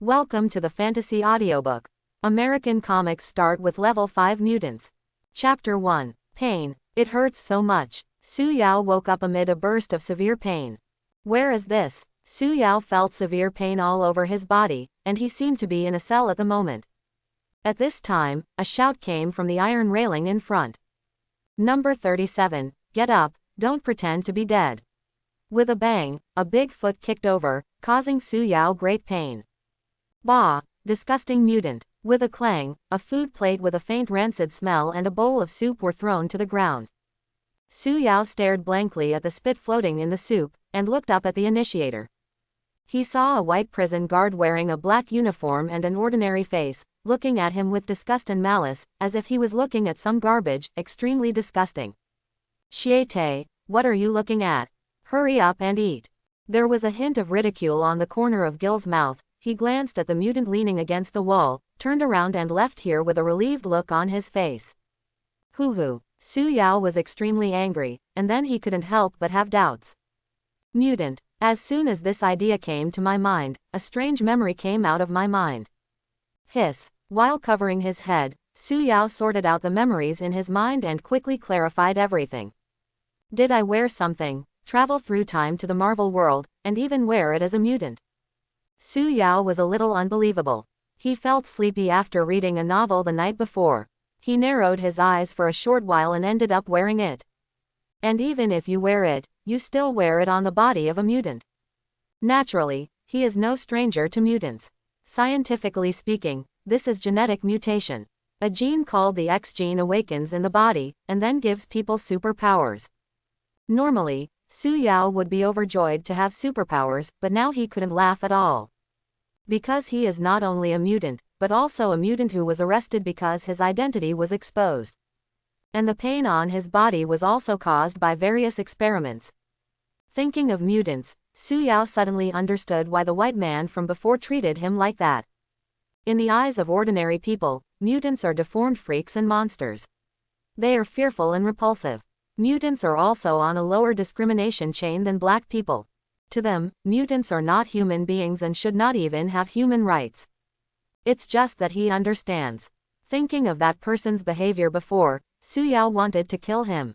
Welcome to the Fantasy Audiobook. American comics start with Level 5 Mutants. Chapter 1. Pain. It hurts so much. Su Yao woke up amid a burst of severe pain. Where is this? Su Yao felt severe pain all over his body, and he seemed to be in a cell at the moment. At this time, a shout came from the iron railing in front. Number 37, get up, don't pretend to be dead. With a bang, a big foot kicked over, causing Su Yao great pain. Bah! Disgusting mutant. With a clang, a food plate with a faint rancid smell and a bowl of soup were thrown to the ground. Su Yao stared blankly at the spit floating in the soup, and looked up at the initiator. He saw a white prison guard wearing a black uniform and an ordinary face, looking at him with disgust and malice, as if he was looking at some garbage, extremely disgusting. Shiete, what are you looking at? Hurry up and eat. There was a hint of ridicule on the corner of Gil's mouth. He glanced at the mutant leaning against the wall, turned around and left here with a relieved look on his face. Hoo-hoo. Su Yao was extremely angry, and then he couldn't help but have doubts. Mutant. As soon as this idea came to my mind, a strange memory came out of my mind. Hiss. While covering his head, Su Yao sorted out the memories in his mind and quickly clarified everything. Did I wear something, travel through time to the Marvel world, and even wear it as a mutant? Su Yao was a little unbelievable. He felt sleepy after reading a novel the night before. He narrowed his eyes for a short while and ended up wearing it. And even if you wear it, you still wear it on the body of a mutant. Naturally, he is no stranger to mutants. Scientifically speaking, this is genetic mutation. A gene called the X gene awakens in the body, and then gives people superpowers. Normally, Su Yao would be overjoyed to have superpowers, but now he couldn't laugh at all. Because he is not only a mutant, but also a mutant who was arrested because his identity was exposed. And the pain on his body was also caused by various experiments. Thinking of mutants, Su Yao suddenly understood why the white man from before treated him like that. In the eyes of ordinary people, mutants are deformed freaks and monsters. They are fearful and repulsive. Mutants are also on a lower discrimination chain than black people. To them, mutants are not human beings and should not even have human rights. It's just that he understands. Thinking of that person's behavior before, Su Yao wanted to kill him.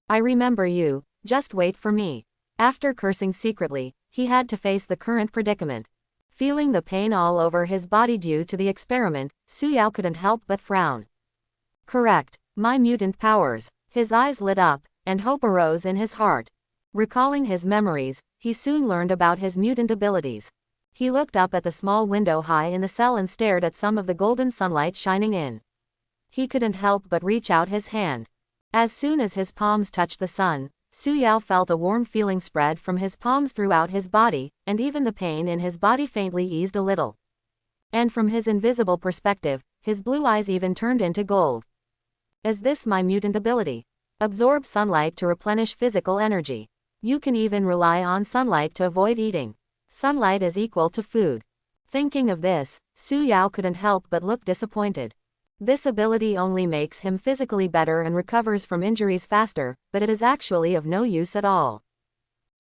I remember you, just wait for me. After cursing secretly, he had to face the current predicament. Feeling the pain all over his body due to the experiment, Su Yao couldn't help but frown. Correct, my mutant powers. His eyes lit up, and hope arose in his heart. Recalling his memories, he soon learned about his mutant abilities. He looked up at the small window high in the cell and stared at some of the golden sunlight shining in. He couldn't help but reach out his hand. As soon as his palms touched the sun, Su Yao felt a warm feeling spread from his palms throughout his body, and even the pain in his body faintly eased a little. And from his invisible perspective, his blue eyes even turned into gold. Is this my mutant ability? Absorb sunlight to replenish physical energy. You can even rely on sunlight to avoid eating. Sunlight is equal to food. Thinking of this, Su Yao couldn't help but look disappointed. This ability only makes him physically better and recovers from injuries faster, but it is actually of no use at all.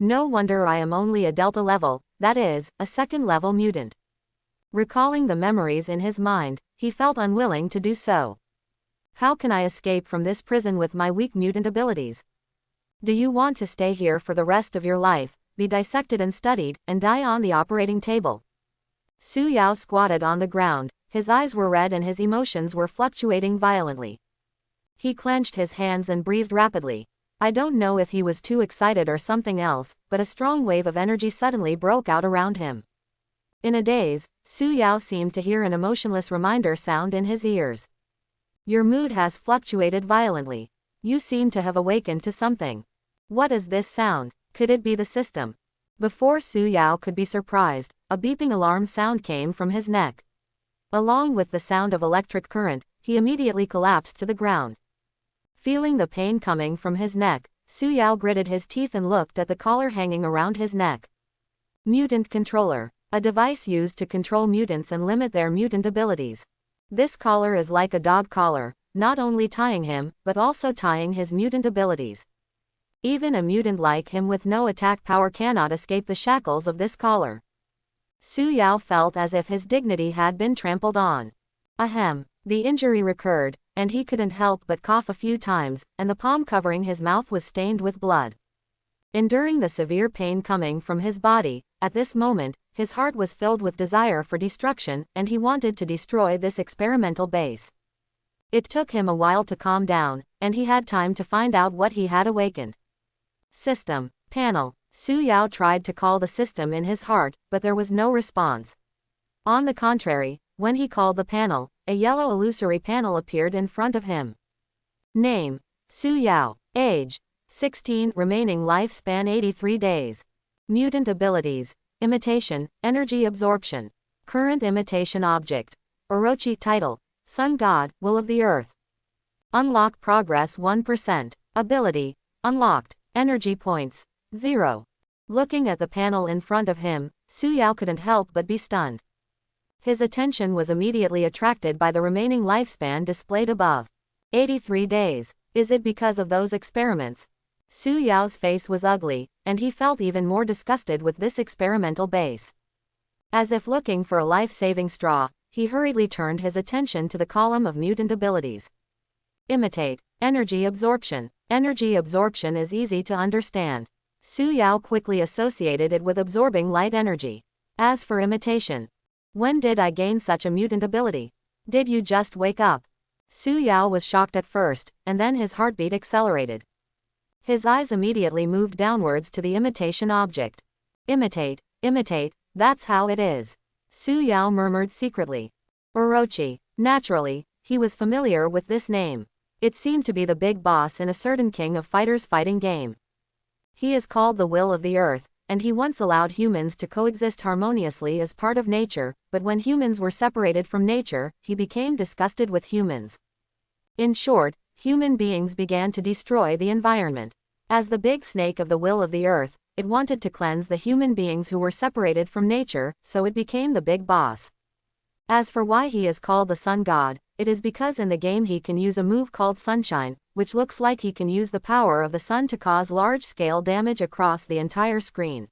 No wonder I am only a Delta level, that is, a second level mutant. Recalling the memories in his mind, he felt unwilling to do so. How can I escape from this prison with my weak mutant abilities? Do you want to stay here for the rest of your life, be dissected and studied, and die on the operating table? Su Yao squatted on the ground, his eyes were red and his emotions were fluctuating violently. He clenched his hands and breathed rapidly. I don't know if he was too excited or something else, but a strong wave of energy suddenly broke out around him. In a daze, Su Yao seemed to hear an emotionless reminder sound in his ears. Your mood has fluctuated violently. You seem to have awakened to something. What is this sound? Could it be the system? Before Su Yao could be surprised, a beeping alarm sound came from his neck. Along with the sound of electric current, he immediately collapsed to the ground. Feeling the pain coming from his neck, Su Yao gritted his teeth and looked at the collar hanging around his neck. Mutant Controller. A device used to control mutants and limit their mutant abilities. This collar is like a dog collar, not only tying him, but also tying his mutant abilities. Even a mutant like him with no attack power cannot escape the shackles of this collar. Su Yao felt as if his dignity had been trampled on. Ahem. The injury recurred, and he couldn't help but cough a few times, and the palm covering his mouth was stained with blood. Enduring the severe pain coming from his body, at this moment, his heart was filled with desire for destruction, and he wanted to destroy this experimental base. It took him a while to calm down, and he had time to find out what he had awakened. System. Panel. Su Yao tried to call the system in his heart, but there was no response. On the contrary, when he called the panel, a yellow illusory panel appeared in front of him. Name: Su Yao. Age: 16. Remaining lifespan 83 days. Mutant abilities: Imitation, Energy Absorption. Current imitation object: Orochi. Title: Sun God, Will of the Earth. Unlock progress 1%. Ability: Unlocked. Energy points: 0. Looking at the panel in front of him, Su Yao couldn't help but be stunned. His attention was immediately attracted by the remaining lifespan displayed above. 83 days. Is it because of those experiments? Su Yao's face was ugly, and he felt even more disgusted with this experimental base. As if looking for a life-saving straw, he hurriedly turned his attention to the column of mutant abilities. Imitate. Energy absorption. Energy absorption is easy to understand. Su Yao quickly associated it with absorbing light energy. As for imitation, when did I gain such a mutant ability? Did you just wake up? Su Yao was shocked at first, and then his heartbeat accelerated. His eyes immediately moved downwards to the imitation object. Imitate, that's how it is. Su Yao murmured secretly. Orochi. Naturally, he was familiar with this name. It seemed to be the big boss in a certain King of Fighters fighting game. He is called the Will of the Earth, and he once allowed humans to coexist harmoniously as part of nature, but when humans were separated from nature, he became disgusted with humans. In short, human beings began to destroy the environment. As the big snake of the Will of the Earth, it wanted to cleanse the human beings who were separated from nature, so it became the big boss. As for why he is called the Sun God, it is because in the game he can use a move called Sunshine, which looks like he can use the power of the sun to cause large-scale damage across the entire screen.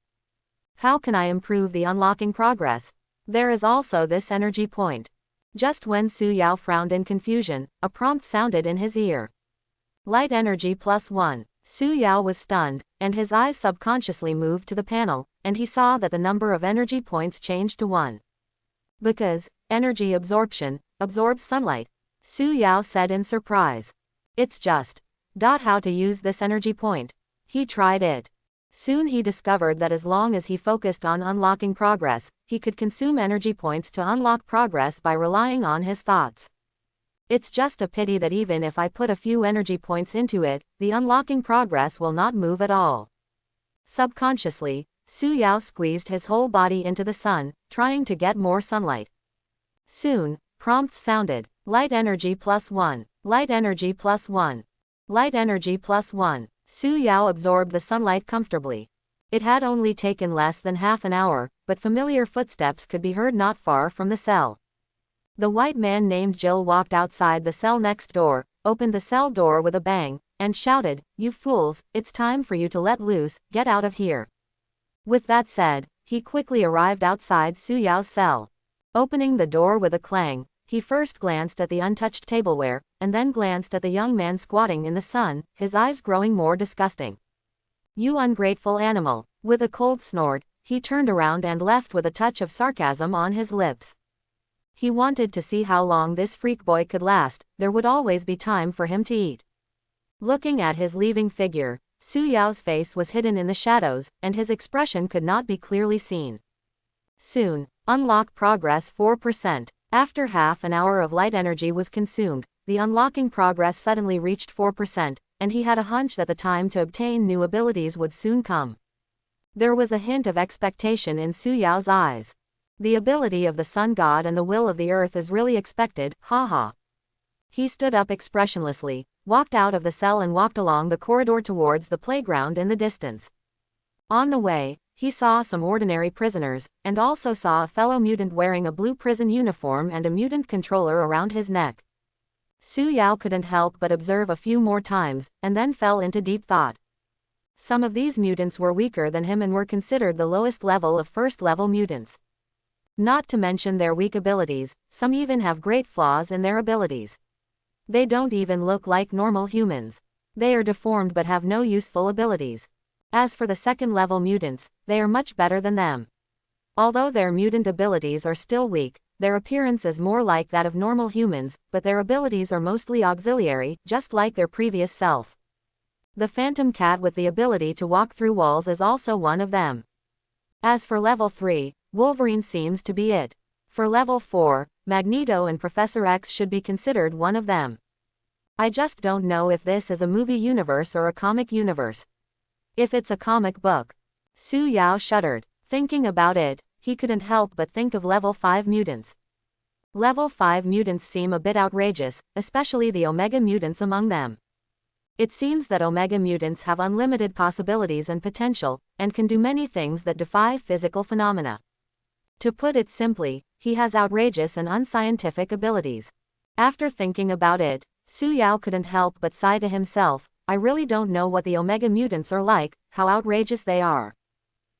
How can I improve the unlocking progress? There is also this energy point. Just when Su Yao frowned in confusion, a prompt sounded in his ear. Light energy +1. Su Yao was stunned, and his eyes subconsciously moved to the panel, and he saw that the number of energy points changed to 1. Because energy absorption absorbs sunlight, Su Yao said in surprise. It's just how to use this energy point. He tried it. Soon he discovered that as long as he focused on unlocking progress, he could consume energy points to unlock progress by relying on his thoughts. It's just a pity that even if I put a few energy points into it, the unlocking progress will not move at all. Subconsciously, Su Yao squeezed his whole body into the sun, trying to get more sunlight. Soon, prompts sounded. Light energy +1. Light energy +1. Light energy +1. Su Yao absorbed the sunlight comfortably. It had only taken less than half an hour, but familiar footsteps could be heard not far from the cell. The white man named Jill walked outside the cell next door, opened the cell door with a bang, and shouted, "You fools, it's time for you to let loose, get out of here." With that said, he quickly arrived outside Su Yao's cell. Opening the door with a clang, he first glanced at the untouched tableware, and then glanced at the young man squatting in the sun, his eyes growing more disgusting. "You ungrateful animal." With a cold snort, he turned around and left with a touch of sarcasm on his lips. He wanted to see how long this freak boy could last. There would always be time for him to eat. Looking at his leaving figure, Su Yao's face was hidden in the shadows, and his expression could not be clearly seen. Soon, unlock progress 4%. After half an hour of light energy was consumed, the unlocking progress suddenly reached 4%, and he had a hunch that the time to obtain new abilities would soon come. There was a hint of expectation in Su Yao's eyes. The ability of the Sun God and the Will of the Earth is really expected, haha. He stood up expressionlessly, walked out of the cell and walked along the corridor towards the playground in the distance. On the way, he saw some ordinary prisoners, and also saw a fellow mutant wearing a blue prison uniform and a mutant controller around his neck. Su Yao couldn't help but observe a few more times, and then fell into deep thought. Some of these mutants were weaker than him and were considered the lowest level of first-level mutants. Not to mention their weak abilities, some even have great flaws in their abilities. They don't even look like normal humans. They are deformed but have no useful abilities. As for the second-level mutants, they are much better than them. Although their mutant abilities are still weak, their appearance is more like that of normal humans, but their abilities are mostly auxiliary, just like their previous self. The Phantom Cat with the ability to walk through walls is also one of them. As for level 3, Wolverine seems to be it. For level 4, Magneto and Professor X should be considered one of them. I just don't know if this is a movie universe or a comic universe. If it's a comic book. Su Yao shuddered. Thinking about it, he couldn't help but think of level 5 mutants. Level 5 mutants seem a bit outrageous, especially the Omega mutants among them. It seems that Omega mutants have unlimited possibilities and potential, and can do many things that defy physical phenomena. To put it simply, he has outrageous and unscientific abilities. After thinking about it, Su Yao couldn't help but sigh to himself, I really don't know what the Omega mutants are like, how outrageous they are.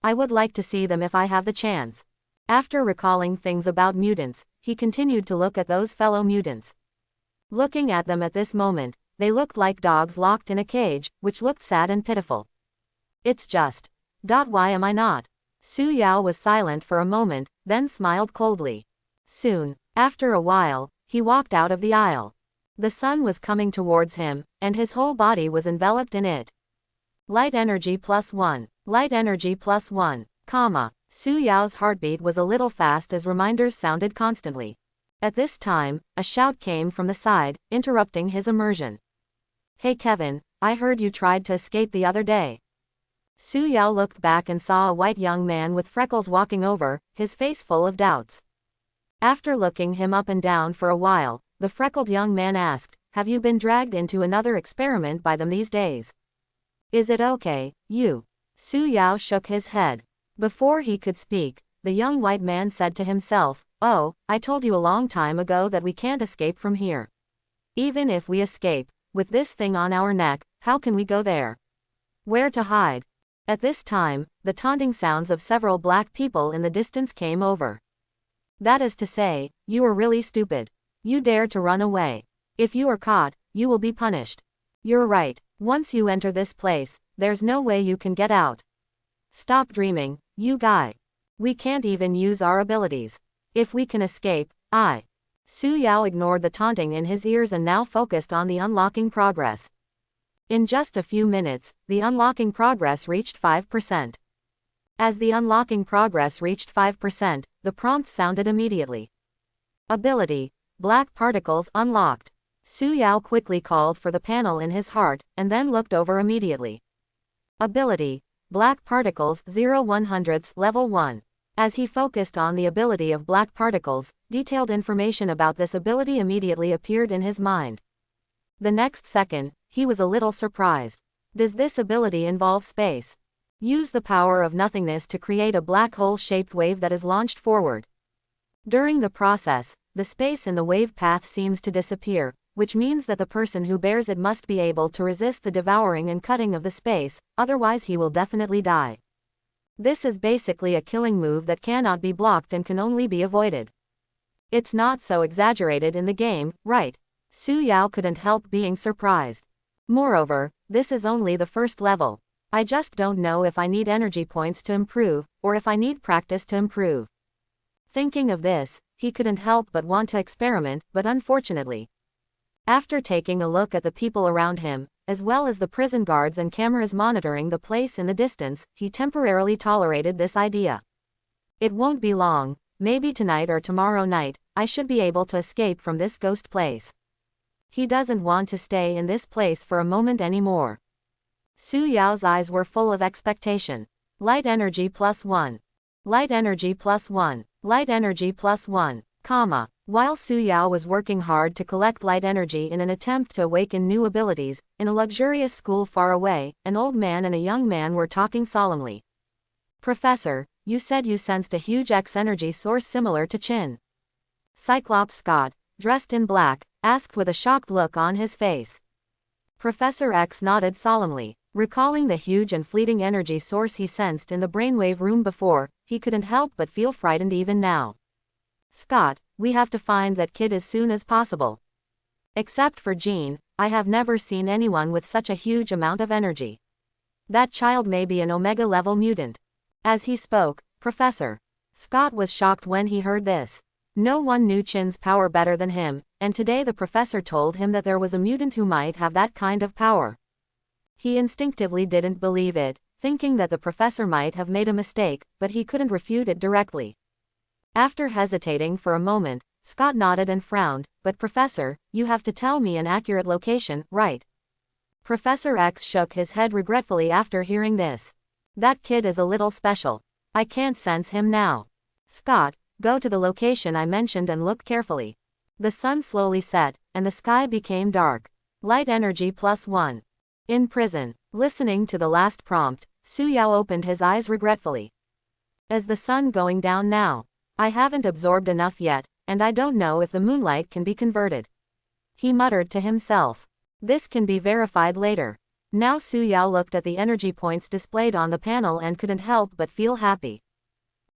I would like to see them if I have the chance. After recalling things about mutants, he continued to look at those fellow mutants. Looking at them at this moment, they looked like dogs locked in a cage, which looked sad and pitiful. It's just. Why am I not? Su Yao was silent for a moment, then smiled coldly. Soon, after a while, he walked out of the aisle. The sun was coming towards him, and his whole body was enveloped in it. Light energy +1. Light energy +1, Su Yao's heartbeat was a little fast as reminders sounded constantly. At this time, a shout came from the side, interrupting his immersion. Hey Kevin, I heard you tried to escape the other day. Su Yao looked back and saw a white young man with freckles walking over, his face full of doubts. After looking him up and down for a while, the freckled young man asked, have you been dragged into another experiment by them these days? Is it okay, you? Su Yao shook his head. Before he could speak, the young white man said to himself, oh, I told you a long time ago that we can't escape from here. Even if we escape, with this thing on our neck, how can we go there? Where to hide? At this time, the taunting sounds of several black people in the distance came over. That is to say, you are really stupid. You dare to run away. If you are caught, you will be punished. You're right, once you enter this place, there's no way you can get out. Stop dreaming, you guy. We can't even use our abilities. If we can escape, Su Yao ignored the taunting in his ears and now focused on the unlocking progress. In just a few minutes, the unlocking progress reached 5%. As the unlocking progress reached 5%, the prompt sounded immediately. Ability, black particles unlocked. Su Yao quickly called for the panel in his heart, and then looked over immediately. Ability, black particles 0/100 level 1. As he focused on the ability of black particles, detailed information about this ability immediately appeared in his mind. The next second, he was a little surprised. Does this ability involve space? Use the power of nothingness to create a black hole-shaped wave that is launched forward. During the process, the space in the wave path seems to disappear, which means that the person who bears it must be able to resist the devouring and cutting of the space, otherwise he will definitely die. This is basically a killing move that cannot be blocked and can only be avoided. It's not so exaggerated in the game, right? Su Yao couldn't help being surprised. Moreover, this is only the first level. I just don't know if I need energy points to improve, or if I need practice to improve. Thinking of this, he couldn't help but want to experiment, but unfortunately. After taking a look at the people around him, as well as the prison guards and cameras monitoring the place in the distance, he temporarily tolerated this idea. It won't be long, maybe tonight or tomorrow night, I should be able to escape from this ghost place. He doesn't want to stay in this place for a moment anymore. Su Yao's eyes were full of expectation. Light energy +1. Light energy +1. Light energy +1, While Su Yao was working hard to collect light energy in an attempt to awaken new abilities, in a luxurious school far away, an old man and a young man were talking solemnly. Professor, you said you sensed a huge X energy source similar to Chin. Cyclops Scott, dressed in black, asked with a shocked look on his face. Professor X nodded solemnly. Recalling the huge and fleeting energy source he sensed in the brainwave room before, he couldn't help but feel frightened even now. Scott, we have to find that kid as soon as possible. Except for Jean, I have never seen anyone with such a huge amount of energy. That child may be an Omega-level mutant. As he spoke, Professor Scott was shocked when he heard this. No one knew Chin's power better than him, and today the professor told him that there was a mutant who might have that kind of power. He instinctively didn't believe it, thinking that the professor might have made a mistake, but he couldn't refute it directly. After hesitating for a moment, Scott nodded and frowned, but Professor, you have to tell me an accurate location, right? Professor X shook his head regretfully after hearing this. That kid is a little special. I can't sense him now. Scott, go to the location I mentioned and look carefully. The sun slowly set, and the sky became dark. Light energy +1. In prison, listening to the last prompt, Su Yao opened his eyes regretfully. Is the sun going down now? I haven't absorbed enough yet, and I don't know if the moonlight can be converted. He muttered to himself. This can be verified later. Now Su Yao looked at the energy points displayed on the panel and couldn't help but feel happy.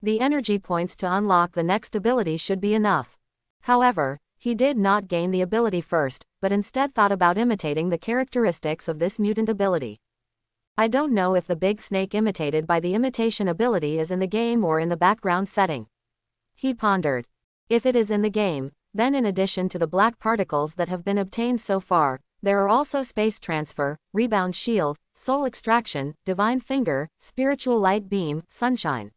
The energy points to unlock the next ability should be enough. However, he did not gain the ability first, but instead thought about imitating the characteristics of this mutant ability. I don't know if the big snake imitated by the imitation ability is in the game or in the background setting. He pondered. If it is in the game, then in addition to the black particles that have been obtained so far, there are also space transfer, rebound shield, soul extraction, divine finger, spiritual light beam, sunshine.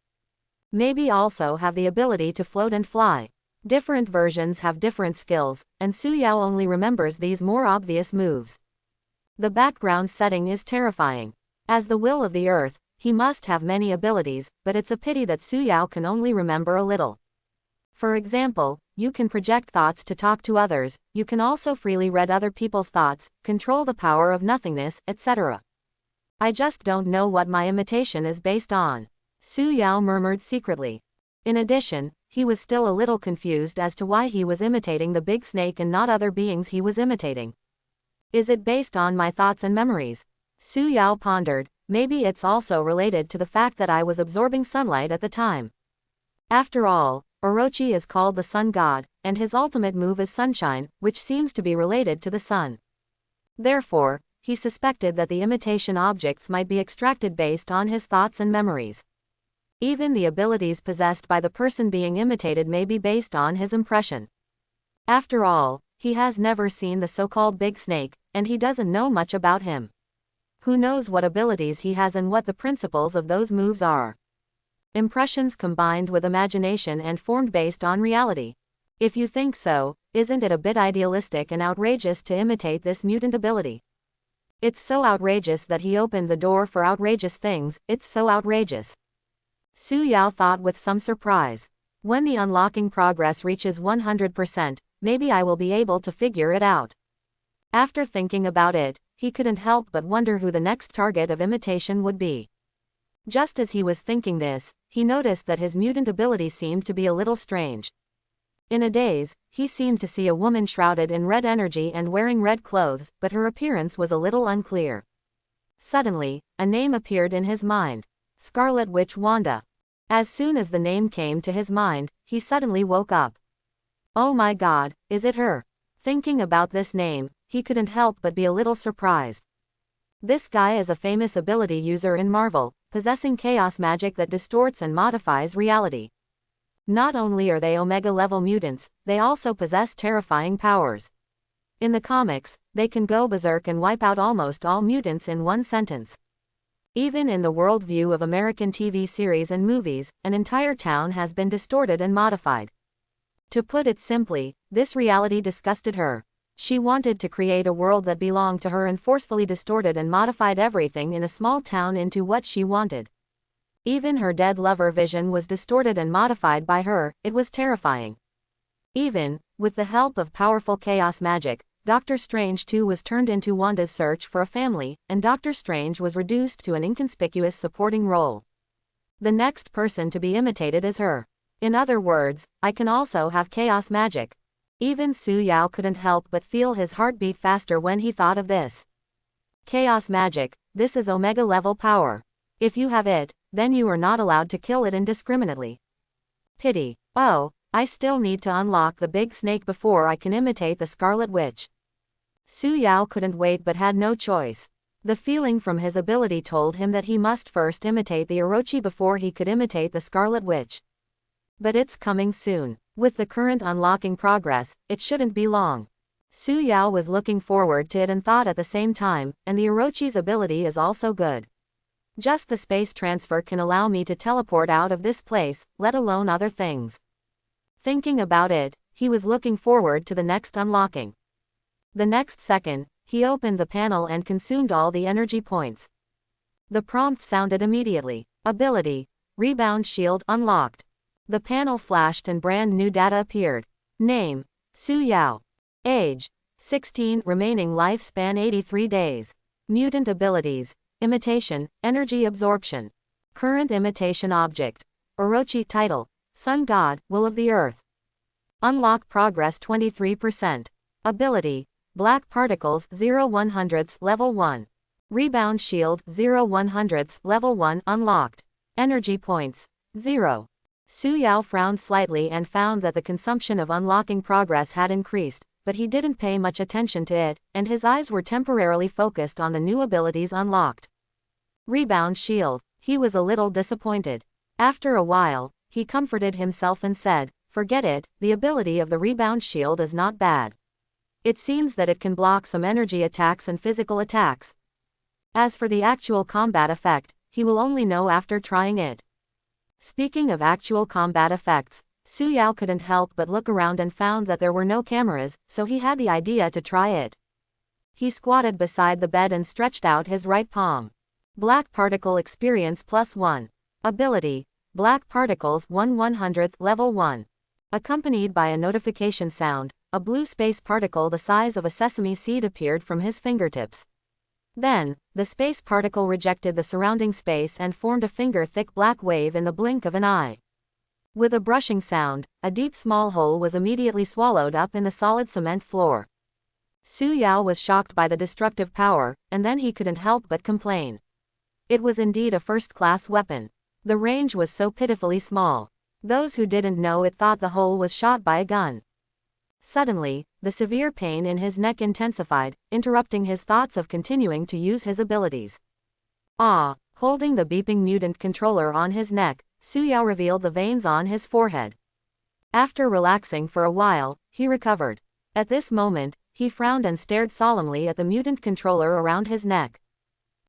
Maybe also have the ability to float and fly. Different versions have different skills, and Su Yao only remembers these more obvious moves. The background setting is terrifying. As the will of the earth, he must have many abilities, but it's a pity that Su Yao can only remember a little. For example, you can project thoughts to talk to others, you can also freely read other people's thoughts, control the power of nothingness, etc. I just don't know what my imitation is based on. Su Yao murmured secretly. In addition, he was still a little confused as to why he was imitating the big snake and not other beings he was imitating. Is it based on my thoughts and memories? Su Yao pondered, maybe it's also related to the fact that I was absorbing sunlight at the time. After all, Orochi is called the sun god, and his ultimate move is sunshine, which seems to be related to the sun. Therefore, he suspected that the imitation objects might be extracted based on his thoughts and memories. Even the abilities possessed by the person being imitated may be based on his impression. After all, he has never seen the so-called big snake, and he doesn't know much about him. Who knows what abilities he has and what the principles of those moves are? Impressions combined with imagination and formed based on reality. If you think so, isn't it a bit idealistic and outrageous to imitate this mutant ability? It's so outrageous that he opened the door for outrageous things, it's so outrageous. Su Yao thought with some surprise. When the unlocking progress reaches 100%, maybe I will be able to figure it out. After thinking about it, he couldn't help but wonder who the next target of imitation would be. Just as he was thinking this, he noticed that his mutant ability seemed to be a little strange. In a daze, he seemed to see a woman shrouded in red energy and wearing red clothes, but her appearance was a little unclear. Suddenly, a name appeared in his mind. Scarlet Witch Wanda. As soon as the name came to his mind, he suddenly woke up. Oh my God, is it her? Thinking about this name, he couldn't help but be a little surprised. This guy is a famous ability user in Marvel, possessing chaos magic that distorts and modifies reality. Not only are they Omega-level mutants, they also possess terrifying powers. In the comics, they can go berserk and wipe out almost all mutants in one sentence. Even in the worldview of American TV series and movies, an entire town has been distorted and modified. To put it simply, this reality disgusted her. She wanted to create a world that belonged to her and forcefully distorted and modified everything in a small town into what she wanted. Even her dead lover Vision was distorted and modified by her. It was terrifying. Even, with the help of powerful chaos magic, Doctor Strange too was turned into Wanda's search for a family, and Doctor Strange was reduced to an inconspicuous supporting role. The next person to be imitated is her. In other words, I can also have chaos magic. Even Su Yao couldn't help but feel his heart beat faster when he thought of this. Chaos magic, this is Omega level power. If you have it, then you are not allowed to kill it indiscriminately. Pity. Oh, I still need to unlock the big snake before I can imitate the Scarlet Witch. Su Yao couldn't wait but had no choice. The feeling from his ability told him that he must first imitate the Orochi before he could imitate the Scarlet Witch. But it's coming soon. With the current unlocking progress, it shouldn't be long. Su Yao was looking forward to it and thought at the same time, and the Orochi's ability is also good. Just the space transfer can allow me to teleport out of this place, let alone other things. Thinking about it, he was looking forward to the next unlocking. The next second, he opened the panel and consumed all the energy points. The prompt sounded immediately. Ability, Rebound Shield unlocked. The panel flashed and brand new data appeared. Name, Su Yao. Age, 16. Remaining lifespan 83 days. Mutant abilities, Imitation, Energy Absorption. Current imitation object. Orochi title, Sun God, Will of the Earth. Unlock progress 23%. Ability, Black Particles 0/100 level 1. Rebound Shield 0/100 level 1 unlocked. Energy points, 0. Su Yao frowned slightly and found that the consumption of unlocking progress had increased, but he didn't pay much attention to it, and his eyes were temporarily focused on the new abilities unlocked. Rebound Shield. He was a little disappointed. After a while, he comforted himself and said, forget it, the ability of the Rebound Shield is not bad. It seems that it can block some energy attacks and physical attacks. As for the actual combat effect, he will only know after trying it. Speaking of actual combat effects, Su Yao couldn't help but look around and found that there were no cameras, so he had the idea to try it. He squatted beside the bed and stretched out his right palm. Black Particle Experience +1. Ability, Black Particles 1/100 level 1. Accompanied by a notification sound, a blue space particle the size of a sesame seed appeared from his fingertips. Then, the space particle rejected the surrounding space and formed a finger-thick black wave in the blink of an eye. With a brushing sound, a deep small hole was immediately swallowed up in the solid cement floor. Su Yao was shocked by the destructive power, and then he couldn't help but complain. It was indeed a first-class weapon. The range was so pitifully small. Those who didn't know it thought the hole was shot by a gun. Suddenly, the severe pain in his neck intensified, interrupting his thoughts of continuing to use his abilities. Holding the beeping mutant controller on his neck, Su Yao revealed the veins on his forehead. After relaxing for a while, he recovered. At this moment, he frowned and stared solemnly at the mutant controller around his neck.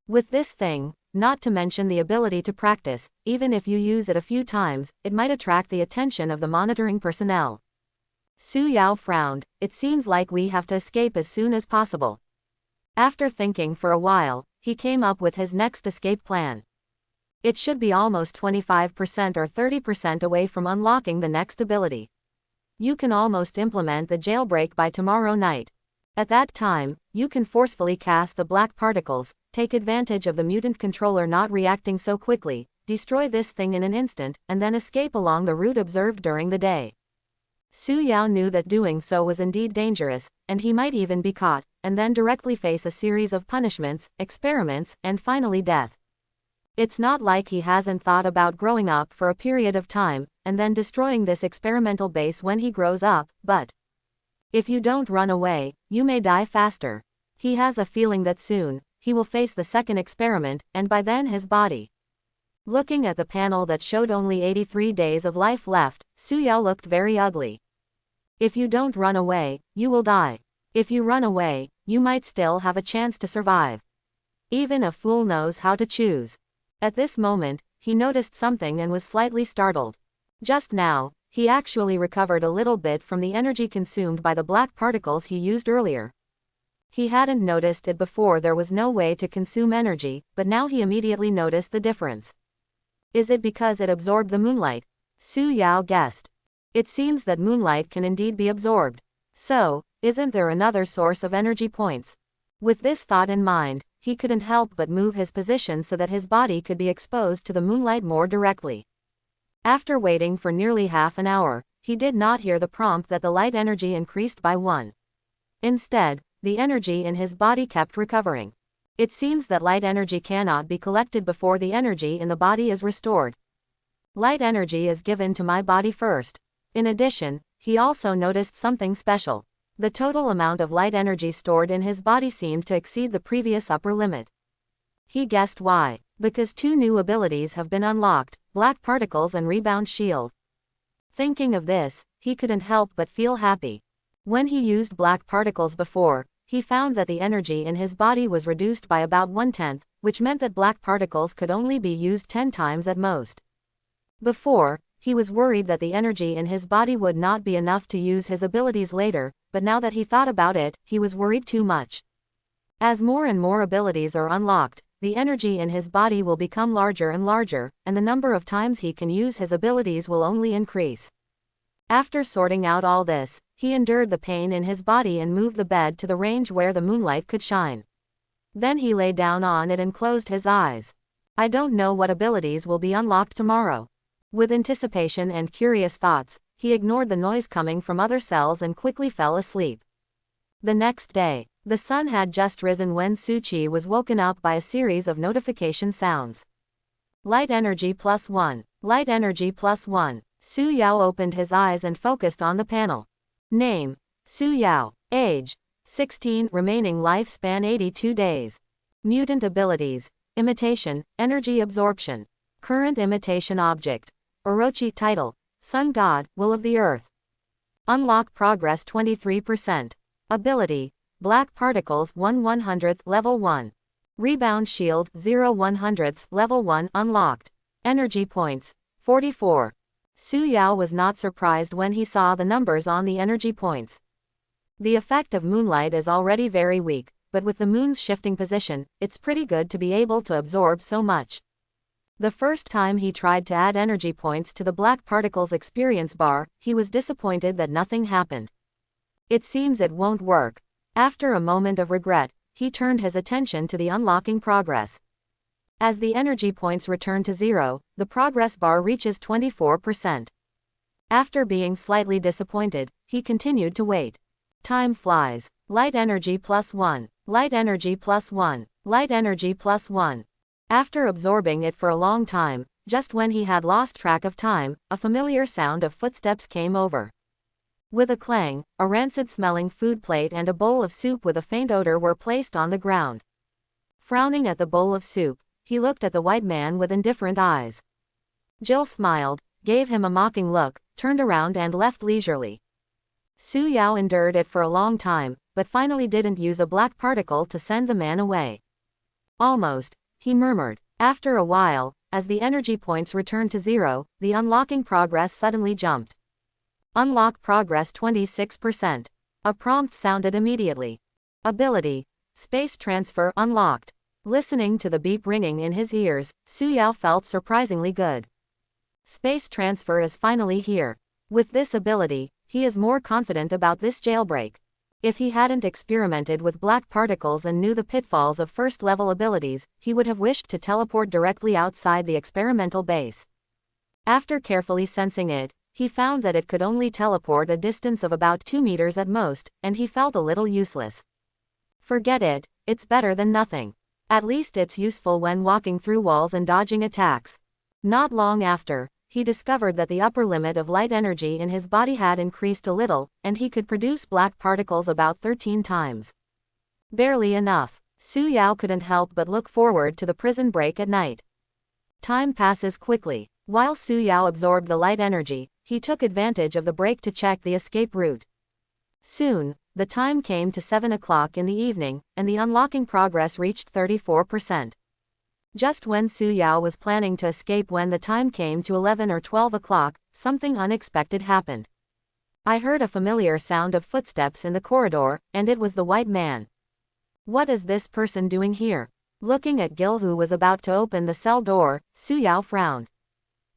With this thing, not to mention the ability to practice, even if you use it a few times, it might attract the attention of the monitoring personnel. Su Yao frowned. It seems like we have to escape as soon as possible. After thinking for a while, he came up with his next escape plan. It should be almost 25% or 30% away from unlocking the next ability. You can almost implement the jailbreak by tomorrow night. At that time, you can forcefully cast the black particles, take advantage of the mutant controller not reacting so quickly, destroy this thing in an instant, and then escape along the route observed during the day. Su Yao knew that doing so was indeed dangerous, and he might even be caught, and then directly face a series of punishments, experiments, and finally death. It's not like he hasn't thought about growing up for a period of time, and then destroying this experimental base when he grows up, but if you don't run away, you may die faster. He has a feeling that soon, he will face the second experiment, and by then his body. Looking at the panel that showed only 83 days of life left, Su Yao looked very ugly. If you don't run away, you will die. If you run away, you might still have a chance to survive. Even a fool knows how to choose. At this moment, he noticed something and was slightly startled. Just now, he actually recovered a little bit from the energy consumed by the black particles he used earlier. He hadn't noticed it before. There was no way to consume energy, but now he immediately noticed the difference. Is it because it absorbed the moonlight? Su Yao guessed. It seems that moonlight can indeed be absorbed. So, isn't there another source of energy points? With this thought in mind, he couldn't help but move his position so that his body could be exposed to the moonlight more directly. After waiting for nearly half an hour, he did not hear the prompt that the light energy increased by 1. Instead, the energy in his body kept recovering. It seems that light energy cannot be collected before the energy in the body is restored. Light energy is given to my body first. In addition, he also noticed something special. The total amount of light energy stored in his body seemed to exceed the previous upper limit. He guessed why. Because 2 new abilities have been unlocked, Black Particles and Rebound Shield. Thinking of this, he couldn't help but feel happy. When he used Black Particles before, he found that the energy in his body was reduced by about 1/10, which meant that Black Particles could only be used 10 times at most. Before, he was worried that the energy in his body would not be enough to use his abilities later, but now that he thought about it, he was worried too much. As more and more abilities are unlocked, the energy in his body will become larger and larger, and the number of times he can use his abilities will only increase. After sorting out all this, he endured the pain in his body and moved the bed to the range where the moonlight could shine. Then he lay down on it and closed his eyes. I don't know what abilities will be unlocked tomorrow. With anticipation and curious thoughts, he ignored the noise coming from other cells and quickly fell asleep. The next day, the sun had just risen when Suchi was woken up by a series of notification sounds. Light energy +1. Light energy +1. Su Yao opened his eyes and focused on the panel. Name: Su Yao. Age: 16. Remaining lifespan 82 days. Mutant abilities: Imitation, Energy Absorption. Current imitation object: Orochi. Title: Sun God, Will of the Earth. Unlock progress 23%. Ability: Black Particles 1/100th level 1. Rebound Shield 0/100th level 1 unlocked. Energy points 44. Su Yao was not surprised when he saw the numbers on the energy points. The effect of moonlight is already very weak, but with the moon's shifting position, it's pretty good to be able to absorb so much. The first time he tried to add energy points to the Black Particles experience bar, he was disappointed that nothing happened. It seems it won't work. After a moment of regret, he turned his attention to the unlocking progress. As the energy points return to 0, the progress bar reaches 24%. After being slightly disappointed, he continued to wait. Time flies. Light energy +1. Light energy +1. Light energy +1. After absorbing it for a long time, just when he had lost track of time, a familiar sound of footsteps came over. With a clang, a rancid-smelling food plate and a bowl of soup with a faint odor were placed on the ground. Frowning at the bowl of soup, he looked at the white man with indifferent eyes. Jill smiled, gave him a mocking look, turned around and left leisurely. Su Yao endured it for a long time, but finally didn't use a black particle to send the man away. Almost, he murmured. After a while, as the energy points returned to 0, the unlocking progress suddenly jumped. Unlock progress 26%. A prompt sounded immediately. Ability: Space Transfer unlocked. Listening to the beep ringing in his ears, Su Yao felt surprisingly good. Space transfer is finally here. With this ability, he is more confident about this jailbreak. If he hadn't experimented with black particles and knew the pitfalls of first-level abilities, he would have wished to teleport directly outside the experimental base. After carefully sensing it, he found that it could only teleport a distance of about 2 meters at most, and he felt a little useless. Forget it, it's better than nothing. At least it's useful when walking through walls and dodging attacks. Not long after, he discovered that the upper limit of light energy in his body had increased a little, and he could produce black particles about 13 times. Barely enough. Su Yao couldn't help but look forward to the prison break at night. Time passes quickly. While Su Yao absorbed the light energy, he took advantage of the break to check the escape route. Soon, the time came to 7 o'clock in the evening, and the unlocking progress reached 34%. Just when Su Yao was planning to escape when the time came to 11 or 12 o'clock, something unexpected happened. I heard a familiar sound of footsteps in the corridor, and it was the white man. What is this person doing here? Looking at Gil, who was about to open the cell door, Su Yao frowned.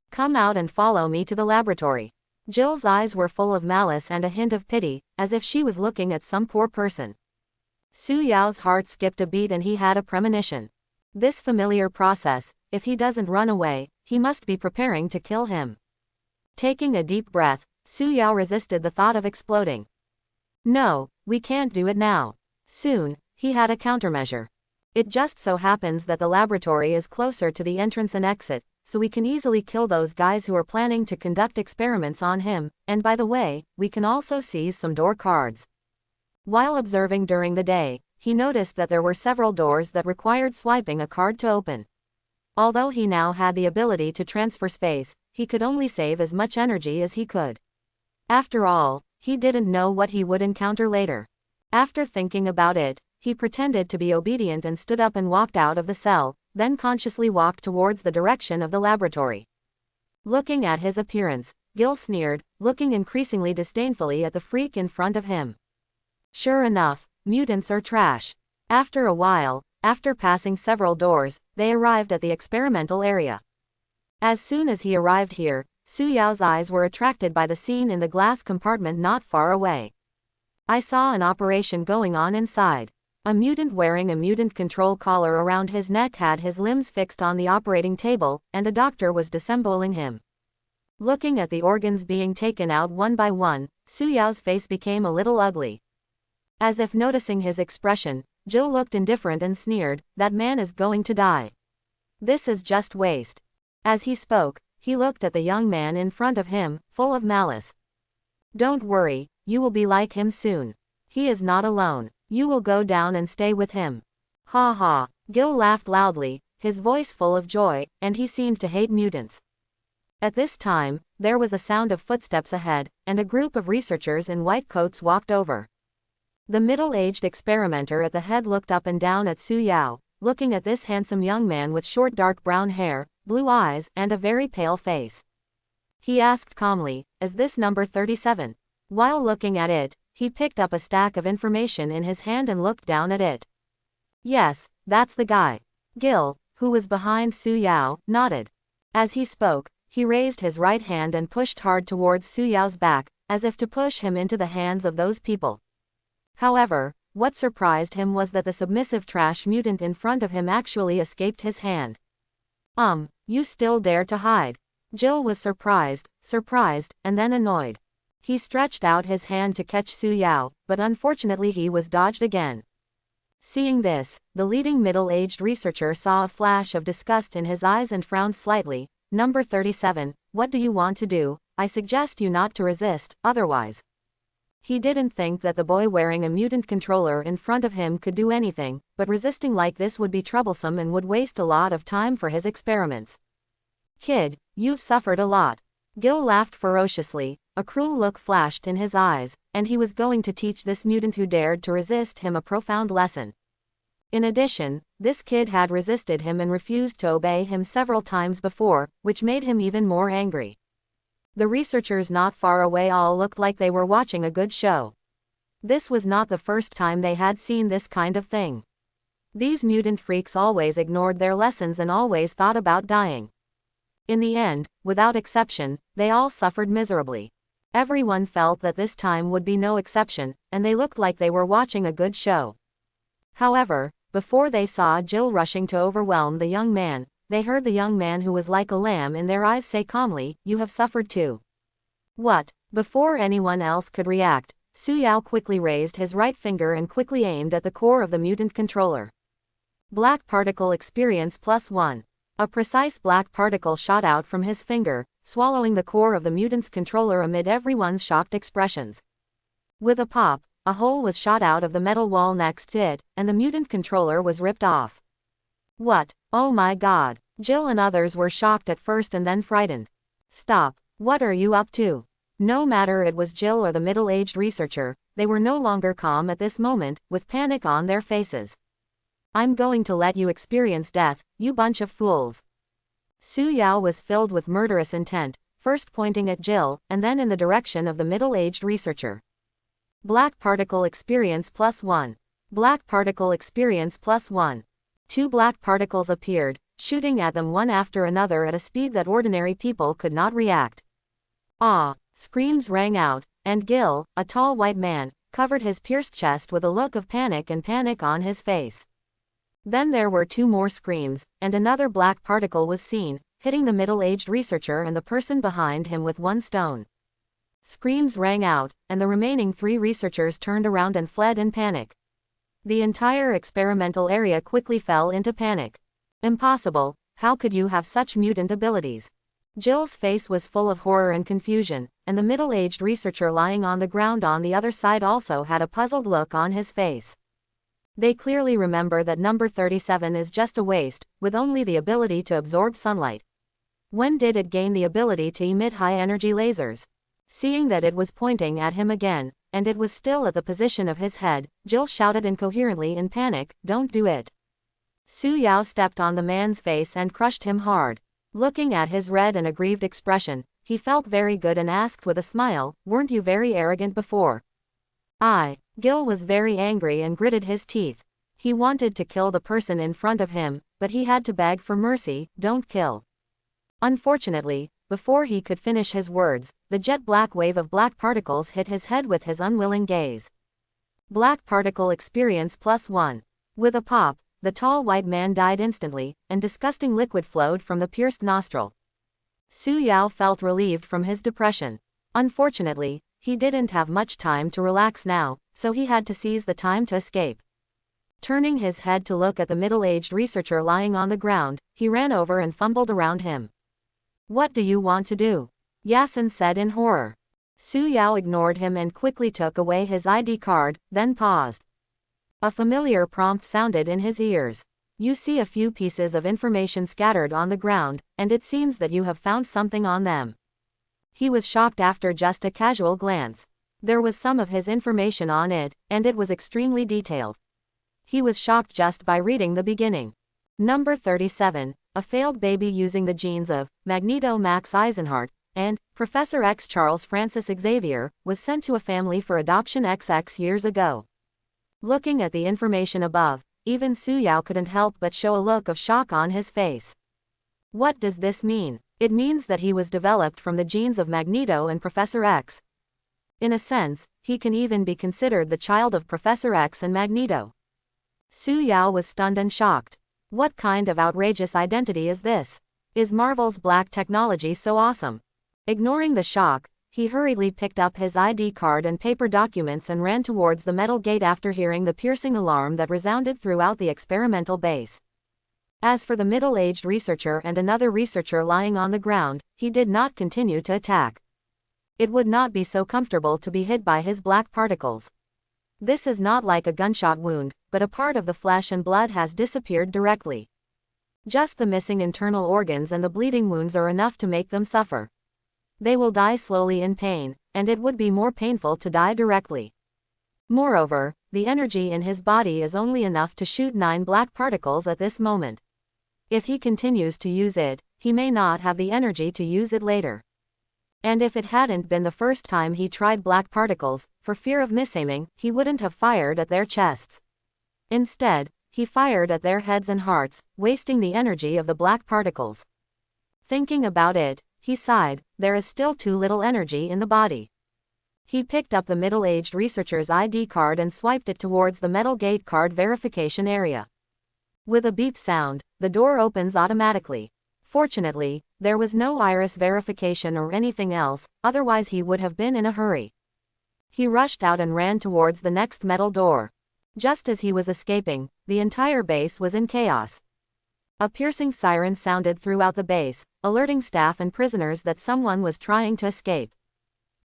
Come out and follow me to the laboratory. Jill's eyes were full of malice and a hint of pity, as if she was looking at some poor person. Su Yao's heart skipped a beat and he had a premonition. This familiar process, if he doesn't run away, he must be preparing to kill him. Taking a deep breath, Su Yao resisted the thought of exploding. No, we can't do it now. Soon, he had a countermeasure. It just so happens that the laboratory is closer to the entrance and exit, so we can easily kill those guys who are planning to conduct experiments on him, and by the way, we can also seize some door cards. While observing during the day, he noticed that there were several doors that required swiping a card to open. Although he now had the ability to transfer space, he could only save as much energy as he could. After all, he didn't know what he would encounter later. After thinking about it, he pretended to be obedient and stood up and walked out of the cell, then consciously walked towards the direction of the laboratory. Looking at his appearance, Gil sneered, looking increasingly disdainfully at the freak in front of him. Sure enough, mutants are trash. After a while, after passing several doors, they arrived at the experimental area. As soon as he arrived here, Su Yao's eyes were attracted by the scene in the glass compartment not far away. I saw an operation going on inside. A mutant wearing a mutant control collar around his neck had his limbs fixed on the operating table, and a doctor was disassembling him. Looking at the organs being taken out one by one, Su Yao's face became a little ugly. As if noticing his expression, Jill looked indifferent and sneered, "That man is going to die. This is just waste." As he spoke, he looked at the young man in front of him, full of malice. "Don't worry, you will be like him soon. He is not alone. You will go down and stay with him." Ha ha. Gil laughed loudly, his voice full of joy, and he seemed to hate mutants. At this time, there was a sound of footsteps ahead, and a group of researchers in white coats walked over. The middle-aged experimenter at the head looked up and down at Su Yao, looking at this handsome young man with short dark brown hair, blue eyes, and a very pale face. He asked calmly, "Is this number 37? While looking at it, he picked up a stack of information in his hand and looked down at it. "Yes, that's the guy." Gil, who was behind Su Yao, nodded. As he spoke, he raised his right hand and pushed hard towards Su Yao's back, as if to push him into the hands of those people. However, what surprised him was that the submissive trash mutant in front of him actually escaped his hand. You still dare to hide?" Jill was surprised, and then annoyed. He stretched out his hand to catch Su Yao, but unfortunately he was dodged again. Seeing this, the leading middle-aged researcher saw a flash of disgust in his eyes and frowned slightly. "Number 37, what do you want to do? I suggest you not to resist, otherwise." He didn't think that the boy wearing a mutant controller in front of him could do anything, but resisting like this would be troublesome and would waste a lot of time for his experiments. "Kid, you've suffered a lot." Gil laughed ferociously, a cruel look flashed in his eyes, and he was going to teach this mutant who dared to resist him a profound lesson. In addition, this kid had resisted him and refused to obey him several times before, which made him even more angry. The researchers not far away all looked like they were watching a good show. This was not the first time they had seen this kind of thing. These mutant freaks always ignored their lessons and always thought about dying. In the end, without exception, they all suffered miserably. Everyone felt that this time would be no exception, and they looked like they were watching a good show. However, before they saw Jill rushing to overwhelm the young man, they heard the young man who was like a lamb in their eyes say calmly, "You have suffered too." "What?" Before anyone else could react, Su Yao quickly raised his right finger and quickly aimed at the core of the mutant controller. Black particle experience +1. A precise black particle shot out from his finger, swallowing the core of the mutant's controller amid everyone's shocked expressions. With a pop, a hole was shot out of the metal wall next to it, and the mutant controller was ripped off. "What? Oh my god." Jill and others were shocked at first and then frightened. "Stop. What are you up to?" No matter it was Jill or the middle-aged researcher, they were no longer calm at this moment, with panic on their faces. "I'm going to let you experience death, you bunch of fools." Su Yao was filled with murderous intent, first pointing at Jill, and then in the direction of the middle-aged researcher. Black particle experience +1. Black particle experience +1. 2 black particles appeared, shooting at them one after another at a speed that ordinary people could not react. "Ah!" Screams rang out, and Gil, a tall white man, covered his pierced chest with a look of panic on his face. Then there were 2 more screams, and another black particle was seen, hitting the middle-aged researcher and the person behind him with 1 stone. Screams rang out, and the remaining 3 researchers turned around and fled in panic. The entire experimental area quickly fell into panic. "Impossible, how could you have such mutant abilities? Jill's face was full of horror and confusion, and the middle-aged researcher lying on the ground on the other side also had a puzzled look on his face. They clearly remember that number 37 is just a waste, with only the ability to absorb sunlight. When did it gain the ability to emit high-energy lasers? Seeing that it was pointing at him again, and it was still at the position of his head, Jill shouted incoherently in panic, "Don't do it." Su Yao stepped on the man's face and crushed him hard. Looking at his red and aggrieved expression, he felt very good and asked with a smile, "Weren't you very arrogant before?" Gil was very angry and gritted his teeth. He wanted to kill the person in front of him, but he had to beg for mercy, "Don't kill." Unfortunately, before he could finish his words, the jet-black wave of black particles hit his head with his unwilling gaze. Black particle experience +1. With a pop, the tall white man died instantly, and disgusting liquid flowed from the pierced nostril. Su Yao felt relieved from his depression. Unfortunately, he didn't have much time to relax now, so he had to seize the time to escape. Turning his head to look at the middle-aged researcher lying on the ground, he ran over and fumbled around him. "What do you want to do?" Yasin said in horror. Su Yao ignored him and quickly took away his ID card, then paused. A familiar prompt sounded in his ears. "You see a few pieces of information scattered on the ground, and it seems that you have found something on them." He was shocked after just a casual glance. There was some of his information on it, and it was extremely detailed. He was shocked just by reading the beginning. Number 37, a failed baby using the genes of Magneto Max Eisenhart and Professor X Charles Francis Xavier, was sent to a family for adoption XX years ago. Looking at the information above, even Su Yao couldn't help but show a look of shock on his face. What does this mean? It means that he was developed from the genes of Magneto and Professor X. In a sense, he can even be considered the child of Professor X and Magneto. Su Yao was stunned and shocked. What kind of outrageous identity is this? Is Marvel's black technology so awesome? Ignoring the shock, he hurriedly picked up his ID card and paper documents and ran towards the metal gate after hearing the piercing alarm that resounded throughout the experimental base. As for the middle-aged researcher and another researcher lying on the ground, he did not continue to attack. It would not be so comfortable to be hit by his black particles. This is not like a gunshot wound, but a part of the flesh and blood has disappeared directly. Just the missing internal organs and the bleeding wounds are enough to make them suffer. They will die slowly in pain, and it would be more painful to die directly. Moreover, the energy in his body is only enough to shoot 9 black particles at this moment. If he continues to use it, he may not have the energy to use it later. And if it hadn't been the first time he tried black particles, for fear of misaiming, he wouldn't have fired at their chests. Instead, he fired at their heads and hearts, wasting the energy of the black particles. Thinking about it, he sighed, there is still too little energy in the body. He picked up the middle-aged researcher's ID card and swiped it towards the metal gate card verification area. With a beep sound, the door opens automatically. Fortunately, there was no iris verification or anything else, otherwise he would have been in a hurry. He rushed out and ran towards the next metal door. Just as he was escaping, the entire base was in chaos. A piercing siren sounded throughout the base, alerting staff and prisoners that someone was trying to escape.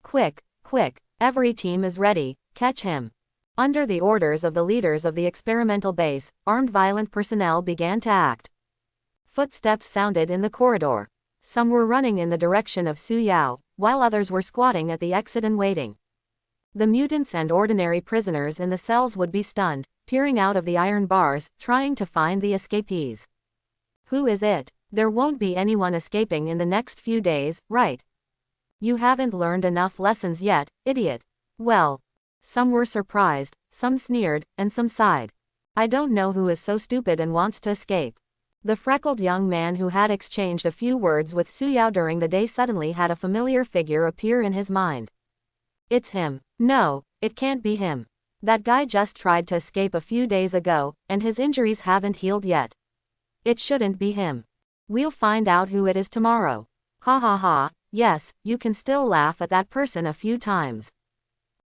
"Quick, quick, every team is ready, catch him." Under the orders of the leaders of the experimental base, armed violent personnel began to act. Footsteps sounded in the corridor. Some were running in the direction of Su Yao, while others were squatting at the exit and waiting. The mutants and ordinary prisoners in the cells would be stunned, peering out of the iron bars, trying to find the escapees. Who is it? There won't be anyone escaping in the next few days, right? You haven't learned enough lessons yet, idiot. Well, some were surprised, some sneered, and some sighed. I don't know who is so stupid and wants to escape. The freckled young man who had exchanged a few words with Su Yao during the day suddenly had a familiar figure appear in his mind. It's him. No, it can't be him. That guy just tried to escape a few days ago, and his injuries haven't healed yet. It shouldn't be him. We'll find out who it is tomorrow. Ha ha ha, yes, you can still laugh at that person a few times.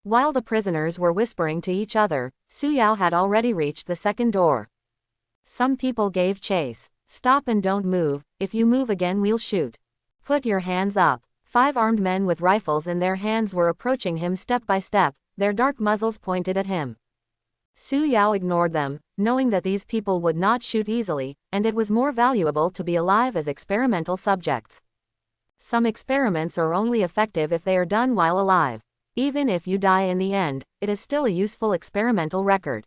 While the prisoners were whispering to each other, Su Yao had already reached the second door. Some people gave chase. Stop and don't move, if you move again we'll shoot. Put your hands up. 5 armed men with rifles in their hands were approaching him step by step, their dark muzzles pointed at him. Su Yao ignored them, knowing that these people would not shoot easily, and it was more valuable to be alive as experimental subjects. Some experiments are only effective if they are done while alive. Even if you die in the end, it is still a useful experimental record.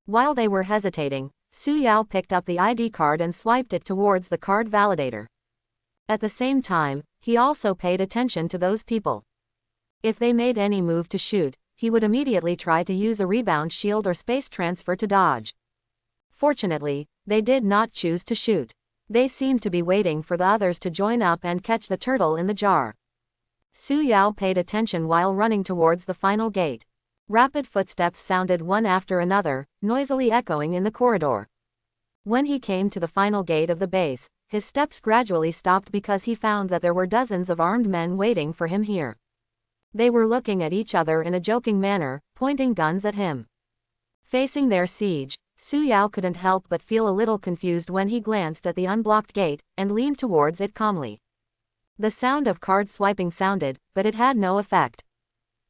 While they were hesitating, Su Yao picked up the ID card and swiped it towards the card validator. At the same time, he also paid attention to those people. If they made any move to shoot, he would immediately try to use a rebound shield or space transfer to dodge. Fortunately, they did not choose to shoot. They seemed to be waiting for the others to join up and catch the turtle in the jar. Su Yao paid attention while running towards the final gate. Rapid footsteps sounded one after another, noisily echoing in the corridor. When he came to the final gate of the base, his steps gradually stopped because he found that there were dozens of armed men waiting for him here. They were looking at each other in a joking manner, pointing guns at him. Facing their siege, Su Yao couldn't help but feel a little confused when he glanced at the unblocked gate, and leaned towards it calmly. The sound of card swiping sounded, but it had no effect.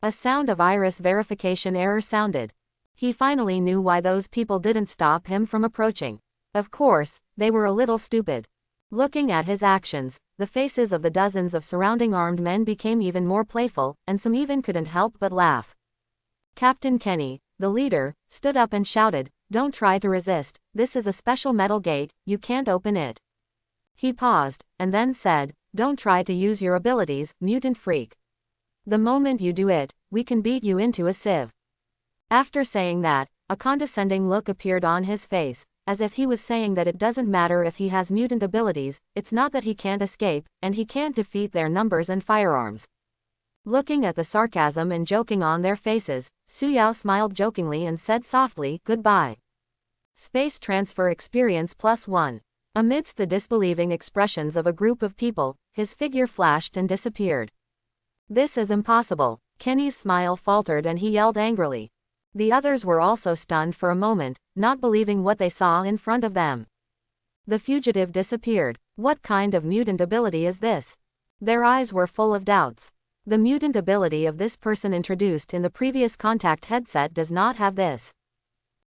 A sound of iris verification error sounded. He finally knew why those people didn't stop him from approaching. Of course, they were a little stupid. Looking at his actions, the faces of the dozens of surrounding armed men became even more playful, and some even couldn't help but laugh. Captain Kenny, the leader, stood up and shouted, "Don't try to resist, this is a special metal gate, you can't open it." He paused, and then said, "Don't try to use your abilities, mutant freak. The moment you do it, we can beat you into a sieve." After saying that, a condescending look appeared on his face, as if he was saying that it doesn't matter if he has mutant abilities, it's not that he can't escape, and he can't defeat their numbers and firearms. Looking at the sarcasm and joking on their faces, Su Yao smiled jokingly and said softly, "Goodbye. Space transfer experience +1. Amidst the disbelieving expressions of a group of people, his figure flashed and disappeared. "This is impossible." Kenny's smile faltered and he yelled angrily. The others were also stunned for a moment, not believing what they saw in front of them. The fugitive disappeared. What kind of mutant ability is this? Their eyes were full of doubts. The mutant ability of this person introduced in the previous contact headset does not have this.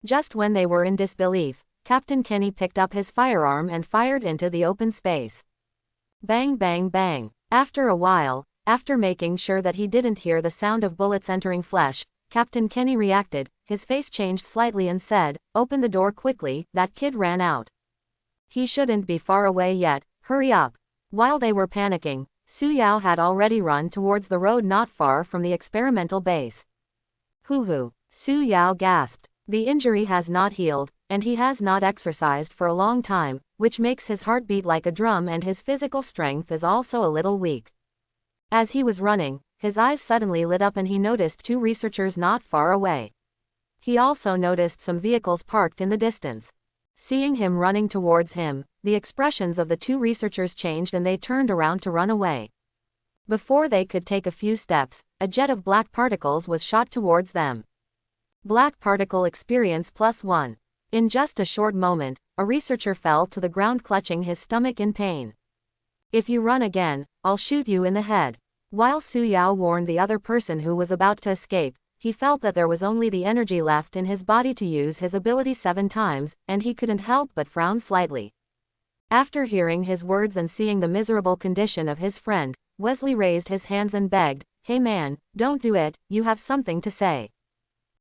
Just when they were in disbelief, Captain Kenny picked up his firearm and fired into the open space. Bang bang bang. After a while, after making sure that he didn't hear the sound of bullets entering flesh, Captain Kenny reacted, his face changed slightly and said, "Open the door quickly, that kid ran out. He shouldn't be far away yet, hurry up." While they were panicking, Su Yao had already run towards the road not far from the experimental base. Hoo-hoo, Su Yao gasped. The injury has not healed, and he has not exercised for a long time, which makes his heart beat like a drum, and his physical strength is also a little weak. As he was running, his eyes suddenly lit up and he noticed 2 researchers not far away. He also noticed some vehicles parked in the distance. Seeing him running towards him, the expressions of the 2 researchers changed and they turned around to run away. Before they could take a few steps, a jet of black particles was shot towards them. Black particle experience +1. In just a short moment, a researcher fell to the ground clutching his stomach in pain. "If you run again, I'll shoot you in the head." While Su Yao warned the other person who was about to escape, he felt that there was only the energy left in his body to use his ability 7 times, and he couldn't help but frown slightly. After hearing his words and seeing the miserable condition of his friend, Wesley raised his hands and begged, "Hey man, don't do it, you have something to say."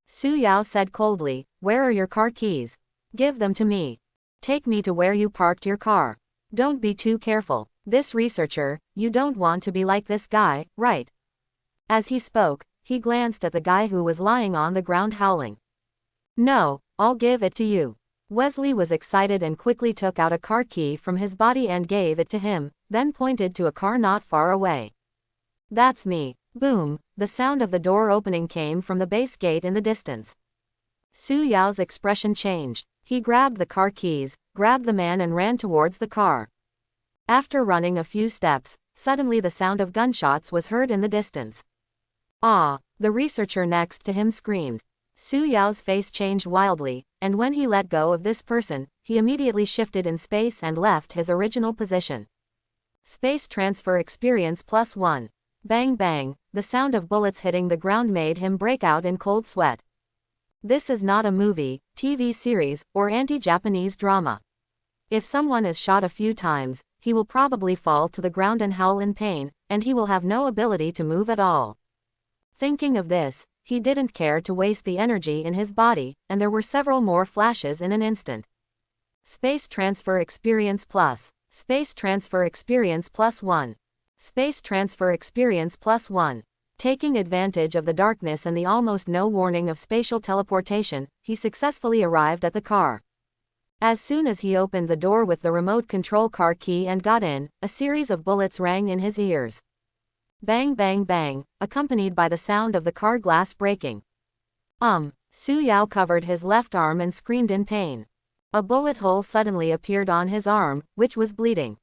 Su Yao said coldly, "Where are your car keys? Give them to me. Take me to where you parked your car. Don't be too careful. This researcher, you don't want to be like this guy, right?" As he spoke, he glanced at the guy who was lying on the ground howling. "No, I'll give it to you." Wesley was excited and quickly took out a car key from his body and gave it to him, then pointed to a car not far away. "That's me." Boom, the sound of the door opening came from the base gate in the distance. Su Yao's expression changed. He grabbed the car keys, grabbed the man and ran towards the car. After running a few steps, suddenly the sound of gunshots was heard in the distance. "Ah!" the researcher next to him screamed. Su Yao's face changed wildly, and when he let go of this person, he immediately shifted in space and left his original position. Space transfer experience +1. Bang bang, the sound of bullets hitting the ground made him break out in cold sweat. This is not a movie, TV series, or anti-Japanese drama. If someone is shot a few times, he will probably fall to the ground and howl in pain, and he will have no ability to move at all. Thinking of this, he didn't care to waste the energy in his body, and there were several more flashes in an instant. Space transfer experience plus. Space transfer experience +1. Space transfer experience +1. Taking advantage of the darkness and the almost no warning of spatial teleportation, he successfully arrived at the car. As soon as he opened the door with the remote control car key and got in, a series of bullets rang in his ears. Bang bang bang, accompanied by the sound of the car glass breaking. Su Yao covered his left arm and screamed in pain. A bullet hole suddenly appeared on his arm, which was bleeding.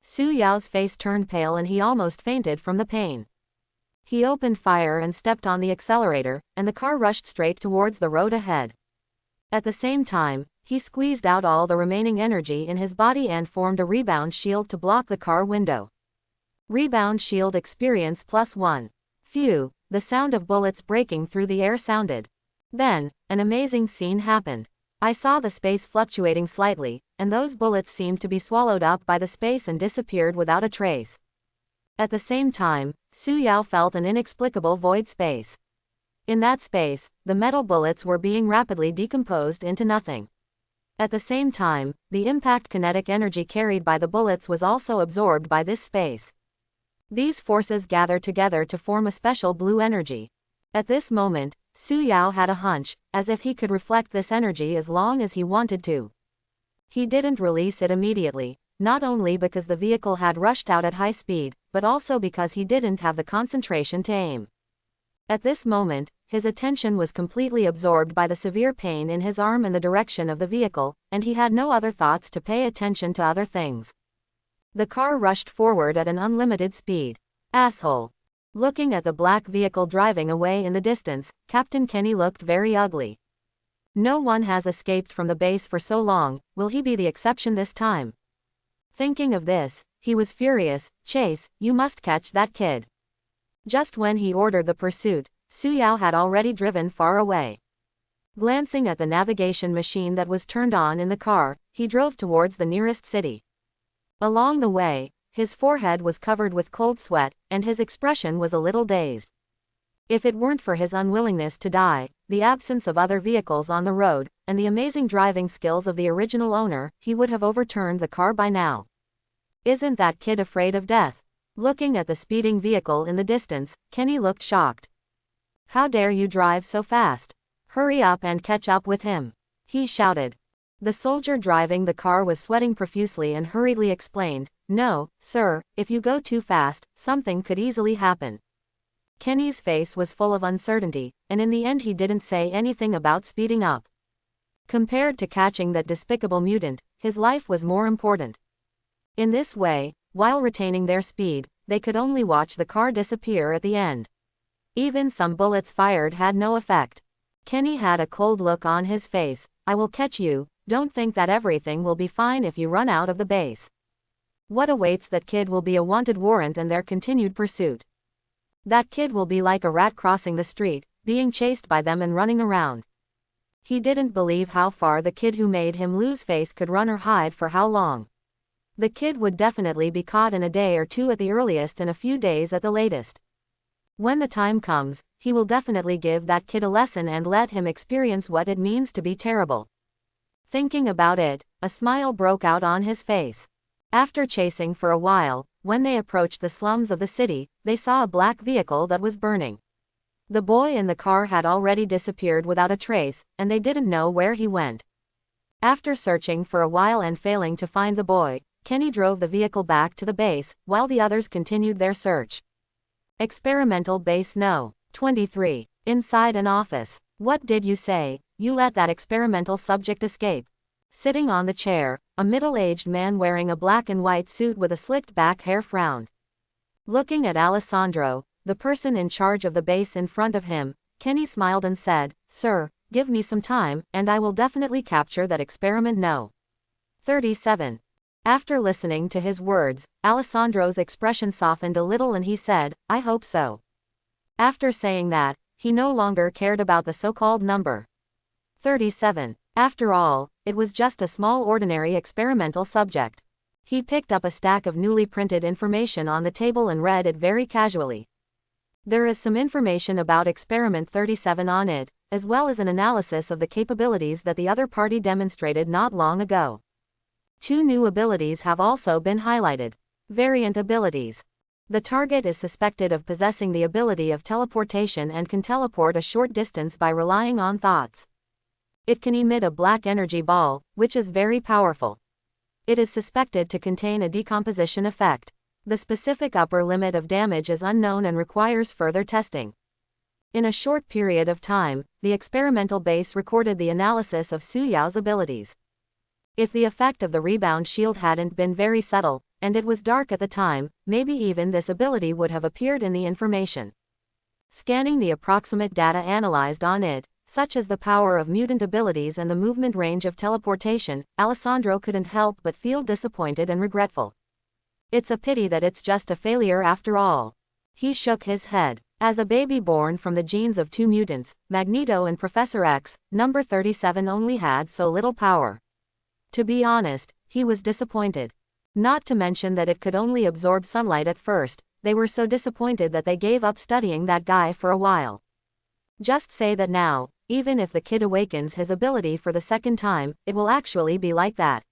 Su Yao's face turned pale and he almost fainted from the pain. He opened fire and stepped on the accelerator, and the car rushed straight towards the road ahead. At the same time, he squeezed out all the remaining energy in his body and formed a rebound shield to block the car window. Rebound shield experience +1. Phew, the sound of bullets breaking through the air sounded. Then, an amazing scene happened. I saw the space fluctuating slightly, and those bullets seemed to be swallowed up by the space and disappeared without a trace. At the same time, Su Yao felt an inexplicable void space. In that space, the metal bullets were being rapidly decomposed into nothing. At the same time, the impact kinetic energy carried by the bullets was also absorbed by this space. These forces gather together to form a special blue energy. At this moment, Su Yao had a hunch, as if he could reflect this energy as long as he wanted to. He didn't release it immediately, not only because the vehicle had rushed out at high speed, but also because he didn't have the concentration to aim. At this moment, his attention was completely absorbed by the severe pain in his arm and the direction of the vehicle, and he had no other thoughts to pay attention to other things. The car rushed forward at an unlimited speed. Asshole. Looking at the black vehicle driving away in the distance, Captain Kenny looked very ugly. No one has escaped from the base for so long, will he be the exception this time? Thinking of this, he was furious. Chase, you must catch that kid. Just when he ordered the pursuit, Su Yao had already driven far away. Glancing at the navigation machine that was turned on in the car, he drove towards the nearest city. Along the way, his forehead was covered with cold sweat, and his expression was a little dazed. If it weren't for his unwillingness to die, the absence of other vehicles on the road, and the amazing driving skills of the original owner, he would have overturned the car by now. Isn't that kid afraid of death? Looking at the speeding vehicle in the distance, Kenny looked shocked. How dare you drive so fast? Hurry up and catch up with him, he shouted. The soldier driving the car was sweating profusely and hurriedly explained, No, sir, if you go too fast, something could easily happen. Kenny's face was full of uncertainty, and in the end he didn't say anything about speeding up. Compared to catching that despicable mutant, his life was more important. In this way, while retaining their speed, they could only watch the car disappear at the end. Even some bullets fired had no effect. Kenny had a cold look on his face. I will catch you, don't think that everything will be fine if you run out of the base. What awaits that kid will be a wanted warrant and their continued pursuit. That kid will be like a rat crossing the street, being chased by them and running around. He didn't believe how far the kid who made him lose face could run or hide for how long. The kid would definitely be caught in a day or two at the earliest and a few days at the latest. When the time comes, he will definitely give that kid a lesson and let him experience what it means to be terrible. Thinking about it, a smile broke out on his face. After chasing for a while, when they approached the slums of the city, they saw a black vehicle that was burning. The boy in the car had already disappeared without a trace, and they didn't know where he went. After searching for a while and failing to find the boy, Kenny drove the vehicle back to the base, while the others continued their search. Experimental Base No. 23. Inside an office. What did you say? You let that experimental subject escape. Sitting on the chair, a middle-aged man wearing a black and white suit with a slicked-back hair frowned. Looking at Alessandro, the person in charge of the base in front of him, Kenny smiled and said, Sir, give me some time, and I will definitely capture that experiment. No. 37. After listening to his words, Alessandro's expression softened a little and he said, I hope so. After saying that, he no longer cared about the so-called number 37. After all, it was just a small ordinary experimental subject. He picked up a stack of newly printed information on the table and read it very casually. There is some information about experiment 37 on it, as well as an analysis of the capabilities that the other party demonstrated not long ago. 2 new abilities have also been highlighted. Variant abilities. The target is suspected of possessing the ability of teleportation and can teleport a short distance by relying on thoughts. It can emit a black energy ball, which is very powerful. It is suspected to contain a decomposition effect. The specific upper limit of damage is unknown and requires further testing. In a short period of time, the experimental base recorded the analysis of Su Yao's abilities. If the effect of the rebound shield hadn't been very subtle, and it was dark at the time, maybe even this ability would have appeared in the information. Scanning the approximate data analyzed on it, such as the power of mutant abilities and the movement range of teleportation, Alessandro couldn't help but feel disappointed and regretful. It's a pity that it's just a failure after all. He shook his head. As a baby born from the genes of 2 mutants, Magneto and Professor X, number 37 only had so little power. To be honest, he was disappointed. Not to mention that it could only absorb sunlight at first. They were so disappointed that they gave up studying that guy for a while. Just say that now, even if the kid awakens his ability for the second time, it will actually be like that.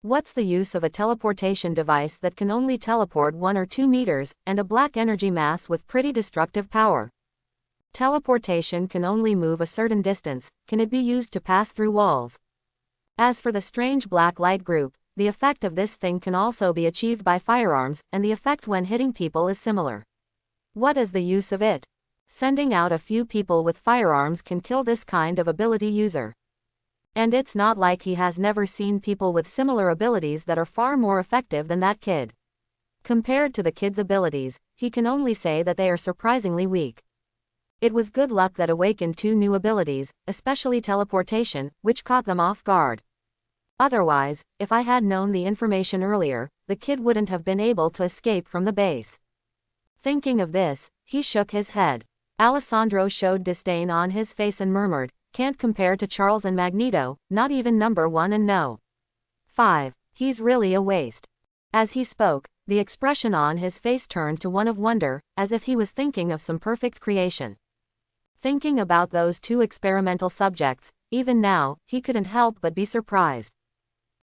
What's the use of a teleportation device that can only teleport 1 or 2 meters, and a black energy mass with pretty destructive power? Teleportation can only move a certain distance. Can it be used to pass through walls? As for the strange black light group, the effect of this thing can also be achieved by firearms, and the effect when hitting people is similar. What is the use of it? Sending out a few people with firearms can kill this kind of ability user. And it's not like he has never seen people with similar abilities that are far more effective than that kid. Compared to the kid's abilities, he can only say that they are surprisingly weak. It was good luck that awakened 2 new abilities, especially teleportation, which caught them off guard. Otherwise, if I had known the information earlier, the kid wouldn't have been able to escape from the base. Thinking of this, he shook his head. Alessandro showed disdain on his face and murmured, can't compare to Charles and Magneto, not even number 1 and no. 5. He's really a waste. As he spoke, the expression on his face turned to one of wonder, as if he was thinking of some perfect creation. Thinking about those 2 experimental subjects, even now, he couldn't help but be surprised.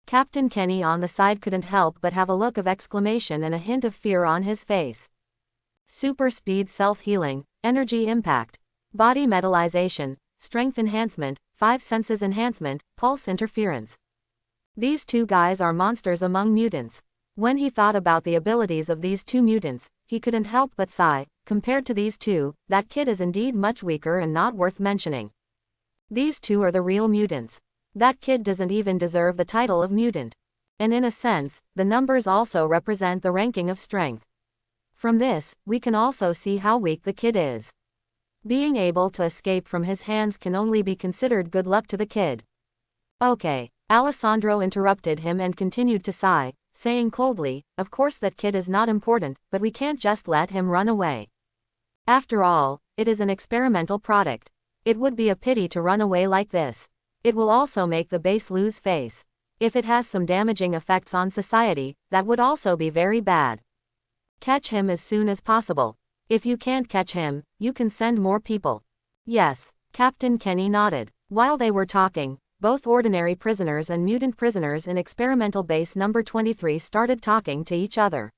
Captain Kenny on the side couldn't help but have a look of exclamation and a hint of fear on his face. Super speed self-healing, energy impact, body metallization, strength enhancement, 5 senses enhancement, pulse interference. These 2 guys are monsters among mutants. When he thought about the abilities of these 2 mutants, he couldn't help but sigh. Compared to these 2, that kid is indeed much weaker and not worth mentioning. These 2 are the real mutants. That kid doesn't even deserve the title of mutant. And in a sense, the numbers also represent the ranking of strength. From this, we can also see how weak the kid is. Being able to escape from his hands can only be considered good luck to the kid. Okay, Alessandro interrupted him and continued to sigh, saying coldly, of course that kid is not important, but we can't just let him run away. After all, it is an experimental product. It would be a pity to run away like this. It will also make the base lose face. If it has some damaging effects on society, that would also be very bad. Catch him as soon as possible. If you can't catch him, you can send more people. Yes, Captain Kenny nodded. While they were talking, both ordinary prisoners and mutant prisoners in experimental base number 23 started talking to each other.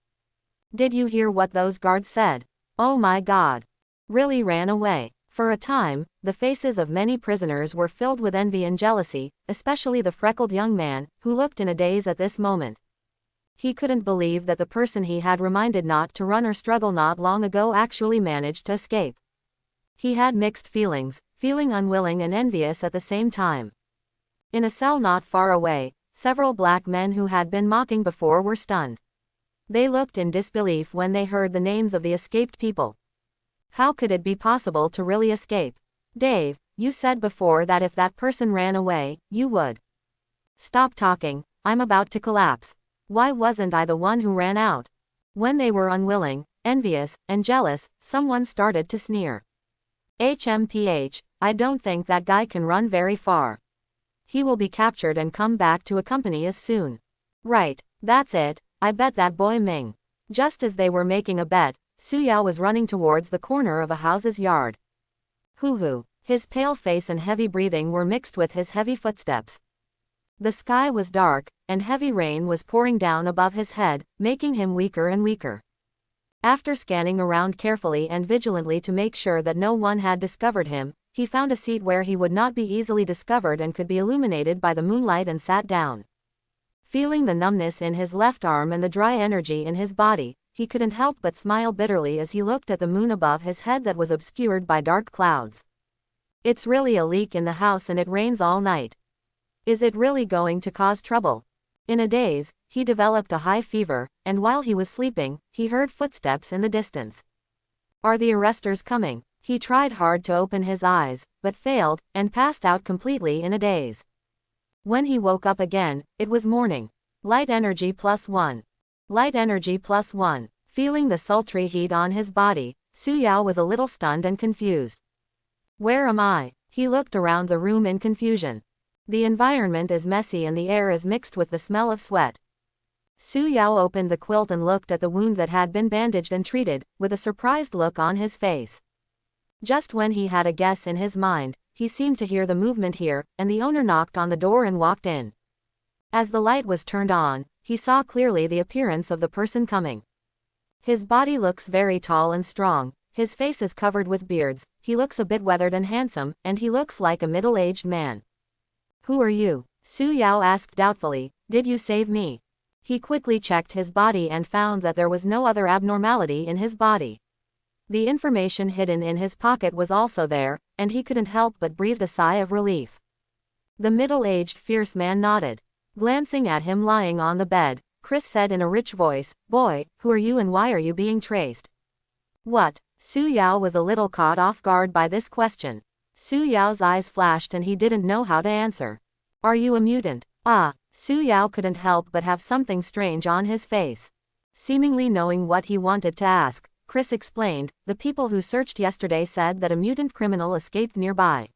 Did you hear what those guards said? Oh my God. Really ran away. For a time, the faces of many prisoners were filled with envy and jealousy, especially the freckled young man, who looked in a daze at this moment. He couldn't believe that the person he had reminded not to run or struggle not long ago actually managed to escape. He had mixed feelings, feeling unwilling and envious at the same time. In a cell not far away, several black men who had been mocking before were stunned. They looked in disbelief when they heard the names of the escaped people. How could it be possible to really escape? Dave, You said before that if that person ran away, you would. Stop talking, I'm about to collapse. Why wasn't I the one who ran out? When they were unwilling, envious, and jealous, someone started to sneer. HMPH, I don't think that guy can run very far. He will be captured and come back to accompany us soon. Right, that's it, I bet that boy Ming. Just as they were making a bet, Su Yao was running towards the corner of a house's yard. Hoo-hoo. His pale face and heavy breathing were mixed with his heavy footsteps. The sky was dark, and heavy rain was pouring down above his head, making him weaker and weaker. After scanning around carefully and vigilantly to make sure that no one had discovered him, he found a seat where he would not be easily discovered and could be illuminated by the moonlight and sat down. Feeling the numbness in his left arm and the dry energy in his body, he couldn't help but smile bitterly as he looked at the moon above his head that was obscured by dark clouds. It's really a leak in the house and it rains all night. Is it really going to cause trouble? In a daze, he developed a high fever, and while he was sleeping, he heard footsteps in the distance. Are the arresters coming? He tried hard to open his eyes, but failed, and passed out completely in a daze. When he woke up again, it was morning. Light energy +1. Light energy +1. Feeling the sultry heat on his body, Su Yao was a little stunned and confused. Where am I? He looked around the room in confusion. The environment is messy and the air is mixed with the smell of sweat. Su Yao opened the quilt and looked at the wound that had been bandaged and treated, with a surprised look on his face. Just when he had a guess in his mind, he seemed to hear the movement here, and the owner knocked on the door and walked in. As the light was turned on, he saw clearly the appearance of the person coming. His body looks very tall and strong, his face is covered with beards, he looks a bit weathered and handsome, and he looks like a middle-aged man. Who are you? Su Yao asked doubtfully, did you save me? He quickly checked his body and found that there was no other abnormality in his body. The information hidden in his pocket was also there, and he couldn't help but breathe a sigh of relief. The middle-aged fierce man nodded. Glancing at him lying on the bed, Chris said in a rich voice, Boy, who are you and why are you being traced? What? Su Yao was a little caught off guard by this question. Su Yao's eyes flashed and he didn't know how to answer. Are you a mutant? Ah, Su Yao couldn't help but have something strange on his face. Seemingly knowing what he wanted to ask, Chris explained, the people who searched yesterday said that a mutant criminal escaped nearby.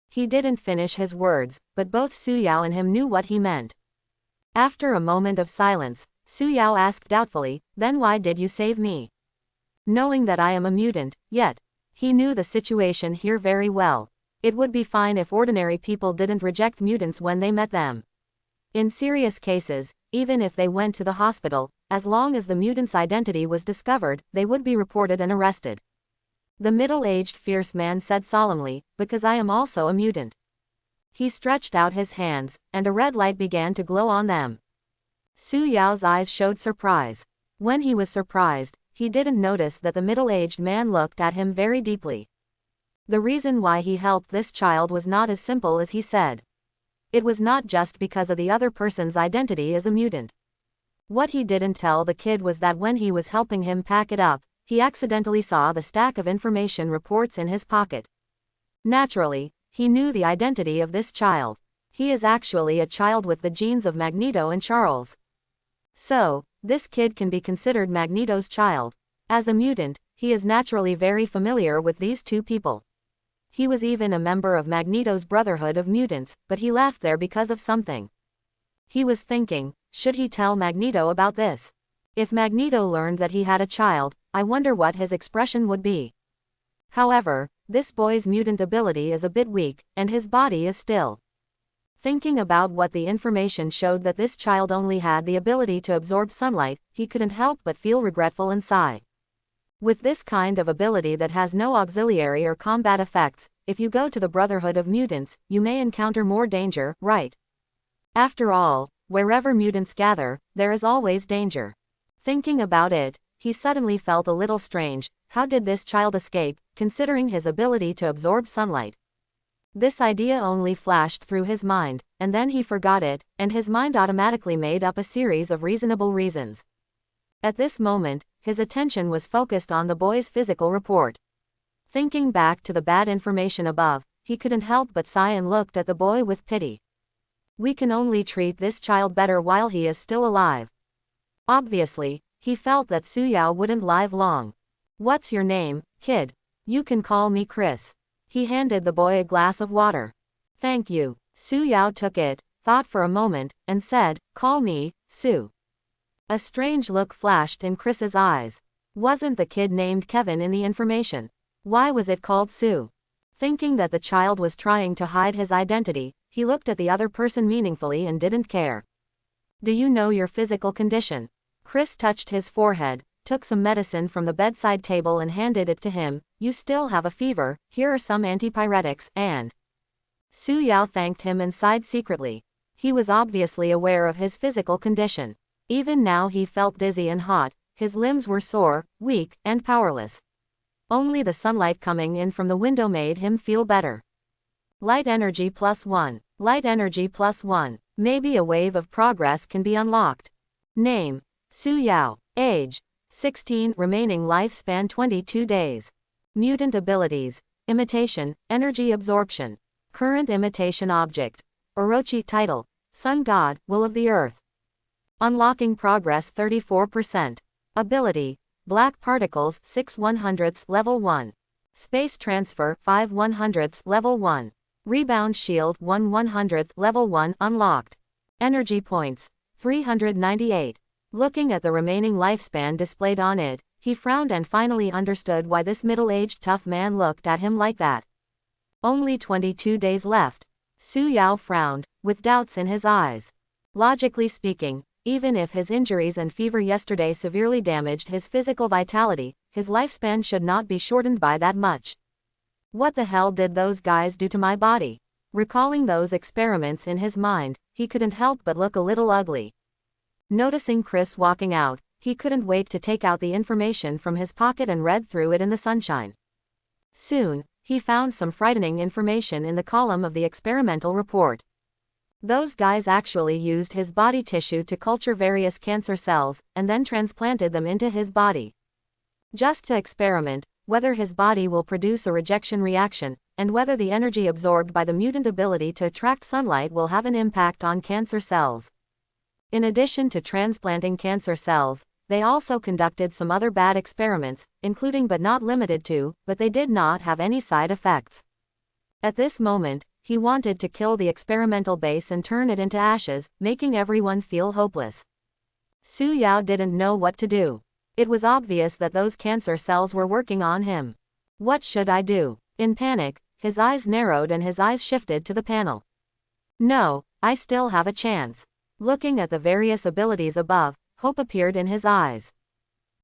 He didn't finish his words, but both Su Yao and him knew what he meant. After a moment of silence, Su Yao asked doubtfully, then why did you save me? Knowing that I am a mutant, yet. He knew the situation here very well. It would be fine if ordinary people didn't reject mutants when they met them. In serious cases, even if they went to the hospital, as long as the mutant's identity was discovered, they would be reported and arrested. The middle-aged fierce man said solemnly, because I am also a mutant. He stretched out his hands, and a red light began to glow on them. Su Yao's eyes showed surprise. When he was surprised, he didn't notice that the middle-aged man looked at him very deeply. The reason why he helped this child was not as simple as he said. It was not just because of the other person's identity as a mutant. What he didn't tell the kid was that when he was helping him pack it up, he accidentally saw the stack of information reports in his pocket. Naturally, he knew the identity of this child. He is actually a child with the genes of Magneto and Charles. So, this kid can be considered Magneto's child. As a mutant, he is naturally very familiar with these two people. He was even a member of Magneto's Brotherhood of Mutants, but he left there because of something. He was thinking, should he tell Magneto about this? If Magneto learned that he had a child, I wonder what his expression would be. However, this boy's mutant ability is a bit weak, and his body is still. Thinking about what the information showed that this child only had the ability to absorb sunlight, he couldn't help but feel regretful and sigh. With this kind of ability that has no auxiliary or combat effects, if you go to the Brotherhood of Mutants, you may encounter more danger, right? After all, wherever mutants gather, there is always danger. Thinking about it, he suddenly felt a little strange. How did this child escape, considering his ability to absorb sunlight? This idea only flashed through his mind, and then he forgot it, and his mind automatically made up a series of reasonable reasons. At this moment, his attention was focused on the boy's physical report. Thinking back to the bad information above, he couldn't help but sigh and looked at the boy with pity. We can only treat this child better while he is still alive. Obviously, he felt that Suyao wouldn't live long. What's your name, kid? You can call me Chris. He handed the boy a glass of water. Thank you. Suyao took it, thought for a moment, and said, call me, Su. A strange look flashed in Chris's eyes. Wasn't the kid named Kevin in the information? Why was it called Su? Thinking that the child was trying to hide his identity, he looked at the other person meaningfully and didn't care. Do you know your physical condition? Chris touched his forehead, took some medicine from the bedside table and handed it to him. You still have a fever, here are some antipyretics, and… Suyao thanked him and sighed secretly. He was obviously aware of his physical condition. Even now he felt dizzy and hot, his limbs were sore, weak, and powerless. Only the sunlight coming in from the window made him feel better. Light energy +1. Light energy +1. Maybe a wave of progress can be unlocked. Name: Suyao. Age: 16. Remaining lifespan 22 days. Mutant abilities: Imitation, Energy Absorption. Current imitation object: Orochi. Title: Sun God, Will of the Earth. Unlocking progress 34%. Ability: Black Particles 6/100ths Level 1. Space Transfer 5/100ths Level 1. Rebound Shield 1/100th Level 1 unlocked. Energy Points 398. Looking at the remaining lifespan displayed on it, he frowned and finally understood why this middle-aged tough man looked at him like that. Only 22 days left. Suyao frowned, with doubts in his eyes. Logically speaking, even if his injuries and fever yesterday severely damaged his physical vitality, his lifespan should not be shortened by that much. What the hell did those guys do to my body? Recalling those experiments in his mind, he couldn't help but look a little ugly. Noticing Chris walking out, he couldn't wait to take out the information from his pocket and read through it in the sunshine. Soon, he found some frightening information in the column of the experimental report. Those guys actually used his body tissue to culture various cancer cells, and then transplanted them into his body. Just to experiment whether his body will produce a rejection reaction, and whether the energy absorbed by the mutant ability to attract sunlight will have an impact on cancer cells. In addition to transplanting cancer cells, they also conducted some other bad experiments, including but not limited to, but they did not have any side effects. At this moment, he wanted to kill the experimental base and turn it into ashes, making everyone feel hopeless. Suyao didn't know what to do. It was obvious that those cancer cells were working on him. What should I do? In panic, his eyes narrowed and his eyes shifted to the panel. No, I still have a chance. Looking at the various abilities above, hope appeared in his eyes.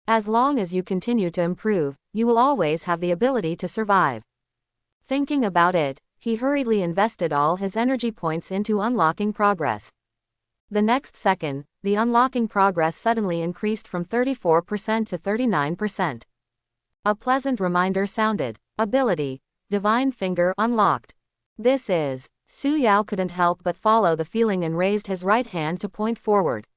As long as you continue to improve, you will always have the ability to survive. Thinking about it, he hurriedly invested all his energy points into unlocking progress. The next second, the unlocking progress suddenly increased from 34% to 39%. A pleasant reminder sounded. Ability: Divine Finger unlocked. This is… Suyao couldn't help but follow the feeling and raised his right hand to point forward.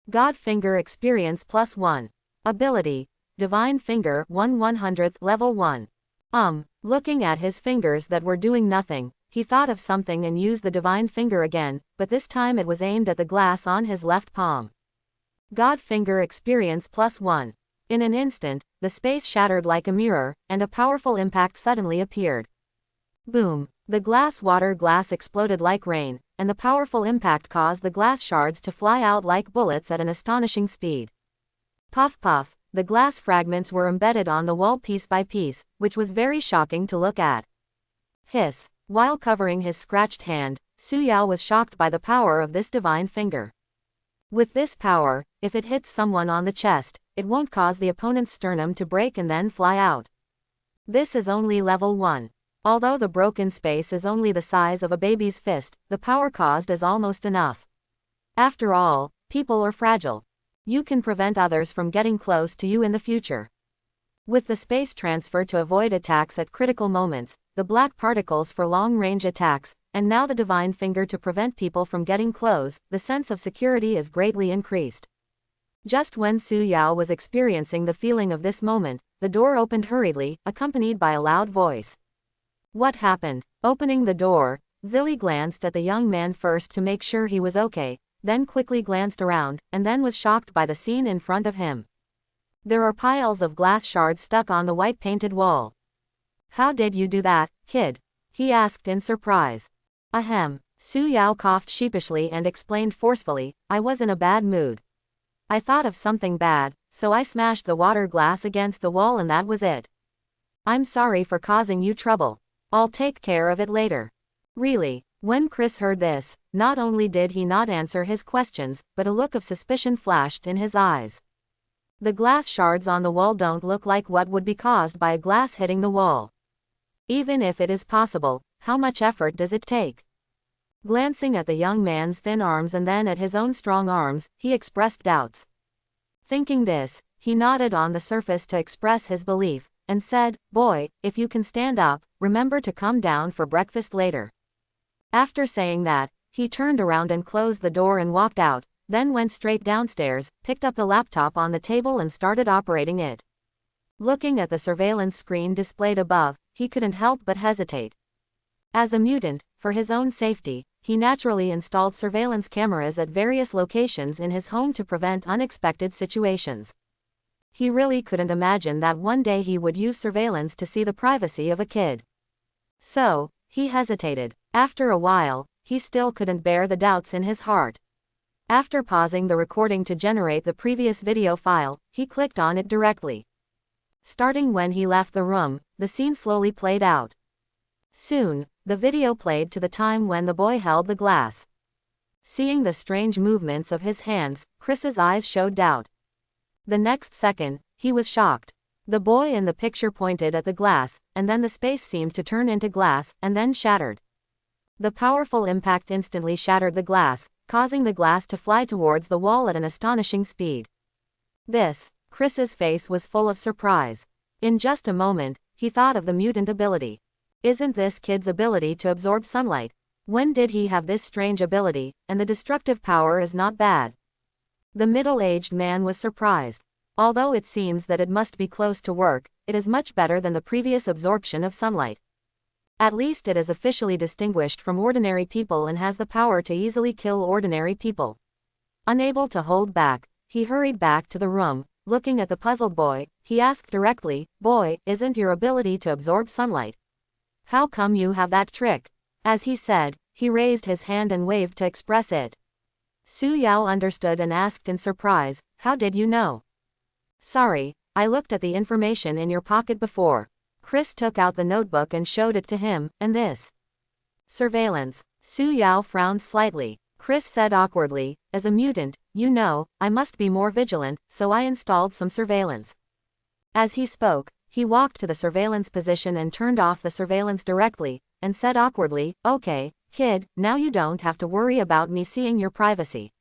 God Finger Experience +1. Ability: Divine Finger 1/100th Level 1. Looking at his fingers that were doing nothing, he thought of something and used the Divine Finger again, but this time it was aimed at the glass on his left palm. God Finger Experience +1. In an instant, the space shattered like a mirror, and a powerful impact suddenly appeared. Boom! The glass exploded like rain, and the powerful impact caused the glass shards to fly out like bullets at an astonishing speed. Puff puff, the glass fragments were embedded on the wall piece by piece, which was very shocking to look at. Hiss! While covering his scratched hand, Suyao was shocked by the power of this divine finger. With this power, if it hits someone on the chest, it won't cause the opponent's sternum to break and then fly out. This is only level 1. Although the broken space is only the size of a baby's fist, the power caused is almost enough. After all, people are fragile. You can prevent others from getting close to you in the future. With the space transfer to avoid attacks at critical moments, the black particles for long-range attacks, and now the divine finger to prevent people from getting close, the sense of security is greatly increased. Just when Suyao was experiencing the feeling of this moment, the door opened hurriedly, accompanied by a loud voice. What happened? Opening the door, Zilly glanced at the young man first to make sure he was okay, then quickly glanced around, and then was shocked by the scene in front of him. There are piles of glass shards stuck on the white painted wall. How did you do that, kid? He asked in surprise. Ahem. Su Yao coughed sheepishly and explained forcefully, I was in a bad mood. I thought of something bad, so I smashed the water glass against the wall and that was it. I'm sorry for causing you trouble. I'll take care of it later. Really? When Chris heard this, not only did he not answer his questions, but a look of suspicion flashed in his eyes. The glass shards on the wall don't look like what would be caused by a glass hitting the wall. Even if it is possible, how much effort does it take? Glancing at the young man's thin arms and then at his own strong arms, he expressed doubts. Thinking this, he nodded on the surface to express his belief, and said, Boy, if you can stand up, remember to come down for breakfast later. After saying that, he turned around and closed the door and walked out, then went straight downstairs, picked up the laptop on the table and started operating it. Looking at the surveillance screen displayed above, he couldn't help but hesitate. As a mutant, for his own safety, he naturally installed surveillance cameras at various locations in his home to prevent unexpected situations. He really couldn't imagine that one day he would use surveillance to see the privacy of a kid. So, he hesitated. After a while, he still couldn't bear the doubts in his heart. After pausing the recording to generate the previous video file, he clicked on it directly. Starting when he left the room, the scene slowly played out. Soon, the video played to the time when the boy held the glass. Seeing the strange movements of his hands, Chris's eyes showed doubt. The next second, he was shocked. The boy in the picture pointed at the glass, and then the space seemed to turn into glass, and then shattered. The powerful impact instantly shattered the glass, causing the glass to fly towards the wall at an astonishing speed. Chris's face was full of surprise. In just a moment, he thought of the mutant ability. Isn't this kid's ability to absorb sunlight? When did he have this strange ability, and the destructive power is not bad? The middle-aged man was surprised. Although it seems that it must be close to work, it is much better than the previous absorption of sunlight. At least it is officially distinguished from ordinary people and has the power to easily kill ordinary people. Unable to hold back, he hurried back to the room. Looking at the puzzled boy, he asked directly, Boy, isn't your ability to absorb sunlight? How come you have that trick? As he said, he raised his hand and waved to express it. Su Yao understood and asked in surprise, How did you know? Sorry, I looked at the information in your pocket before. Chris took out the notebook and showed it to him, and this. Surveillance. Su Yao frowned slightly. Chris said awkwardly, As a mutant, you know, I must be more vigilant, so I installed some surveillance. As he spoke, he walked to the surveillance position and turned off the surveillance directly, and said awkwardly, Okay, kid, now you don't have to worry about me seeing your privacy.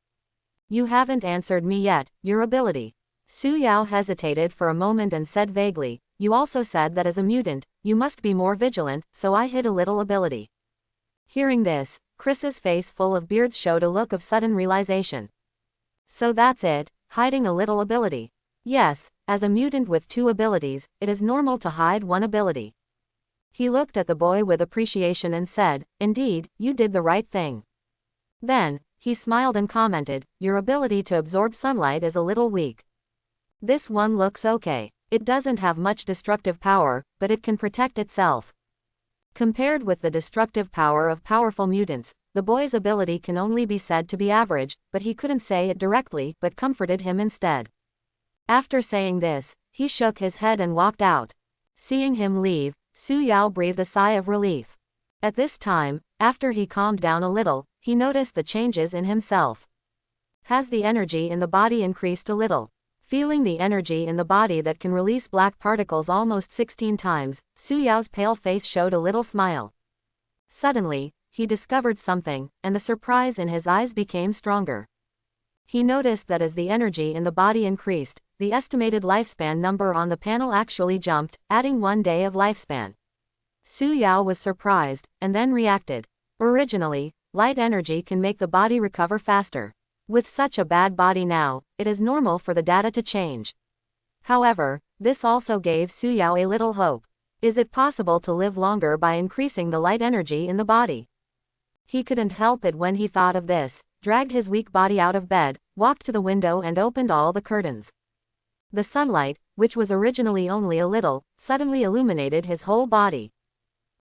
You haven't answered me yet, your ability. Su Yao hesitated for a moment and said vaguely, You also said that as a mutant, you must be more vigilant, so I hid a little ability. Hearing this, Chris's face full of beards showed a look of sudden realization. So that's it, hiding a little ability. Yes, as a mutant with two abilities, it is normal to hide one ability. He looked at the boy with appreciation and said, Indeed, you did the right thing. Then, he smiled and commented, Your ability to absorb sunlight is a little weak. This one looks okay. It doesn't have much destructive power, but it can protect itself. Compared with the destructive power of powerful mutants, the boy's ability can only be said to be average, but he couldn't say it directly, but comforted him instead. After saying this, he shook his head and walked out. Seeing him leave, Su Yao breathed a sigh of relief. At this time, after he calmed down a little, he noticed the changes in himself. Has the energy in the body increased a little? Feeling the energy in the body that can release black particles almost 16 times, Su Yao's pale face showed a little smile. Suddenly, he discovered something, and the surprise in his eyes became stronger. He noticed that as the energy in the body increased, the estimated lifespan number on the panel actually jumped, adding 1 day of lifespan. Su Yao was surprised, and then reacted. Originally, light energy can make the body recover faster. With such a bad body now, it is normal for the data to change. However, this also gave Su Yao a little hope. Is it possible to live longer by increasing the light energy in the body? He couldn't help it when he thought of this, dragged his weak body out of bed, walked to the window and opened all the curtains. The sunlight, which was originally only a little, suddenly illuminated his whole body.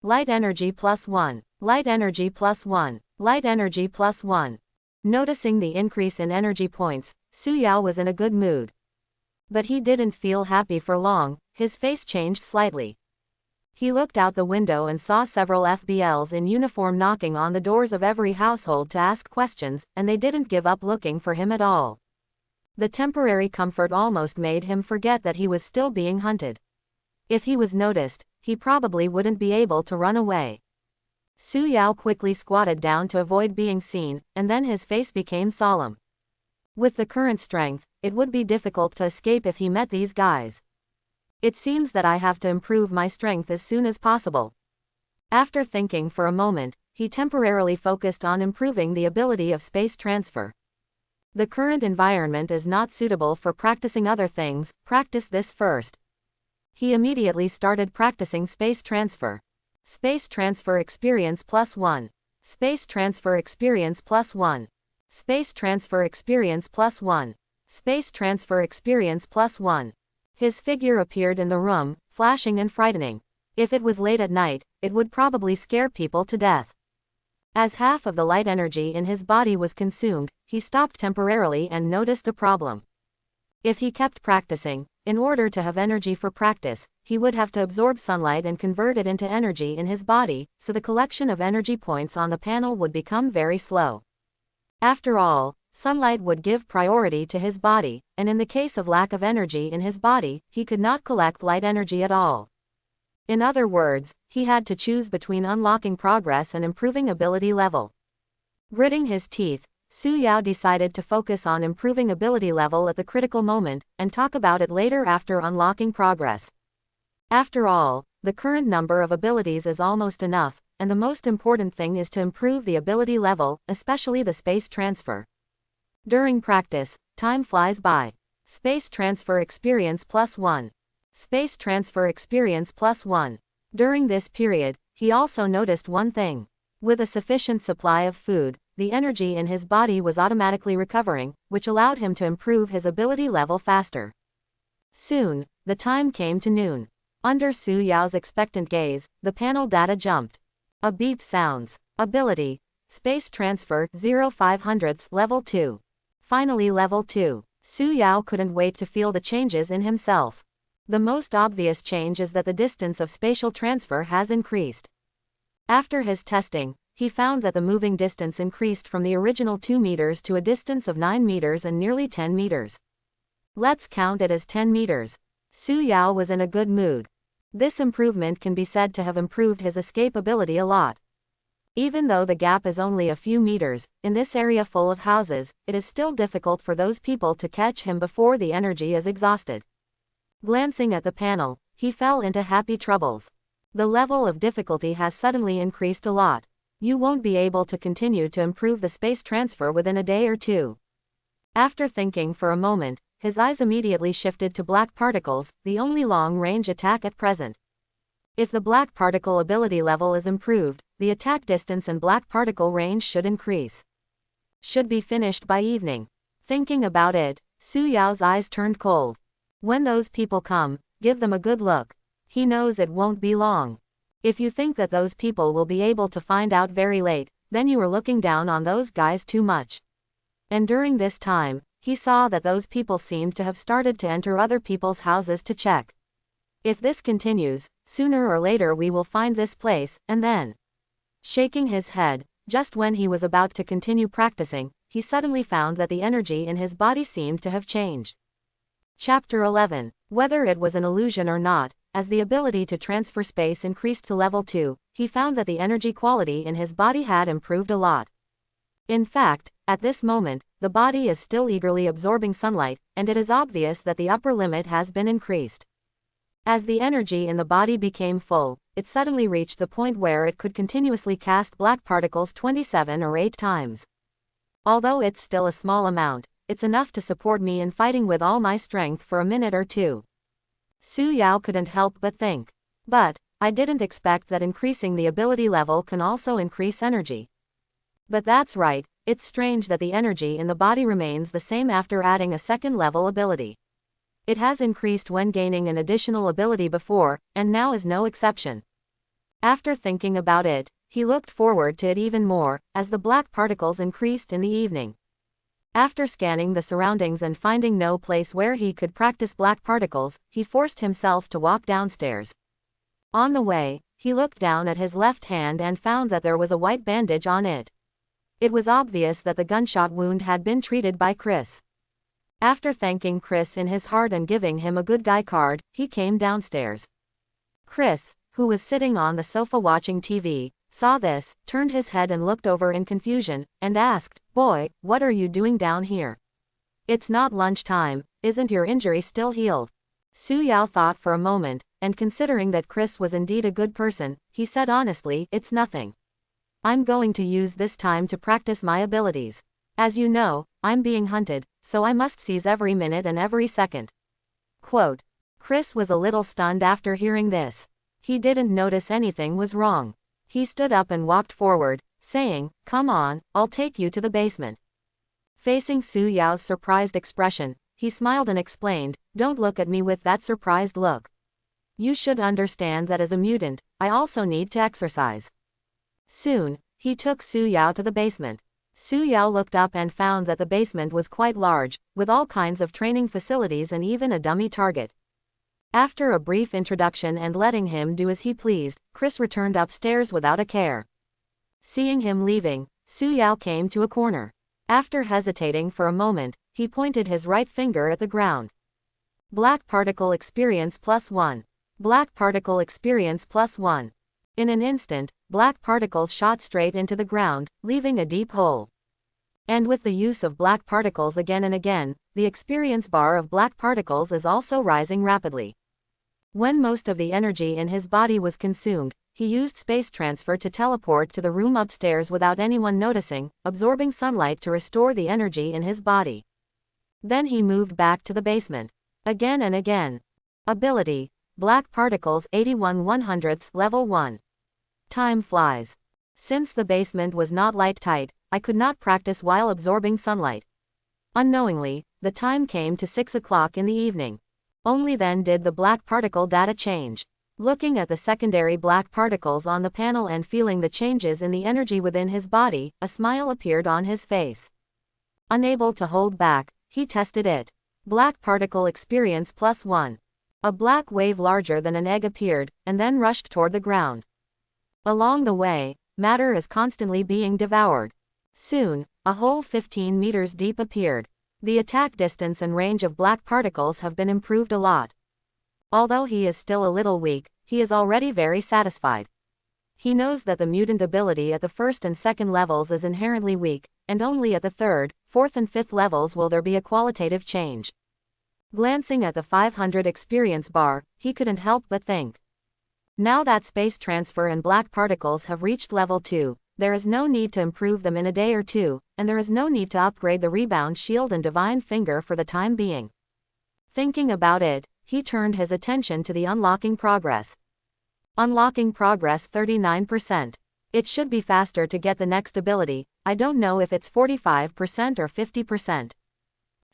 Light energy +1. Light energy +1. Light energy +1. Noticing the increase in energy points, Su Yao was in a good mood. But he didn't feel happy for long, his face changed slightly. He looked out the window and saw several FBLs in uniform knocking on the doors of every household to ask questions, and they didn't give up looking for him at all. The temporary comfort almost made him forget that he was still being hunted. If he was noticed, he probably wouldn't be able to run away. Su Yao quickly squatted down to avoid being seen, and then his face became solemn. With the current strength, it would be difficult to escape if he met these guys. It seems that I have to improve my strength as soon as possible. After thinking for a moment, he temporarily focused on improving the ability of space transfer. The current environment is not suitable for practicing other things, practice this first. He immediately started practicing space transfer. Space transfer experience +1. Space transfer experience +1. Space transfer experience +1. Space transfer experience +1. His figure appeared in the room, flashing and frightening. If it was late at night, it would probably scare people to death. As half of the light energy in his body was consumed, he stopped temporarily and noticed a problem. If he kept practicing, in order to have energy for practice, he would have to absorb sunlight and convert it into energy in his body, so the collection of energy points on the panel would become very slow. After all, sunlight would give priority to his body, and in the case of lack of energy in his body, he could not collect light energy at all. In other words, he had to choose between unlocking progress and improving ability level. Gritting his teeth, Su Yao decided to focus on improving ability level at the critical moment, and talk about it later after unlocking progress. After all, the current number of abilities is almost enough, and the most important thing is to improve the ability level, especially the space transfer. During practice, time flies by. Space transfer experience +1. Space transfer experience +1. During this period, he also noticed one thing. With a sufficient supply of food, the energy in his body was automatically recovering, which allowed him to improve his ability level faster. Soon, the time came to noon. Under Su Yao's expectant gaze, the panel data jumped. A beep sounds. Ability. Space transfer 0/500 level 2. Finally level 2. Su Yao couldn't wait to feel the changes in himself. The most obvious change is that the distance of spatial transfer has increased. After his testing, he found that the moving distance increased from the original 2 meters to a distance of 9 meters and nearly 10 meters. Let's count it as 10 meters. Su Yao was in a good mood. This improvement can be said to have improved his escape ability a lot. Even though the gap is only a few meters, in this area full of houses, it is still difficult for those people to catch him before the energy is exhausted. Glancing at the panel, he fell into happy troubles. The level of difficulty has suddenly increased a lot. You won't be able to continue to improve the space transfer within a day or two. After thinking for a moment, his eyes immediately shifted to black particles, the only long-range attack at present. If the black particle ability level is improved, the attack distance and black particle range should increase. Should be finished by evening. Thinking about it, Su Yao's eyes turned cold. When those people come, give them a good look. He knows it won't be long. If you think that those people will be able to find out very late, then you are looking down on those guys too much. And during this time, he saw that those people seemed to have started to enter other people's houses to check. If this continues, sooner or later we will find this place, and then. Shaking his head, just when he was about to continue practicing, he suddenly found that the energy in his body seemed to have changed. Chapter 11. Whether it was an illusion or not, as the ability to transfer space increased to level 2, he found that the energy quality in his body had improved a lot. In fact, at this moment, the body is still eagerly absorbing sunlight, and it is obvious that the upper limit has been increased. As the energy in the body became full, it suddenly reached the point where it could continuously cast black particles 27 or 8 times. Although it's still a small amount, it's enough to support me in fighting with all my strength for a minute or two. Su Yao couldn't help but think. But I didn't expect that increasing the ability level can also increase energy. But that's right, it's strange that the energy in the body remains the same after adding a second level ability. It has increased when gaining an additional ability before, and now is no exception. After thinking about it, he looked forward to it even more, as the black particles increased in the evening. After scanning the surroundings and finding no place where he could practice black particles, he forced himself to walk downstairs. On the way, he looked down at his left hand and found that there was a white bandage on it. It was obvious that the gunshot wound had been treated by Chris. After thanking Chris in his heart and giving him a good guy card, he came downstairs. Chris, who was sitting on the sofa watching TV, saw this, turned his head and looked over in confusion, and asked, "Boy, what are you doing down here? It's not lunch time, isn't your injury still healed?" Su Yao thought for a moment, and considering that Chris was indeed a good person, he said honestly, "It's nothing. I'm going to use this time to practice my abilities. As you know, I'm being hunted, so I must seize every minute and every second." Quote. Chris was a little stunned after hearing this. He didn't notice anything was wrong. He stood up and walked forward, saying, "Come on, I'll take you to the basement." Facing Su Yao's surprised expression, he smiled and explained, "Don't look at me with that surprised look. You should understand that as a mutant, I also need to exercise." Soon, he took Su Yao to the basement. Su Yao looked up and found that the basement was quite large, with all kinds of training facilities and even a dummy target. After a brief introduction and letting him do as he pleased, Chris returned upstairs without a care. Seeing him leaving, Su Yao came to a corner. After hesitating for a moment, he pointed his right finger at the ground. Black particle experience +1. Black particle experience +1. In an instant, black particles shot straight into the ground, leaving a deep hole. And with the use of black particles again and again, the experience bar of black particles is also rising rapidly. When most of the energy in his body was consumed, he used space transfer to teleport to the room upstairs without anyone noticing, absorbing sunlight to restore the energy in his body. Then he moved back to the basement. Again and again. Ability. Black particles 81 100ths level 1. Time flies. Since the basement was not light tight, I could not practice while absorbing sunlight. Unknowingly, the time came to 6 o'clock in the evening. Only then did the black particle data change. Looking at the secondary black particles on the panel and feeling the changes in the energy within his body, a smile appeared on his face. Unable to hold back, he tested it. Black particle experience +1. A black wave larger than an egg appeared, and then rushed toward the ground. Along the way, matter is constantly being devoured. Soon, a hole 15 meters deep appeared. The attack distance and range of black particles have been improved a lot. Although he is still a little weak, he is already very satisfied. He knows that the mutant ability at the first and second levels is inherently weak, and only at the third, fourth and fifth levels will there be a qualitative change. Glancing at the 500 experience bar, he couldn't help but think. Now that space transfer and black particles have reached level 2, there is no need to improve them in a day or two, and there is no need to upgrade the rebound shield and divine finger for the time being. Thinking about it, he turned his attention to the unlocking progress. Unlocking progress 39%. It should be faster to get the next ability, I don't know if it's 45% or 50%.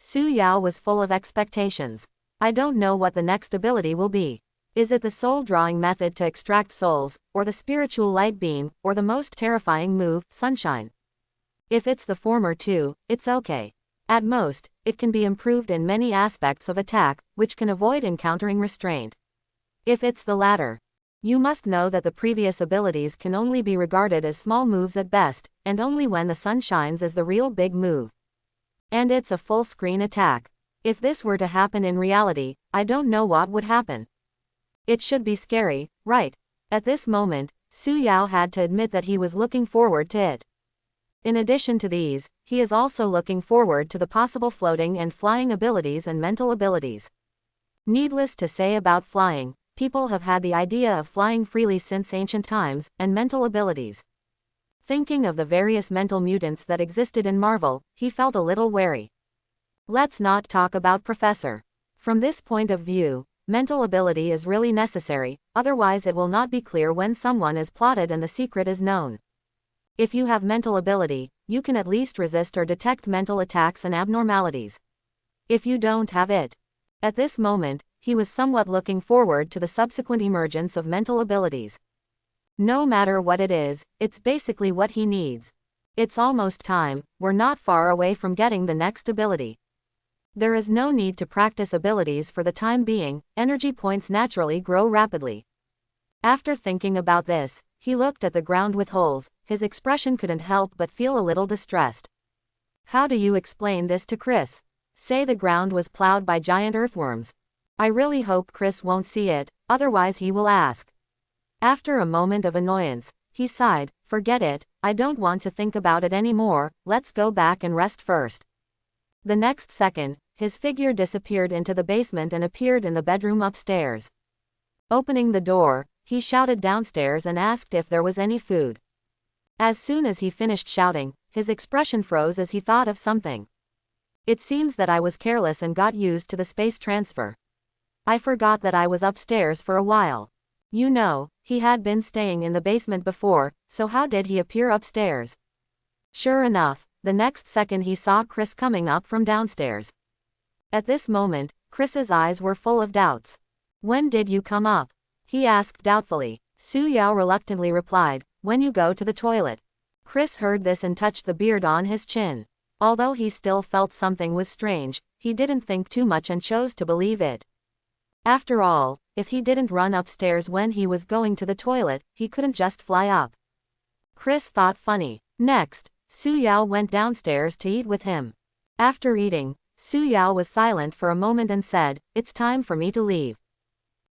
Su Yao was full of expectations. I don't know what the next ability will be. Is it the soul drawing method to extract souls, or the spiritual light beam, or the most terrifying move, sunshine? If it's the former two, it's okay. At most, it can be improved in many aspects of attack, which can avoid encountering restraint. If it's the latter, you must know that the previous abilities can only be regarded as small moves at best, and only when the sun shines is the real big move. And it's a full screen attack. If this were to happen in reality, I don't know what would happen. It should be scary, right? At this moment, Su Yao had to admit that he was looking forward to it. In addition to these, he is also looking forward to the possible floating and flying abilities and mental abilities. Needless to say about flying, people have had the idea of flying freely since ancient times, and mental abilities. Thinking of the various mental mutants that existed in Marvel, he felt a little wary. Let's not talk about Professor. From this point of view, Mental ability is really necessary, otherwise it will not be clear when someone is plotted and the secret is known. If you have mental ability, you can at least resist or detect mental attacks and abnormalities. If you don't have it. At this moment, he was somewhat looking forward to the subsequent emergence of mental abilities. No matter what it is, it's basically what he needs. It's almost time, we're not far away from getting the next ability. There is no need to practice abilities for the time being, energy points naturally grow rapidly. After thinking about this, he looked at the ground with holes, his expression couldn't help but feel a little distressed. How do you explain this to Chris? Say the ground was plowed by giant earthworms. I really hope Chris won't see it, otherwise he will ask. After a moment of annoyance, he sighed, forget it, I don't want to think about it anymore, let's go back and rest first. The next second, his figure disappeared into the basement and appeared in the bedroom upstairs. Opening the door, he shouted downstairs and asked if there was any food. As soon as he finished shouting, his expression froze as he thought of something. It seems that I was careless and got used to the space transfer. I forgot that I was upstairs for a while. You know, he had been staying in the basement before, so how did he appear upstairs? Sure enough, the next second he saw Chris coming up from downstairs. At this moment, Chris's eyes were full of doubts. When did you come up? He asked doubtfully. Su Yao reluctantly replied, when you go to the toilet. Chris heard this and touched the beard on his chin. Although he still felt something was strange, he didn't think too much and chose to believe it. After all, if he didn't run upstairs when he was going to the toilet, he couldn't just fly up. Chris thought funny. Next, Su Yao went downstairs to eat with him. After eating, Su Yao was silent for a moment and said, it's time for me to leave.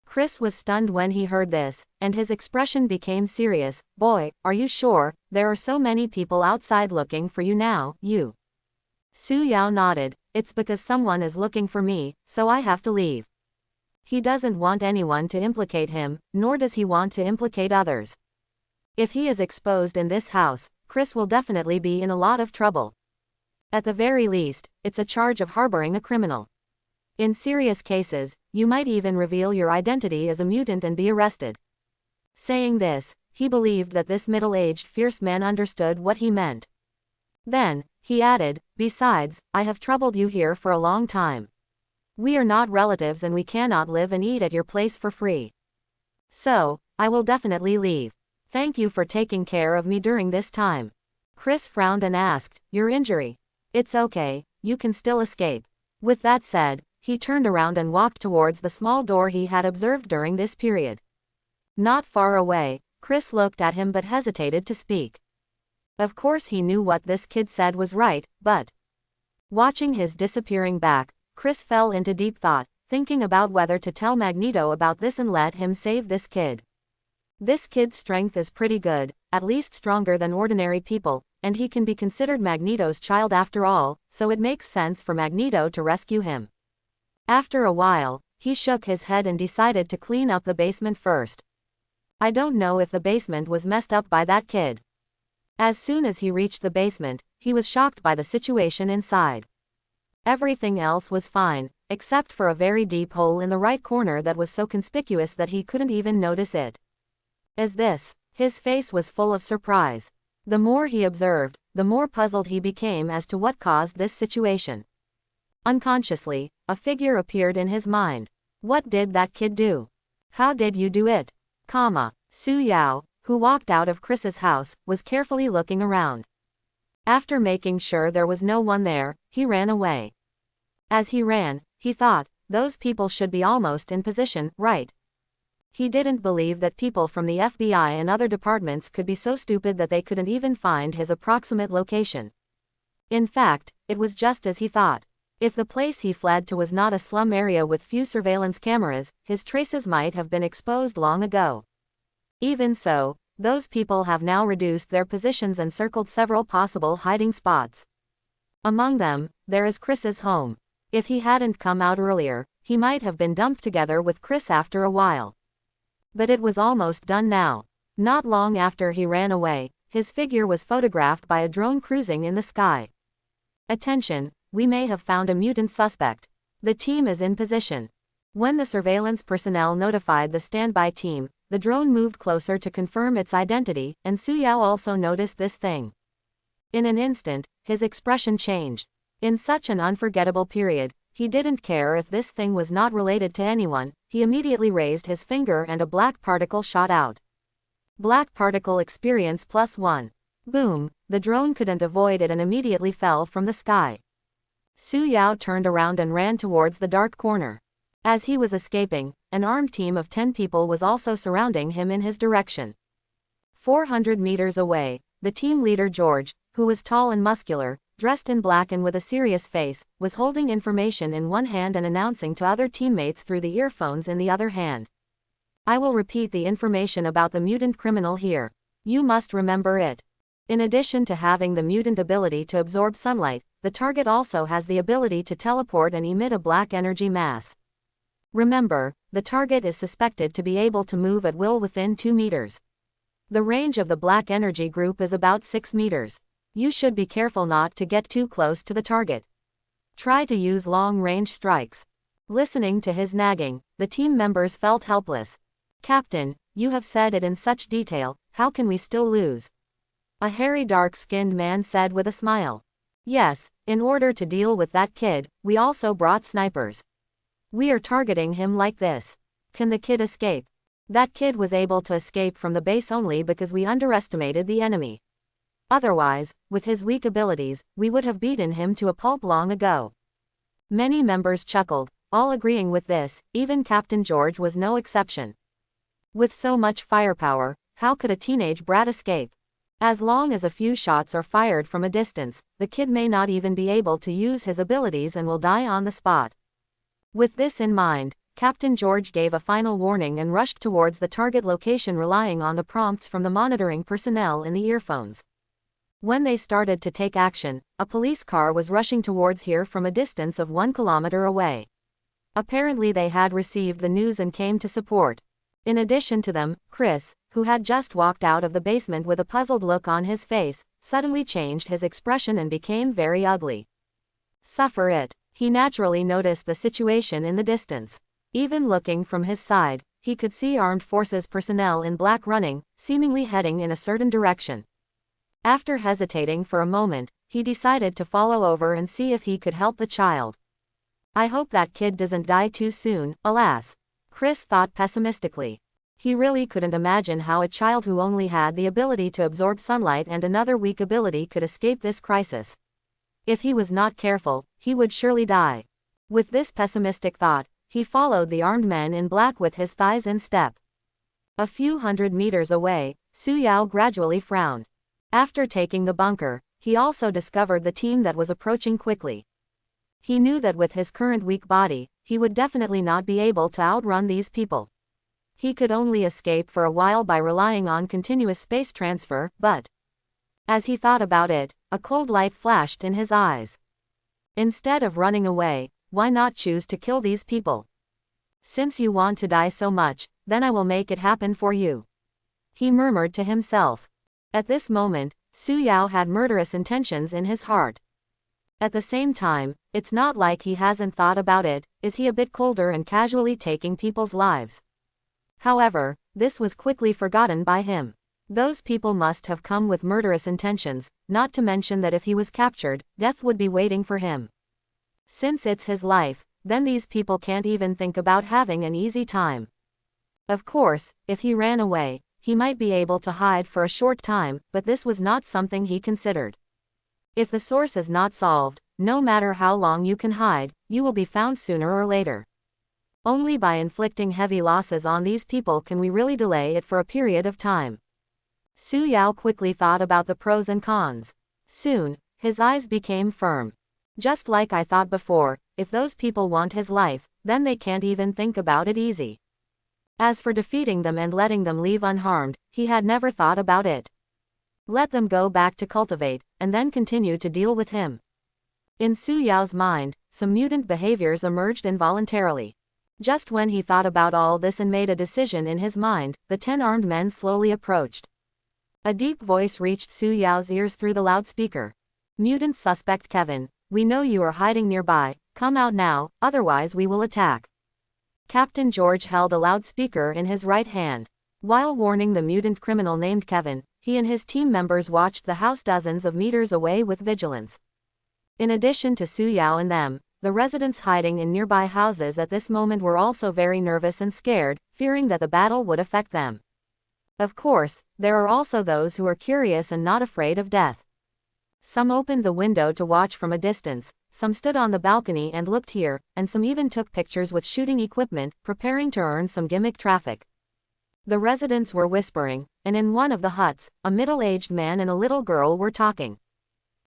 Chris was stunned when he heard this, and his expression became serious. Boy, are you sure? There are so many people outside looking for you now, you. Su Yao nodded, it's because someone is looking for me, so I have to leave. He doesn't want anyone to implicate him, nor does he want to implicate others. If he is exposed in this house, Chris will definitely be in a lot of trouble. At the very least, it's a charge of harboring a criminal. In serious cases, you might even reveal your identity as a mutant and be arrested. Saying this, he believed that this middle-aged fierce man understood what he meant. Then, he added, besides, I have troubled you here for a long time. We are not relatives and we cannot live and eat at your place for free. So, I will definitely leave. Thank you for taking care of me during this time. Chris frowned and asked, your injury? It's okay, you can still escape. With that said, he turned around and walked towards the small door he had observed during this period. Not far away, Chris looked at him but hesitated to speak. Of course he knew what this kid said was right, but watching his disappearing back, Chris fell into deep thought, thinking about whether to tell Magneto about this and let him save this kid. This kid's strength is pretty good, at least stronger than ordinary people, and he can be considered Magneto's child after all, so it makes sense for Magneto to rescue him. After a while, he shook his head and decided to clean up the basement first. I don't know if the basement was messed up by that kid. As soon as he reached the basement, he was shocked by the situation inside. Everything else was fine, except for a very deep hole in the right corner that was so conspicuous that he couldn't even notice it. As this, his face was full of surprise. The more he observed, the more puzzled he became as to what caused this situation. Unconsciously, a figure appeared in his mind. What did that kid do? How did you do it? Su Yao, who walked out of Chris's house, was carefully looking around. After making sure there was no one there, he ran away. As he ran, he thought, those people should be almost in position, right? He didn't believe that people from the FBI and other departments could be so stupid that they couldn't even find his approximate location. In fact, it was just as he thought. If the place he fled to was not a slum area with few surveillance cameras, his traces might have been exposed long ago. Even so, those people have now reduced their positions and circled several possible hiding spots. Among them, there is Chris's home. If he hadn't come out earlier, he might have been dumped together with Chris after a while. But it was almost done now. Not long after he ran away, his figure was photographed by a drone cruising in the sky. Attention, we may have found a mutant suspect. The team is in position. When the surveillance personnel notified the standby team, the drone moved closer to confirm its identity, and Su Yao also noticed this thing. In an instant, his expression changed. In such an unforgettable period, he didn't care if this thing was not related to anyone. He immediately raised his finger and a black particle shot out. Black particle experience +1. Boom, the drone couldn't avoid it and immediately fell from the sky. Su Yao turned around and ran towards the dark corner. As he was escaping, an armed team of 10 people was also surrounding him in his direction. 400 meters away, the team leader George, who was tall and muscular, dressed in black and with a serious face, was holding information in one hand and announcing to other teammates through the earphones in the other hand. I will repeat the information about the mutant criminal here. You must remember it. In addition to having the mutant ability to absorb sunlight, the target also has the ability to teleport and emit a black energy mass. Remember, the target is suspected to be able to move at will within 2 meters. The range of the black energy group is about 6 meters. You should be careful not to get too close to the target. Try to use long-range strikes. Listening to his nagging, the team members felt helpless. Captain, you have said it in such detail, how can we still lose? A hairy dark-skinned man said with a smile. Yes, in order to deal with that kid, we also brought snipers. We are targeting him like this. Can the kid escape? That kid was able to escape from the base only because we underestimated the enemy. Otherwise, with his weak abilities, we would have beaten him to a pulp long ago. Many members chuckled, all agreeing with this. Even Captain George was no exception. With so much firepower, how could a teenage brat escape? As long as a few shots are fired from a distance, the kid may not even be able to use his abilities and will die on the spot. With this in mind, Captain George gave a final warning and rushed towards the target location, relying on the prompts from the monitoring personnel in the earphones. When they started to take action, a police car was rushing towards here from a distance of 1 kilometer away. Apparently they had received the news and came to support. In addition to them, Chris, who had just walked out of the basement with a puzzled look on his face, suddenly changed his expression and became very ugly. Suffer it. He naturally noticed the situation in the distance. Even looking from his side, he could see armed forces personnel in black running, seemingly heading in a certain direction. After hesitating for a moment, he decided to follow over and see if he could help the child. I hope that kid doesn't die too soon, alas. Chris thought pessimistically. He really couldn't imagine how a child who only had the ability to absorb sunlight and another weak ability could escape this crisis. If he was not careful, he would surely die. With this pessimistic thought, he followed the armed men in black with his thighs in step. A few hundred meters away, Su Yao gradually frowned. After taking the bunker, he also discovered the team that was approaching quickly. He knew that with his current weak body, he would definitely not be able to outrun these people. He could only escape for a while by relying on continuous space transfer, but as he thought about it, a cold light flashed in his eyes. Instead of running away, why not choose to kill these people? Since you want to die so much, then I will make it happen for you. He murmured to himself. At this moment, Su Yao had murderous intentions in his heart. At the same time, it's not like he hasn't thought about it. Is he a bit colder and casually taking people's lives? However, this was quickly forgotten by him. Those people must have come with murderous intentions, not to mention that if he was captured, death would be waiting for him. Since it's his life, then these people can't even think about having an easy time. Of course, if he ran away, he might be able to hide for a short time, but this was not something he considered. If the source is not solved, no matter how long you can hide, you will be found sooner or later. Only by inflicting heavy losses on these people can we really delay it for a period of time. Su Yao quickly thought about the pros and cons. Soon, his eyes became firm. Just like I thought before, if those people want his life, then they can't even think about it easy. As for defeating them and letting them leave unharmed, he had never thought about it. Let them go back to cultivate, and then continue to deal with him. In Su Yao's mind, some mutant behaviors emerged involuntarily. Just when he thought about all this and made a decision in his mind, the 10 armed men slowly approached. A deep voice reached Su Yao's ears through the loudspeaker. Mutant suspect Kevin, we know you are hiding nearby, come out now, otherwise we will attack. Captain George held a loudspeaker in his right hand. While warning the mutant criminal named Kevin, he and his team members watched the house dozens of meters away with vigilance. In addition to Su Yao and them, the residents hiding in nearby houses at this moment were also very nervous and scared, fearing that the battle would affect them. Of course, there are also those who are curious and not afraid of death. Some opened the window to watch from a distance, some stood on the balcony and looked here, and some even took pictures with shooting equipment, preparing to earn some gimmick traffic. The residents were whispering, and in one of the huts, a middle-aged man and a little girl were talking.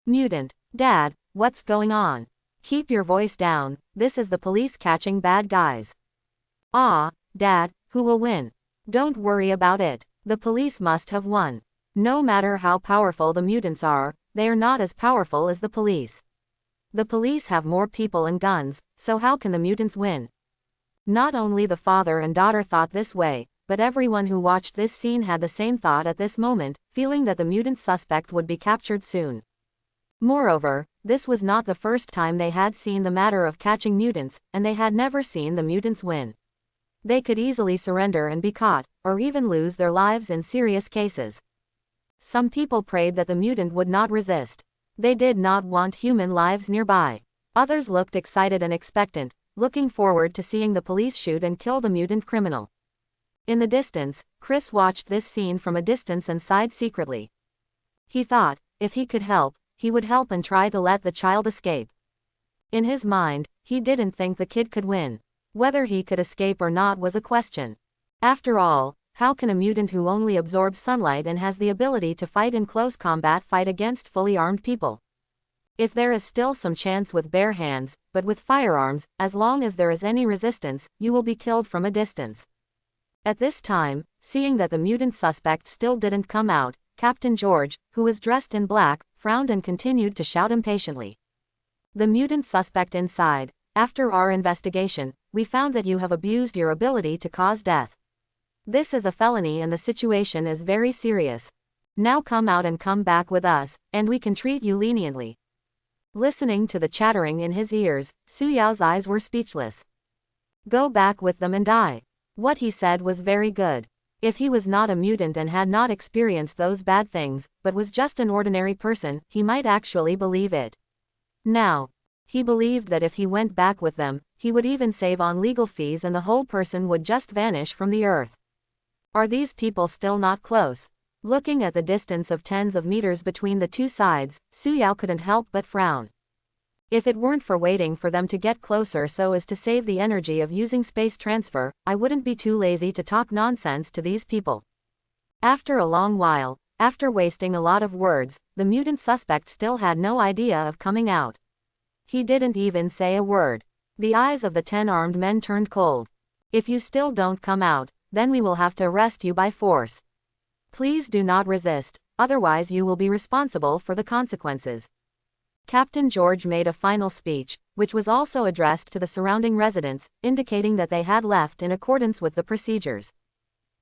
"Mutant, Dad, what's going on? Keep your voice down, this is the police catching bad guys." "Ah, Dad, who will win? Don't worry about it, the police must have won. No matter how powerful the mutants are, they are not as powerful as the police. The police have more people and guns, so how can the mutants win?" Not only the father and daughter thought this way, but everyone who watched this scene had the same thought at this moment, feeling that the mutant suspect would be captured soon. Moreover, this was not the first time they had seen the matter of catching mutants, and they had never seen the mutants win. They could easily surrender and be caught, or even lose their lives in serious cases. Some people prayed that the mutant would not resist. They did not want human lives nearby. Others looked excited and expectant, looking forward to seeing the police shoot and kill the mutant criminal. In the distance, Chris watched this scene from a distance and sighed secretly. He thought, if he could help, he would help and try to let the child escape. In his mind, he didn't think the kid could win. Whether he could escape or not was a question. After all, how can a mutant who only absorbs sunlight and has the ability to fight in close combat fight against fully armed people? If there is still some chance with bare hands, but with firearms, as long as there is any resistance, you will be killed from a distance. At this time, seeing that the mutant suspect still didn't come out, Captain George, who was dressed in black, frowned and continued to shout impatiently. "The mutant suspect inside, after our investigation, we found that you have abused your ability to cause death. This is a felony and the situation is very serious. Now come out and come back with us, and we can treat you leniently." Listening to the chattering in his ears, Su Yao's eyes were speechless. Go back with them and die. What he said was very good. If he was not a mutant and had not experienced those bad things, but was just an ordinary person, he might actually believe it. Now, he believed that if he went back with them, he would even save on legal fees and the whole person would just vanish from the earth. Are these people still not close? Looking at the distance of tens of meters between the two sides, Su Yao couldn't help but frown. If it weren't for waiting for them to get closer so as to save the energy of using space transfer, I wouldn't be too lazy to talk nonsense to these people. After a long while, after wasting a lot of words, the mutant suspect still had no idea of coming out. He didn't even say a word. The eyes of the 10 armed men turned cold. "If you still don't come out, then we will have to arrest you by force. Please do not resist, otherwise you will be responsible for the consequences." Captain George made a final speech, which was also addressed to the surrounding residents, indicating that they had left in accordance with the procedures.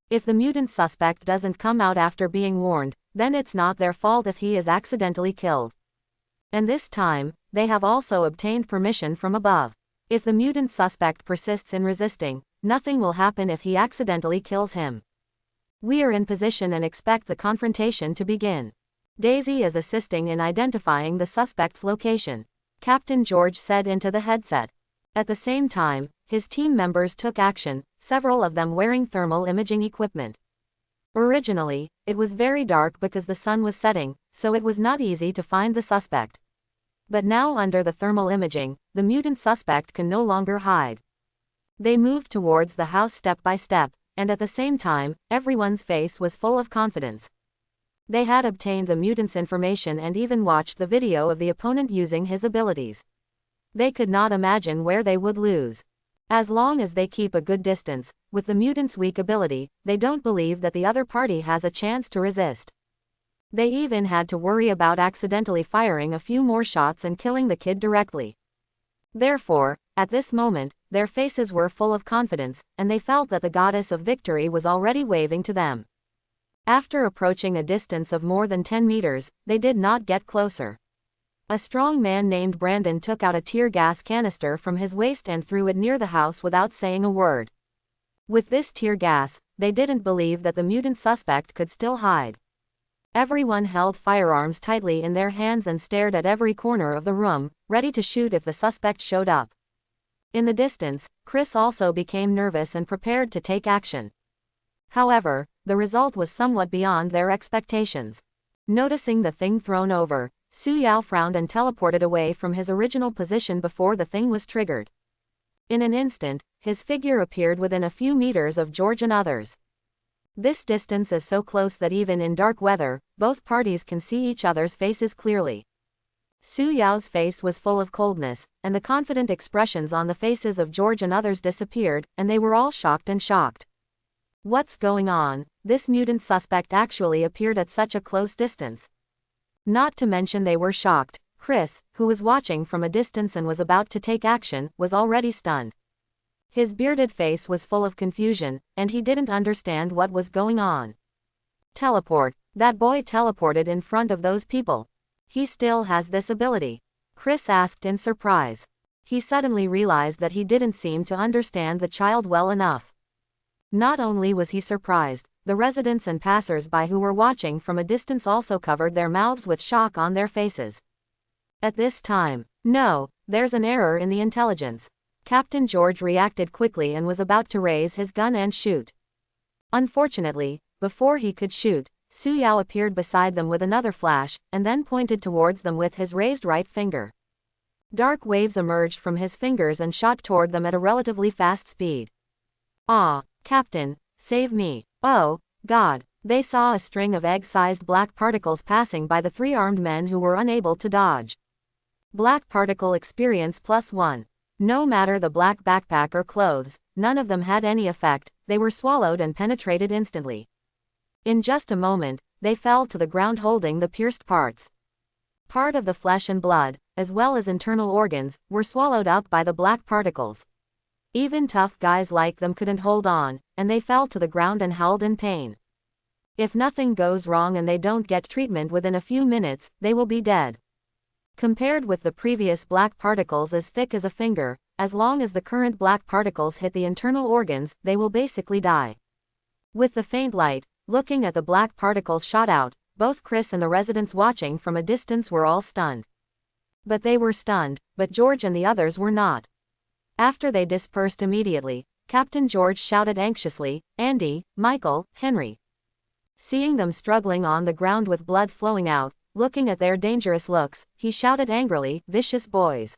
If the mutant suspect doesn't come out after being warned, then it's not their fault if he is accidentally killed. And this time, they have also obtained permission from above. If the mutant suspect persists in resisting, nothing will happen if he accidentally kills him. We are in position and expect the confrontation to begin. Daisy is assisting in identifying the suspect's location, Captain George said into the headset. At the same time, his team members took action, several of them wearing thermal imaging equipment. Originally, it was very dark because the sun was setting, so it was not easy to find the suspect. But now under the thermal imaging, the mutant suspect can no longer hide. They moved towards the house step by step, and at the same time, everyone's face was full of confidence. They had obtained the mutant's information and even watched the video of the opponent using his abilities. They could not imagine where they would lose. As long as they keep a good distance, with the mutant's weak ability, they don't believe that the other party has a chance to resist. They even had to worry about accidentally firing a few more shots and killing the kid directly. Therefore, at this moment, their faces were full of confidence, and they felt that the goddess of victory was already waving to them. After approaching a distance of more than 10 meters, they did not get closer. A strong man named Brandon took out a tear gas canister from his waist and threw it near the house without saying a word. With this tear gas, they didn't believe that the mutant suspect could still hide. Everyone held firearms tightly in their hands and stared at every corner of the room, ready to shoot if the suspect showed up. In the distance, Chris also became nervous and prepared to take action. However, the result was somewhat beyond their expectations. Noticing the thing thrown over, Suyao frowned and teleported away from his original position before the thing was triggered. In an instant, his figure appeared within a few meters of George and others. This distance is so close that even in dark weather, both parties can see each other's faces clearly. Suyao's face was full of coldness, and the confident expressions on the faces of George and others disappeared, and they were all shocked. What's going on? This mutant suspect actually appeared at such a close distance. Not to mention they were shocked. Chris, who was watching from a distance and was about to take action, was already stunned. His bearded face was full of confusion, and he didn't understand what was going on. Teleport. That boy teleported in front of those people. He still has this ability? Chris asked in surprise. He suddenly realized that he didn't seem to understand the child well enough. Not only was he surprised, the residents and passers-by who were watching from a distance also covered their mouths with shock on their faces. At this time, no, there's an error in the intelligence. Captain George reacted quickly and was about to raise his gun and shoot. Unfortunately, before he could shoot, Suyao appeared beside them with another flash, and then pointed towards them with his raised right finger. Dark waves emerged from his fingers and shot toward them at a relatively fast speed. Ah, Captain, save me. Oh, God. They saw a string of egg-sized black particles passing by the three armed men who were unable to dodge. Black particle experience +1. No matter the black backpack or clothes, none of them had any effect, they were swallowed and penetrated instantly. In just a moment, they fell to the ground holding the pierced parts. Part of the flesh and blood, as well as internal organs, were swallowed up by the black particles. Even tough guys like them couldn't hold on, and they fell to the ground and howled in pain. If nothing goes wrong and they don't get treatment within a few minutes, they will be dead. Compared with the previous black particles as thick as a finger, as long as the current black particles hit the internal organs, they will basically die. With the faint light, looking at the black particles shot out, both Chris and the residents watching from a distance were all stunned. But they were stunned, but George and the others were not. After they dispersed immediately, Captain George shouted anxiously, "Andy, Michael, Henry." Seeing them struggling on the ground with blood flowing out, looking at their dangerous looks, he shouted angrily, "Vicious boys.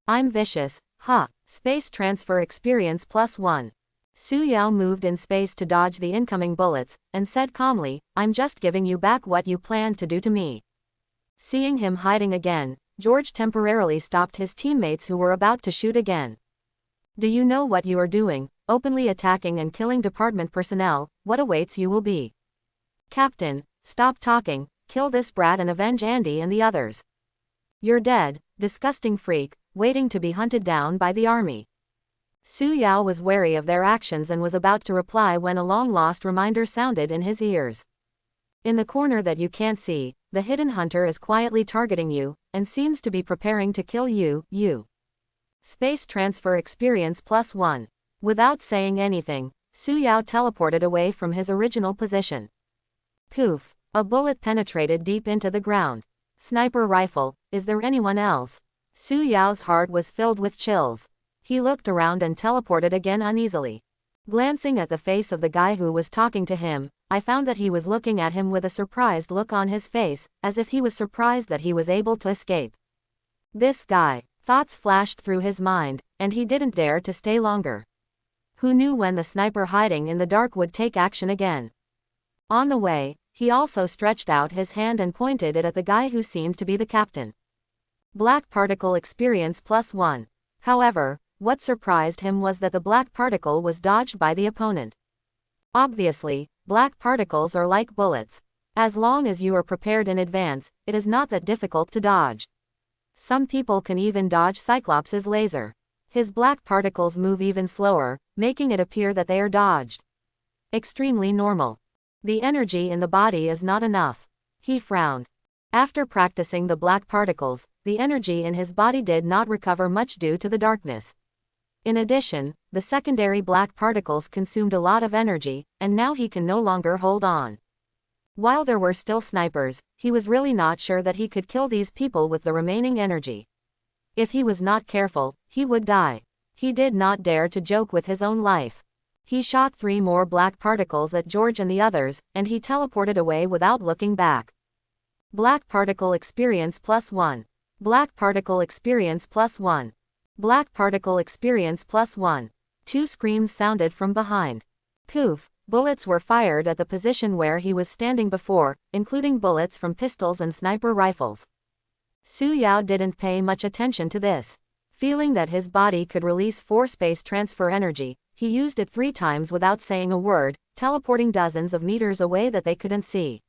I'm vicious, huh? Space transfer experience +1. Suyao moved in space to dodge the incoming bullets, and said calmly, "I'm just giving you back what you planned to do to me." Seeing him hiding again, George temporarily stopped his teammates who were about to shoot again. "Do you know what you are doing? Openly attacking and killing department personnel, what awaits you will be. Captain, stop talking, kill this brat and avenge Andy and the others. You're dead, disgusting freak, waiting to be hunted down by the army." Suyao was wary of their actions and was about to reply when a long-lost reminder sounded in his ears. "In the corner that you can't see, the hidden hunter is quietly targeting you, and seems to be preparing to kill you. Space transfer experience +1. Without saying anything, Suyao teleported away from his original position. Poof! A bullet penetrated deep into the ground. Sniper rifle, is there anyone else? Suyao's heart was filled with chills. He looked around and teleported again uneasily. Glancing at the face of the guy who was talking to him, I found that he was looking at him with a surprised look on his face, as if he was surprised that he was able to escape. This guy. Thoughts flashed through his mind, and he didn't dare to stay longer. Who knew when the sniper hiding in the dark would take action again? On the way, he also stretched out his hand and pointed it at the guy who seemed to be the captain. Black particle experience +1. However, what surprised him was that the black particle was dodged by the opponent. Obviously, black particles are like bullets. As long as you are prepared in advance, it is not that difficult to dodge. Some people can even dodge Cyclops' laser. His black particles move even slower, making it appear that they are dodged. Extremely normal. The energy in the body is not enough. He frowned. After practicing the black particles, the energy in his body did not recover much due to the darkness. In addition, the secondary black particles consumed a lot of energy, and now he can no longer hold on. While there were still snipers, he was really not sure that he could kill these people with the remaining energy. If he was not careful, he would die. He did not dare to joke with his own life. He shot 3 more black particles at George and the others, and he teleported away without looking back. Black particle experience +1. Black particle experience +1. Black particle experience +1. 2 screams sounded from behind. Poof! Bullets were fired at the position where he was standing before, including bullets from pistols and sniper rifles. Su Yao didn't pay much attention to this. Feeling that his body could release 4 space transfer energy, he used it 3 times without saying a word, teleporting dozens of meters away that they couldn't see.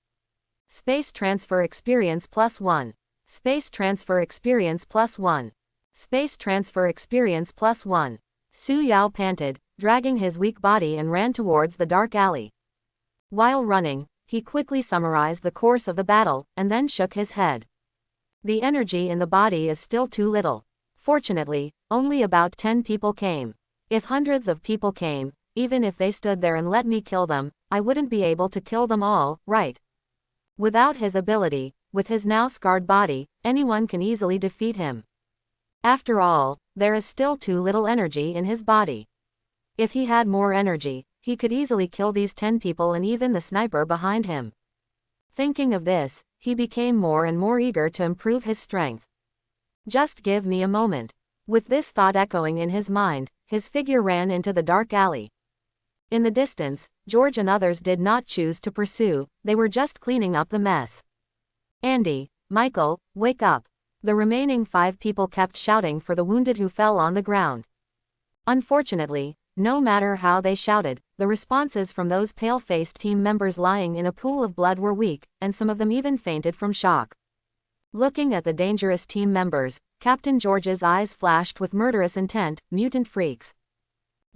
Space transfer experience +1. Space transfer experience +1. Space transfer experience +1. Su Yao panted, dragging his weak body and ran towards the dark alley. While running, he quickly summarized the course of the battle, and then shook his head. The energy in the body is still too little. Fortunately, only about 10 people came. If hundreds of people came, even if they stood there and let me kill them, I wouldn't be able to kill them all, right? Without his ability, with his now scarred body, anyone can easily defeat him. After all, there is still too little energy in his body. If he had more energy, he could easily kill these 10 people and even the sniper behind him. Thinking of this, he became more and more eager to improve his strength. Just give me a moment. With this thought echoing in his mind, his figure ran into the dark alley. In the distance, George and others did not choose to pursue, they were just cleaning up the mess. Andy, Michael, wake up. The remaining 5 people kept shouting for the wounded who fell on the ground. Unfortunately, no matter how they shouted, the responses from those pale-faced team members lying in a pool of blood were weak, and some of them even fainted from shock. Looking at the dangerous team members, Captain George's eyes flashed with murderous intent. Mutant freaks.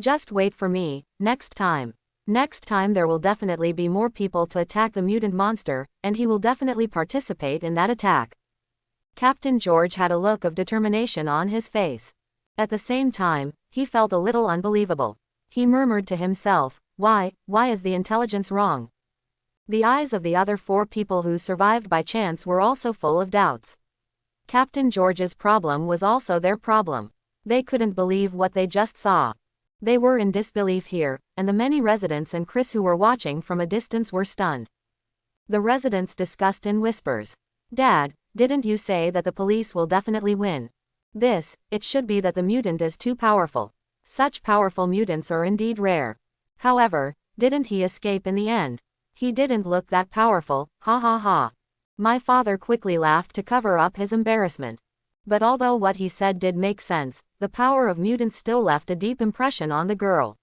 Just wait for me, next time. Next time there will definitely be more people to attack the mutant monster, and he will definitely participate in that attack. Captain George had a look of determination on his face. At the same time, he felt a little unbelievable. He murmured to himself, why is the intelligence wrong? The eyes of the other 4 people who survived by chance were also full of doubts. Captain George's problem was also their problem. They couldn't believe what they just saw. They were in disbelief here, and the many residents and Chris who were watching from a distance were stunned. The residents discussed in whispers. Dad, didn't you say that the police will definitely win? It should be that the mutant is too powerful. Such powerful mutants are indeed rare. However, didn't he escape in the end? He didn't look that powerful, ha ha ha. My father quickly laughed to cover up his embarrassment. But although what he said did make sense, the power of mutants still left a deep impression on the girl.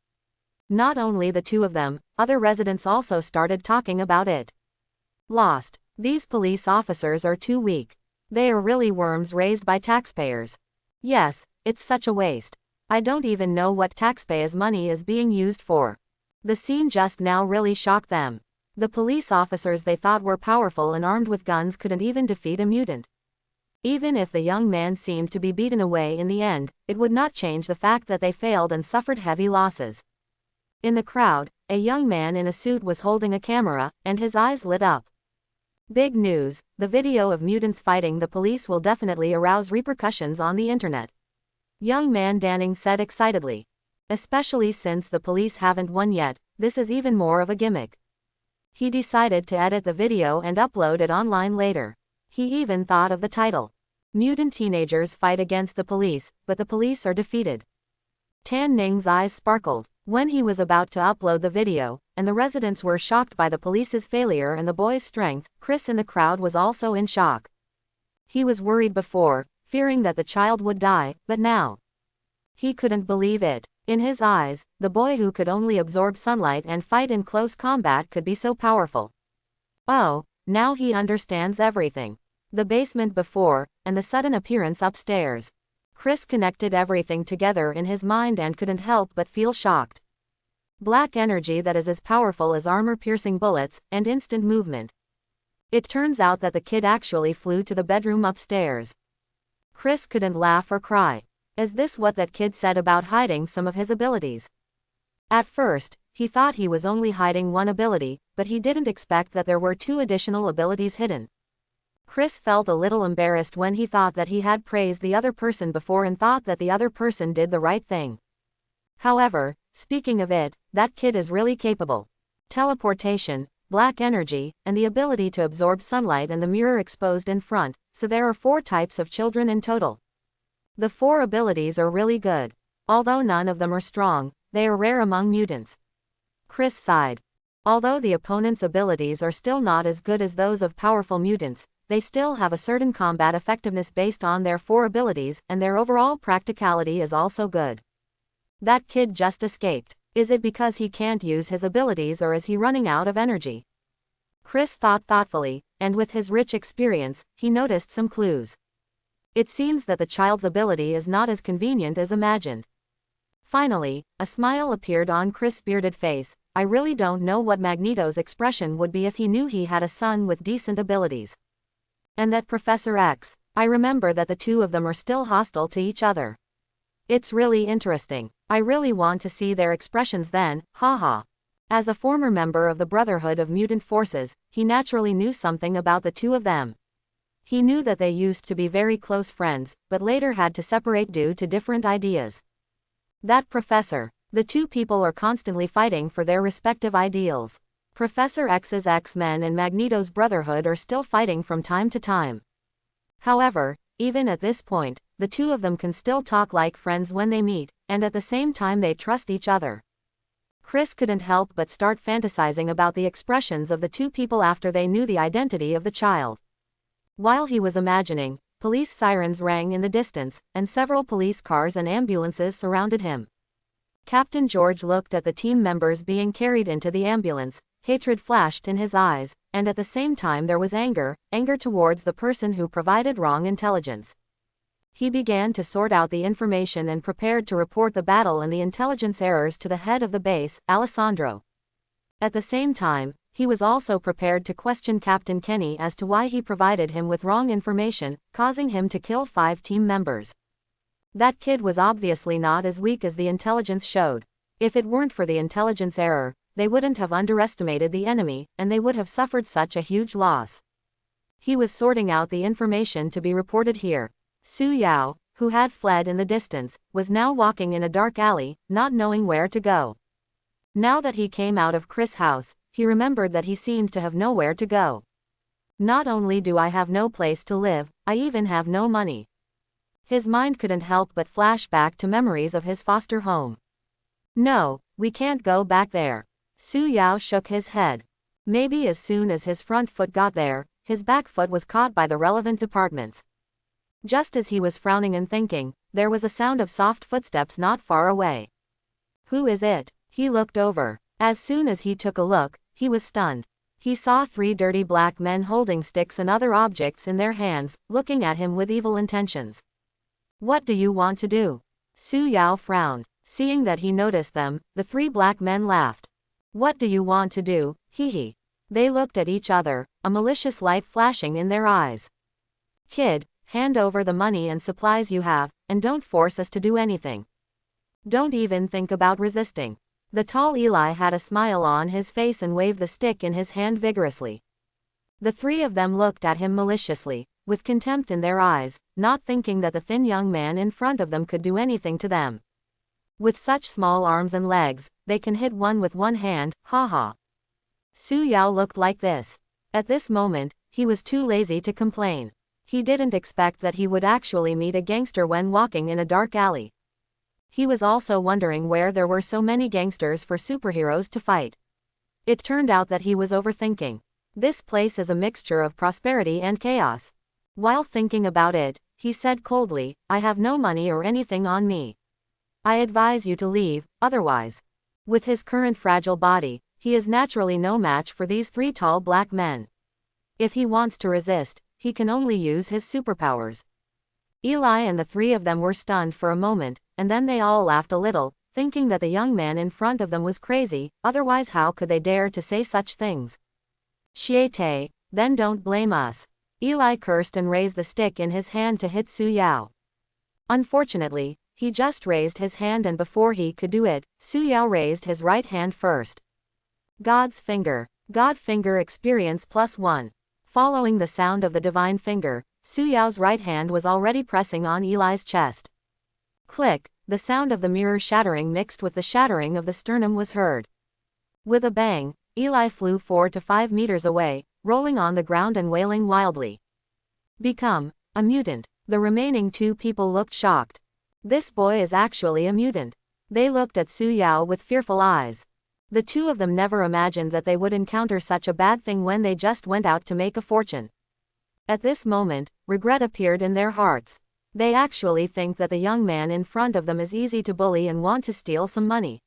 Not only the 2 of them, other residents also started talking about it. Lost. These police officers are too weak. They are really worms raised by taxpayers. Yes, it's such a waste. I don't even know what taxpayers' money is being used for. The scene just now really shocked them. The police officers they thought were powerful and armed with guns couldn't even defeat a mutant. Even if the young man seemed to be beaten away in the end, it would not change the fact that they failed and suffered heavy losses. In the crowd, a young man in a suit was holding a camera, and his eyes lit up. Big news, the video of mutants fighting the police will definitely arouse repercussions on the internet. Young man Danning said excitedly. Especially since the police haven't won yet, this is even more of a gimmick. He decided to edit the video and upload it online later. He even thought of the title. Mutant teenagers fight against the police, but the police are defeated. Tan Ning's eyes sparkled when he was about to upload the video, and the residents were shocked by the police's failure and the boy's strength. Chris in the crowd was also in shock. He was worried before, fearing that the child would die, but now he couldn't believe it. In his eyes, the boy who could only absorb sunlight and fight in close combat could be so powerful. Oh, now he understands everything. The basement before, and the sudden appearance upstairs. Chris connected everything together in his mind and couldn't help but feel shocked. Black energy that is as powerful as armor-piercing bullets, and instant movement. It turns out that the kid actually flew to the bedroom upstairs. Chris couldn't laugh or cry. Is this what that kid said about hiding some of his abilities? At first, he thought he was only hiding one ability, but he didn't expect that there were two additional abilities hidden. Chris felt a little embarrassed when he thought that he had praised the other person before and thought that the other person did the right thing. However, speaking of it, that kid is really capable. Teleportation, black energy, and the ability to absorb sunlight and the mirror exposed in front, so there are 4 types of children in total. The 4 abilities are really good. Although none of them are strong, they are rare among mutants. Chris sighed. Although the opponent's abilities are still not as good as those of powerful mutants, they still have a certain combat effectiveness based on their 4 abilities, and their overall practicality is also good. That kid just escaped. Is it because he can't use his abilities or is he running out of energy? Chris thought thoughtfully, and with his rich experience, he noticed some clues. It seems that the child's ability is not as convenient as imagined. Finally, a smile appeared on Chris' bearded face. I really don't know what Magneto's expression would be if he knew he had a son with decent abilities. And that Professor X, I remember that the two of them are still hostile to each other. It's really interesting. I really want to see their expressions then, haha. As a former member of the Brotherhood of Mutant Forces, he naturally knew something about the two of them. He knew that they used to be very close friends, but later had to separate due to different ideas. That professor. The two people are constantly fighting for their respective ideals. Professor X's X-Men and Magneto's Brotherhood are still fighting from time to time. However, even at this point, the two of them can still talk like friends when they meet, and at the same time they trust each other. Chris couldn't help but start fantasizing about the expressions of the two people after they knew the identity of the child. While he was imagining, police sirens rang in the distance, and several police cars and ambulances surrounded him. Captain George looked at the team members being carried into the ambulance. Hatred flashed in his eyes, and at the same time there was anger towards the person who provided wrong intelligence. He began to sort out the information and prepared to report the battle and the intelligence errors to the head of the base, Alessandro. At the same time, he was also prepared to question Captain Kenny as to why he provided him with wrong information, causing him to kill 5 team members. That kid was obviously not as weak as the intelligence showed. If it weren't for the intelligence error, they wouldn't have underestimated the enemy, and they would have suffered such a huge loss. He was sorting out the information to be reported here. Su Yao, who had fled in the distance, was now walking in a dark alley, not knowing where to go. Now that he came out of Chris' house, he remembered that he seemed to have nowhere to go. Not only do I have no place to live, I even have no money. His mind couldn't help but flash back to memories of his foster home. No, we can't go back there. Su Yao shook his head. Maybe as soon as his front foot got there, his back foot was caught by the relevant departments. Just as he was frowning and thinking, there was a sound of soft footsteps not far away. Who is it? He looked over. As soon as he took a look, he was stunned. He saw 3 dirty black men holding sticks and other objects in their hands, looking at him with evil intentions. What do you want to do? Su Yao frowned. Seeing that he noticed them, the 3 black men laughed. What do you want to do, hee. They looked at each other, a malicious light flashing in their eyes. Kid, hand over the money and supplies you have, and don't force us to do anything. Don't even think about resisting. The tall Eli had a smile on his face and waved the stick in his hand vigorously. The 3 of them looked at him maliciously, with contempt in their eyes, not thinking that the thin young man in front of them could do anything to them. With such small arms and legs, they can hit one with one hand, haha. Su Yao looked like this. At this moment, he was too lazy to complain. He didn't expect that he would actually meet a gangster when walking in a dark alley. He was also wondering where there were so many gangsters for superheroes to fight. It turned out that he was overthinking. This place is a mixture of prosperity and chaos. While thinking about it, he said coldly, I have no money or anything on me. I advise you to leave, otherwise. With his current fragile body, he is naturally no match for these 3 tall black men. If he wants to resist, he can only use his superpowers. Eli and the 3 of them were stunned for a moment, and then they all laughed a little, thinking that the young man in front of them was crazy, otherwise how could they dare to say such things? Shiete, Then don't blame us. Eli cursed and raised the stick in his hand to hit Su Yao. Unfortunately, he just raised his hand, and before he could do it, Su Yao raised his right hand first. God's finger. God finger experience +1. Following the sound of the divine finger, Su Yao's right hand was already pressing on Eli's chest. Click, the sound of the mirror shattering mixed with the shattering of the sternum was heard. With a bang, Eli flew 4 to 5 meters away, rolling on the ground and wailing wildly. Become a mutant. The remaining 2 people looked shocked. This boy is actually a mutant. They looked at Su Yao with fearful eyes. The 2 of them never imagined that they would encounter such a bad thing when they just went out to make a fortune. At this moment, regret appeared in their hearts. They actually think that the young man in front of them is easy to bully and want to steal some money.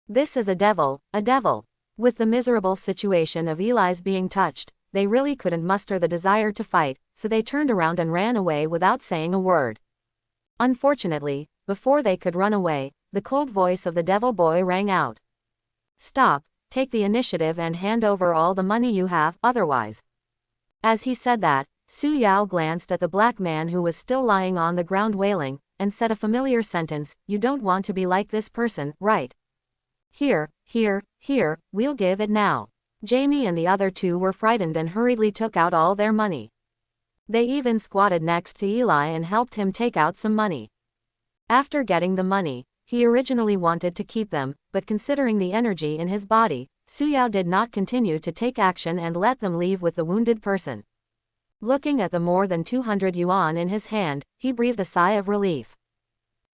This is a devil, a devil. With the miserable situation of Eli's being touched, they really couldn't muster the desire to fight, so they turned around and ran away without saying a word. Unfortunately, before they could run away, the cold voice of the devil boy rang out. Stop, take the initiative and hand over all the money you have, otherwise. As he said that, Su Yao glanced at the black man who was still lying on the ground wailing, and said a familiar sentence, "You don't want to be like this person, right? Here, we'll give it now." Jamie and the other 2 were frightened and hurriedly took out all their money. They even squatted next to Eli and helped him take out some money. After getting the money, he originally wanted to keep them, but considering the energy in his body, Su Yao did not continue to take action and let them leave with the wounded person. Looking at the more than 200 yuan in his hand, he breathed a sigh of relief.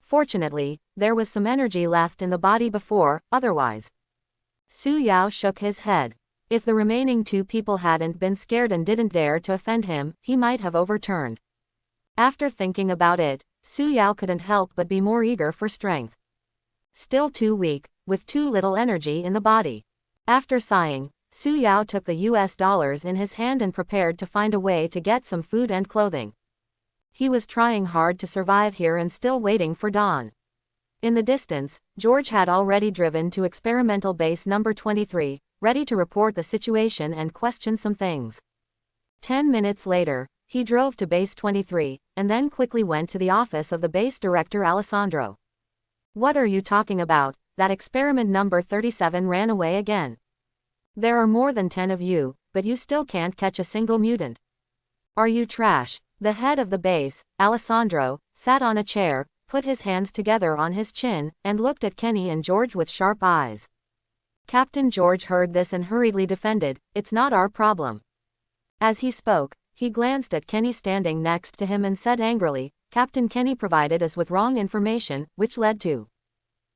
Fortunately, there was some energy left in the body before, otherwise. Su Yao shook his head. If the remaining 2 people hadn't been scared and didn't dare to offend him, he might have overturned. After thinking about it, Su Yao couldn't help but be more eager for strength. Still too weak, with too little energy in the body. After sighing, Su Yao took the US dollars in his hand and prepared to find a way to get some food and clothing. He was trying hard to survive here and still waiting for dawn. In the distance, George had already driven to experimental base number 23, ready to report the situation and question some things. 10 minutes later, he drove to base 23, and then quickly went to the office of the base director Alessandro. What are you talking about? That experiment number 37 ran away again. There are more than 10 of you, but you still can't catch a single mutant. Are you trash? The head of the base, Alessandro, sat on a chair, put his hands together on his chin, and looked at Kenny and George with sharp eyes. Captain George heard this and hurriedly defended, "It's not our problem." As he spoke, he glanced at Kenny standing next to him and said angrily, "Captain Kenny provided us with wrong information, which led to..."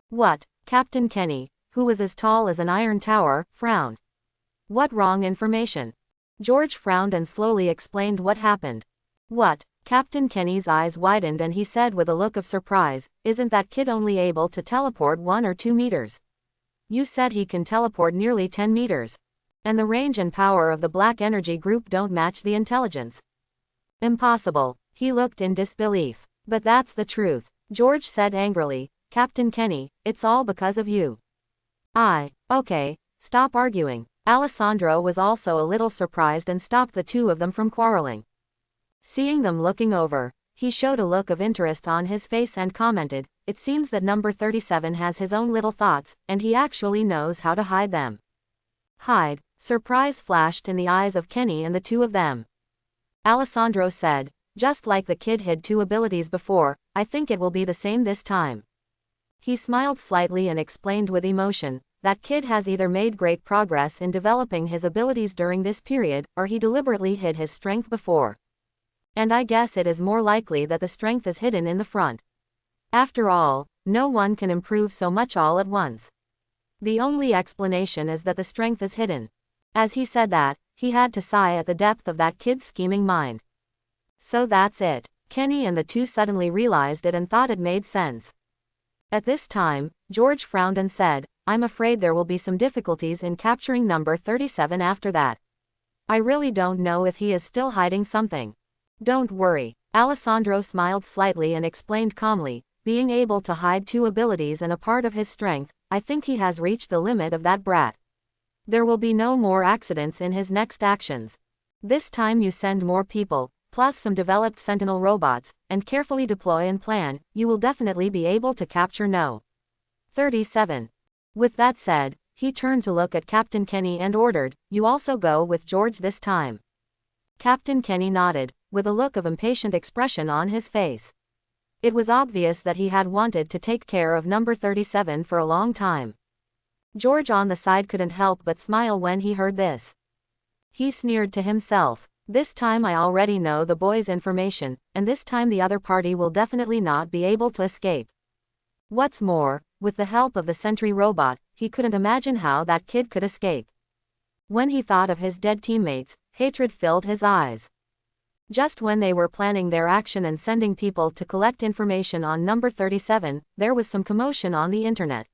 What? Captain Kenny, who was as tall as an iron tower, frowned. What wrong information? George frowned and slowly explained what happened. What? Captain Kenny's eyes widened and he said with a look of surprise, "Isn't that kid only able to teleport 1 or 2 meters? You said he can teleport nearly 10 meters. And the range and power of the Black Energy Group don't match the intelligence." Impossible. He looked in disbelief. "But that's the truth," George said angrily. "Captain Kenny, it's all because of you." Okay, stop arguing." Alessandro was also a little surprised and stopped the 2 of them from quarreling. Seeing them looking over, he showed a look of interest on his face and commented, "It seems that number 37 has his own little thoughts, and he actually knows how to hide them." Hide? Surprise flashed in the eyes of Kenny and the 2 of them. Alessandro said, "Just like the kid hid 2 abilities before, I think it will be the same this time." He smiled slightly and explained with emotion, "That kid has either made great progress in developing his abilities during this period, or he deliberately hid his strength before. And I guess it is more likely that the strength is hidden in the front. After all, no one can improve so much all at once. The only explanation is that the strength is hidden." As he said that, he had to sigh at the depth of that kid's scheming mind. So that's it. Kenny and the 2 suddenly realized it and thought it made sense. At this time, George frowned and said, "I'm afraid there will be some difficulties in capturing number 37 after that. I really don't know if he is still hiding something." "Don't worry." Alessandro smiled slightly and explained calmly, "Being able to hide 2 abilities and a part of his strength, I think he has reached the limit of that brat. There will be no more accidents in his next actions. This time you send more people, plus some developed sentinel robots, and carefully deploy and plan, you will definitely be able to capture No. 37. With that said, he turned to look at Captain Kenny and ordered, "You also go with George this time." Captain Kenny nodded, with a look of impatient expression on his face. It was obvious that he had wanted to take care of number 37 for a long time. George on the side couldn't help but smile when he heard this. He sneered to himself. This time I already know the boy's information, and this time the other party will definitely not be able to escape. What's more, with the help of the sentry robot, he couldn't imagine how that kid could escape. When he thought of his dead teammates, hatred filled his eyes. Just when they were planning their action and sending people to collect information on number 37, there was some commotion on the internet.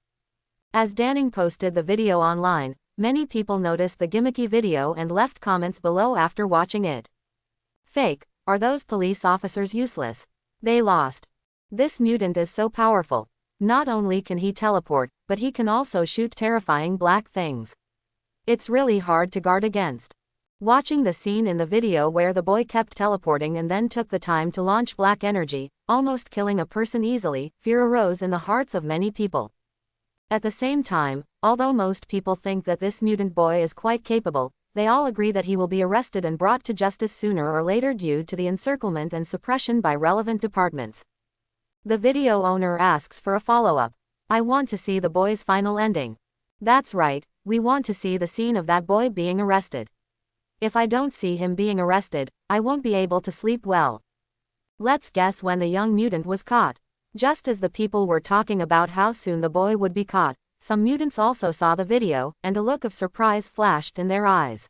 As Danning posted the video online, many people noticed the gimmicky video and left comments below after watching it. Fake, are those police officers useless? They lost. This mutant is so powerful. Not only can he teleport, but he can also shoot terrifying black things. It's really hard to guard against. Watching the scene in the video where the boy kept teleporting and then took the time to launch black energy, almost killing a person easily, fear arose in the hearts of many people. At the same time, although most people think that this mutant boy is quite capable, they all agree that he will be arrested and brought to justice sooner or later due to the encirclement and suppression by relevant departments. The video owner asks for a follow-up. I want to see the boy's final ending. That's right, we want to see the scene of that boy being arrested. If I don't see him being arrested, I won't be able to sleep well. Let's guess when the young mutant was caught. Just as the people were talking about how soon the boy would be caught, some mutants also saw the video, and a look of surprise flashed in their eyes.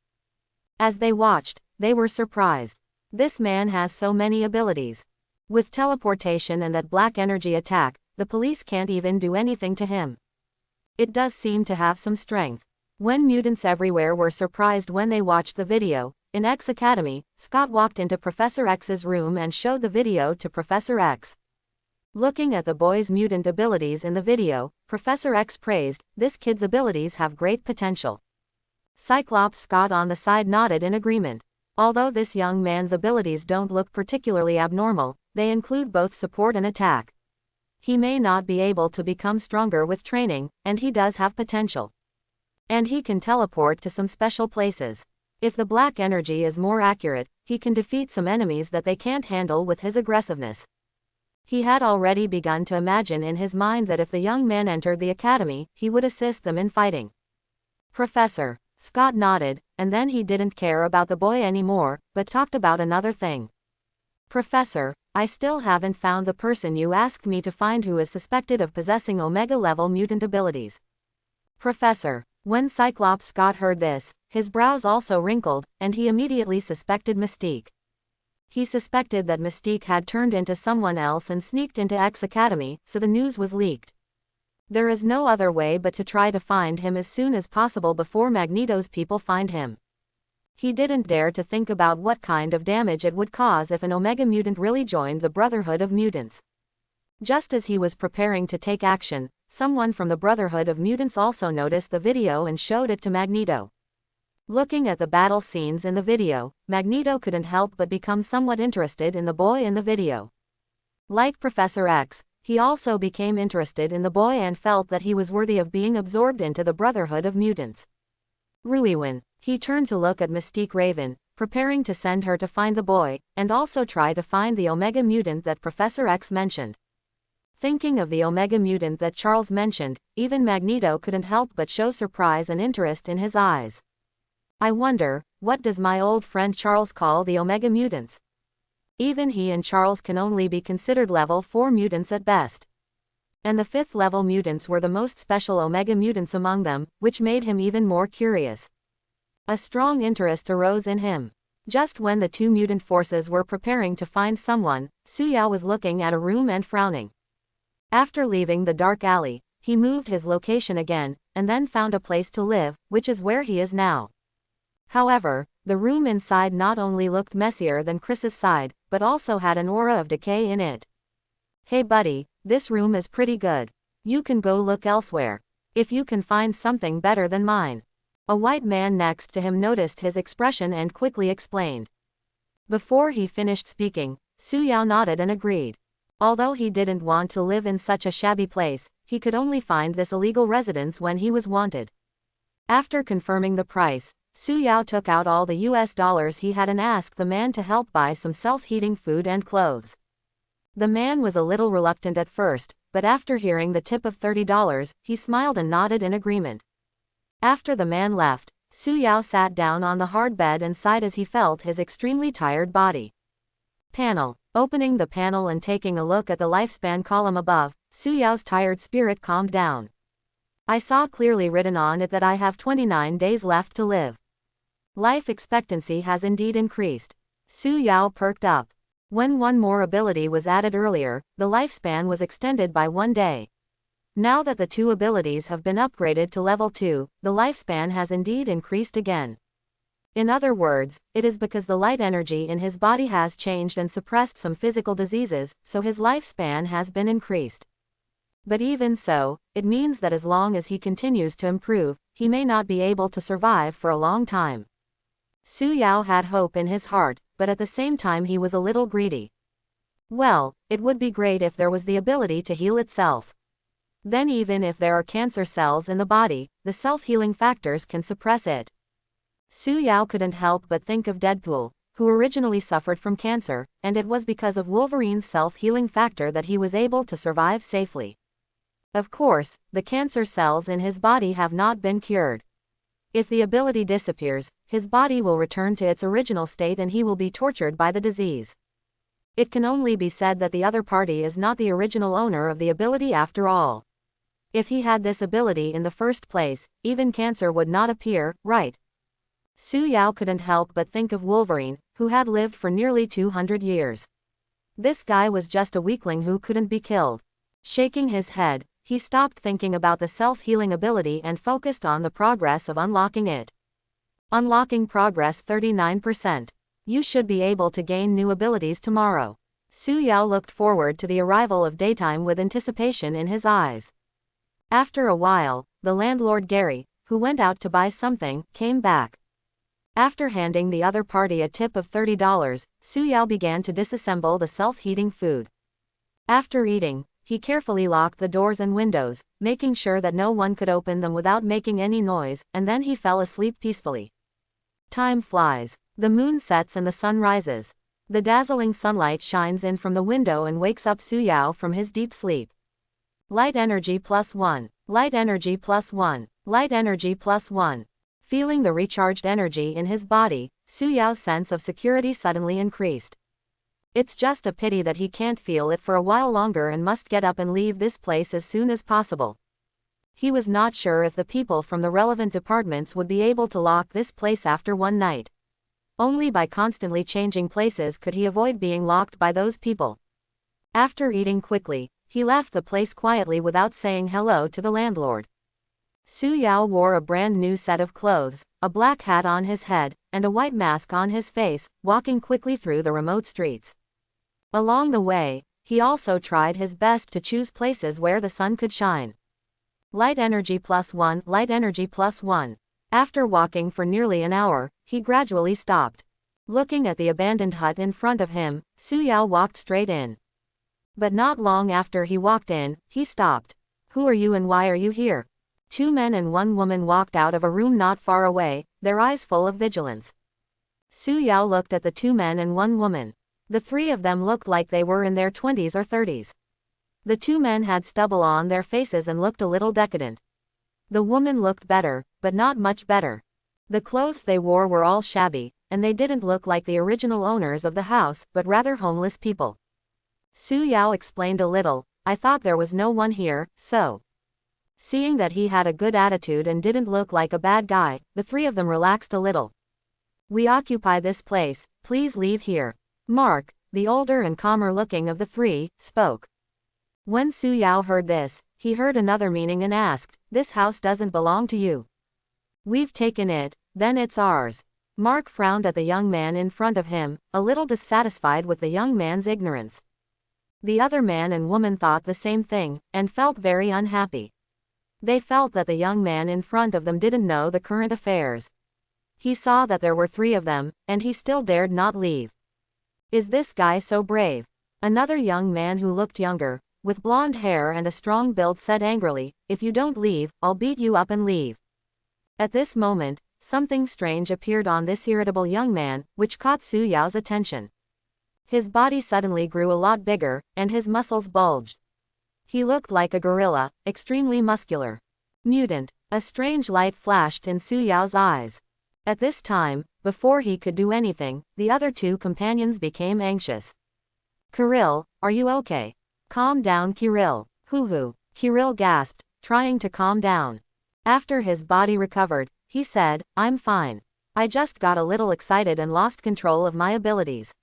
As they watched, they were surprised. This man has so many abilities. With teleportation and that black energy attack, the police can't even do anything to him. It does seem to have some strength. When mutants everywhere were surprised when they watched the video, in X Academy, Scott walked into Professor X's room and showed the video to Professor X. Looking at the boy's mutant abilities in the video, Professor X praised, "This kid's abilities have great potential." Cyclops Scott on the side nodded in agreement. Although this young man's abilities don't look particularly abnormal, they include both support and attack. He may not be able to become stronger with training, and he does have potential. And he can teleport to some special places. If the black energy is more accurate, he can defeat some enemies that they can't handle with his aggressiveness. He had already begun to imagine in his mind that if the young man entered the academy, he would assist them in fighting. Professor Scott nodded, and then he didn't care about the boy anymore, but talked about another thing. Professor, I still haven't found the person you asked me to find who is suspected of possessing Omega-level mutant abilities. Professor, when Cyclops Scott heard this, his brows also wrinkled, and he immediately suspected Mystique. He suspected that Mystique had turned into someone else and sneaked into X Academy, so the news was leaked. There is no other way but to try to find him as soon as possible before Magneto's people find him. He didn't dare to think about what kind of damage it would cause if an Omega mutant really joined the Brotherhood of Mutants. Just as he was preparing to take action, someone from the Brotherhood of Mutants also noticed the video and showed it to Magneto. Looking at the battle scenes in the video, Magneto couldn't help but become somewhat interested in the boy in the video. Like Professor X, he also became interested in the boy and felt that he was worthy of being absorbed into the Brotherhood of Mutants. Ruiwin, he turned to look at Mystique Raven, preparing to send her to find the boy, and also try to find the Omega mutant that Professor X mentioned. Thinking of the Omega mutant that Charles mentioned, even Magneto couldn't help but show surprise and interest in his eyes. I wonder, what does my old friend Charles call the Omega mutants? Even he and Charles can only be considered level 4 mutants at best. And the 5th level mutants were the most special Omega mutants among them, which made him even more curious. A strong interest arose in him. Just when the two mutant forces were preparing to find someone, Suyao was looking at a room and frowning. After leaving the dark alley, he moved his location again, and then found a place to live, which is where he is now. However, the room inside not only looked messier than Chris's side, but also had an aura of decay in it. Hey buddy, this room is pretty good. You can go look elsewhere. If you can find something better than mine. A white man next to him noticed his expression and quickly explained. Before he finished speaking, Su Yao nodded and agreed. Although he didn't want to live in such a shabby place, he could only find this illegal residence when he was wanted. After confirming the price, Su Yao took out all the US dollars he had and asked the man to help buy some self-heating food and clothes. The man was a little reluctant at first, but after hearing the tip of $30, he smiled and nodded in agreement. After the man left, Su Yao sat down on the hard bed and sighed as he felt his extremely tired body. Panel. Opening the panel and taking a look at the lifespan column above, Su Yao's tired spirit calmed down. I saw clearly written on it that I have 29 days left to live. Life expectancy has indeed increased. Su Yao perked up. When one more ability was added earlier, the lifespan was extended by 1 day. Now that the 2 abilities have been upgraded to level 2, the lifespan has indeed increased again. In other words, it is because the light energy in his body has changed and suppressed some physical diseases, so his lifespan has been increased. But even so, it means that as long as he continues to improve, he may not be able to survive for a long time. Su Yao had hope in his heart, but at the same time he was a little greedy. Well, it would be great if there was the ability to heal itself. Then even if there are cancer cells in the body, the self-healing factors can suppress it. Su Yao couldn't help but think of Deadpool, who originally suffered from cancer, and it was because of Wolverine's self-healing factor that he was able to survive safely. Of course, the cancer cells in his body have not been cured. If the ability disappears, his body will return to its original state and he will be tortured by the disease. It can only be said that the other party is not the original owner of the ability after all. If he had this ability in the first place, even cancer would not appear, right? Su Yao couldn't help but think of Wolverine, who had lived for nearly 200 years. This guy was just a weakling who couldn't be killed. Shaking his head, he stopped thinking about the self-healing ability and focused on the progress of unlocking it. Unlocking progress 39%. You should be able to gain new abilities tomorrow. Su Yao looked forward to the arrival of daytime with anticipation in his eyes. After a while, the landlord Gary, who went out to buy something, came back. After handing the other party a tip of $30, Su Yao began to disassemble the self-heating food. After eating, he carefully locked the doors and windows, making sure that no one could open them without making any noise, and then he fell asleep peacefully. Time flies. The moon sets and the sun rises. The dazzling sunlight shines in from the window and wakes up Su Yao from his deep sleep. Light energy +1. Light energy +1. Light energy +1. Feeling the recharged energy in his body, Su Yao's sense of security suddenly increased. It's just a pity that he can't feel it for a while longer and must get up and leave this place as soon as possible. He was not sure if the people from the relevant departments would be able to lock this place after one night. Only by constantly changing places could he avoid being locked by those people. After eating quickly, he left the place quietly without saying hello to the landlord. Su Yao wore a brand new set of clothes, a black hat on his head, and a white mask on his face, walking quickly through the remote streets. Along the way, he also tried his best to choose places where the sun could shine. Light energy +1. Light energy +1. After walking for nearly an hour, he gradually stopped. Looking at the abandoned hut in front of him, Su Yao walked straight in. But not long after he walked in, he stopped. Who are you and why are you here? 2 men and 1 woman walked out of a room not far away, their eyes full of vigilance. Su Yao looked at the 2 men and 1 woman. The 3 of them looked like they were in their 20s or 30s. The 2 men had stubble on their faces and looked a little decadent. The woman looked better, but not much better. The clothes they wore were all shabby, and they didn't look like the original owners of the house, but rather homeless people. Su Yao explained a little, I thought there was no one here, so. Seeing that he had a good attitude and didn't look like a bad guy, the 3 of them relaxed a little. We occupy this place, please leave here. Mark, the older and calmer looking of the 3, spoke. When Su Yao heard this, he heard another meaning and asked, this house doesn't belong to you. We've taken it, then it's ours. Mark frowned at the young man in front of him, a little dissatisfied with the young man's ignorance. The other man and woman thought the same thing, and felt very unhappy. They felt that the young man in front of them didn't know the current affairs. He saw that there were 3 of them, and he still dared not leave. Is this guy so brave? Another young man who looked younger, with blonde hair and a strong build, said angrily, if you don't leave, I'll beat you up and leave. At this moment, something strange appeared on this irritable young man, which caught Su Yao's attention. His body suddenly grew a lot bigger, and his muscles bulged. He looked like a gorilla, extremely muscular. Mutant. A strange light flashed in Su Yao's eyes. At this time, before he could do anything, the other 2 companions became anxious. Kirill, are you okay? Calm down, Kirill. Hoo-hoo. Kirill gasped, trying to calm down. After his body recovered, he said, I'm fine. I just got a little excited and lost control of my abilities.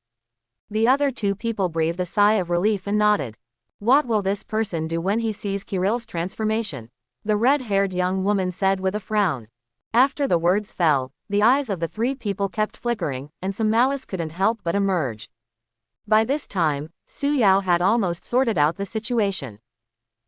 The other 2 people breathed a sigh of relief and nodded. What will this person do when he sees Kirill's transformation? The red-haired young woman said with a frown. After the words fell, the eyes of the 3 people kept flickering, and some malice couldn't help but emerge. By this time, Su Yao had almost sorted out the situation.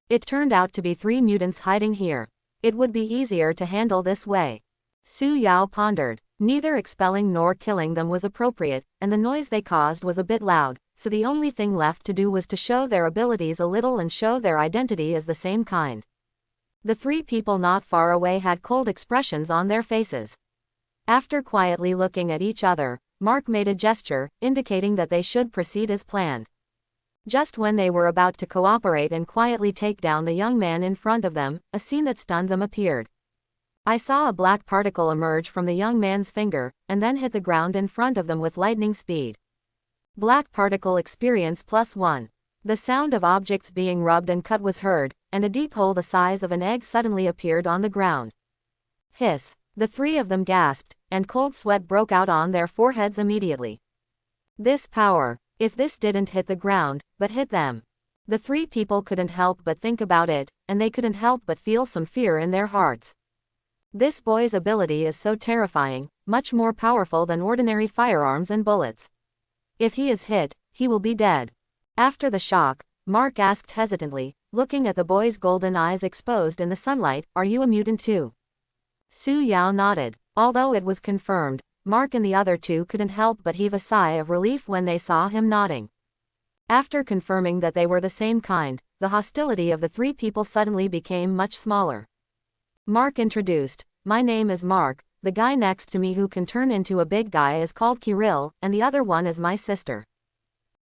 It turned out to be 3 mutants hiding here. It would be easier to handle this way. Su Yao pondered. Neither expelling nor killing them was appropriate, and the noise they caused was a bit loud, so the only thing left to do was to show their abilities a little and show their identity as the same kind. The 3 people not far away had cold expressions on their faces. After quietly looking at each other, Mark made a gesture, indicating that they should proceed as planned. Just when they were about to cooperate and quietly take down the young man in front of them, a scene that stunned them appeared. I saw a black particle emerge from the young man's finger, and then hit the ground in front of them with lightning speed. Black particle experience +1. The sound of objects being rubbed and cut was heard, and a deep hole the size of an egg suddenly appeared on the ground. Hiss. The 3 of them gasped, and cold sweat broke out on their foreheads immediately. This power. If this didn't hit the ground, but hit them. The 3 people couldn't help but think about it, and they couldn't help but feel some fear in their hearts. This boy's ability is so terrifying, much more powerful than ordinary firearms and bullets. If he is hit, he will be dead. After the shock, Mark asked hesitantly, looking at the boy's golden eyes exposed in the sunlight, are you a mutant too? Su Yao nodded. Although it was confirmed, Mark and the other 2 couldn't help but heave a sigh of relief when they saw him nodding. After confirming that they were the same kind, the hostility of the 3 people suddenly became much smaller. Mark introduced, my name is Mark, the guy next to me who can turn into a big guy is called Kirill, and the other one is my sister.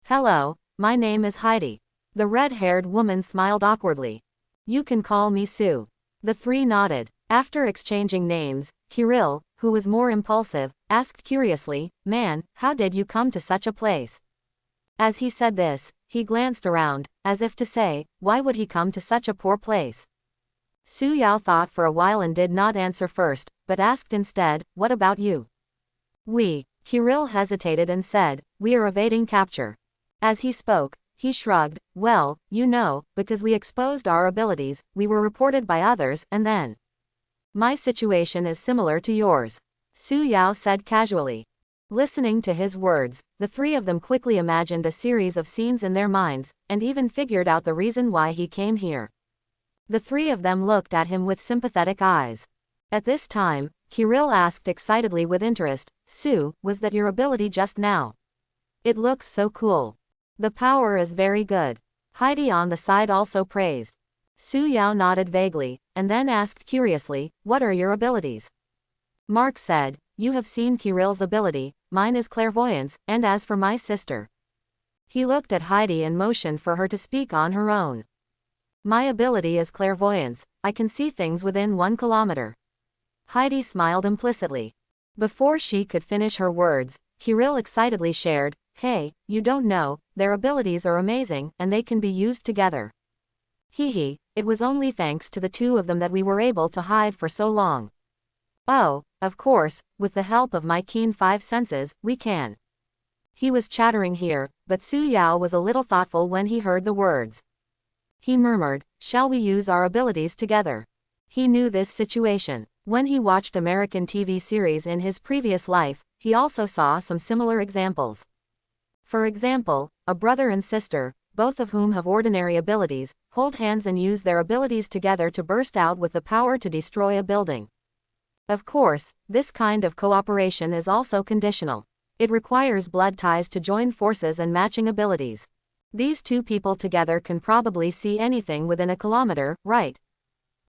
Hello, my name is Heidi. The red-haired woman smiled awkwardly. You can call me Sue. The 3 nodded. After exchanging names, Kirill, who was more impulsive, asked curiously, man, how did you come to such a place? As he said this, he glanced around, as if to say, why would he come to such a poor place? Su Yao thought for a while and did not answer first, but asked instead, what about you? We. Kirill hesitated and said, we are evading capture. As he spoke, he shrugged, well, you know, because we exposed our abilities, we were reported by others, and then. My situation is similar to yours. Su Yao said casually. Listening to his words, the 3 of them quickly imagined a series of scenes in their minds, and even figured out the reason why he came here. The 3 of them looked at him with sympathetic eyes. At this time, Kirill asked excitedly with interest, Sue, was that your ability just now? It looks so cool. The power is very good. Heidi on the side also praised. Su Yao nodded vaguely, and then asked curiously, what are your abilities? Mark said, you have seen Kirill's ability, mine is clairvoyance, and as for my sister. He looked at Heidi and motioned for her to speak on her own. My ability is clairvoyance, I can see things within 1 kilometer. Heidi smiled implicitly. Before she could finish her words, Kirill excitedly shared, hey, you don't know, their abilities are amazing, and they can be used together. Hee, it was only thanks to the 2 of them that we were able to hide for so long. Oh, of course, with the help of my keen 5 senses, we can. He was chattering here, but Su Yao was a little thoughtful when he heard the words. He murmured, shall we use our abilities together? He knew this situation. When he watched American TV series in his previous life, he also saw some similar examples. For example, a brother and sister, both of whom have ordinary abilities, hold hands and use their abilities together to burst out with the power to destroy a building. Of course, this kind of cooperation is also conditional. It requires blood ties to join forces and matching abilities. These two people together can probably see anything within a kilometer, right?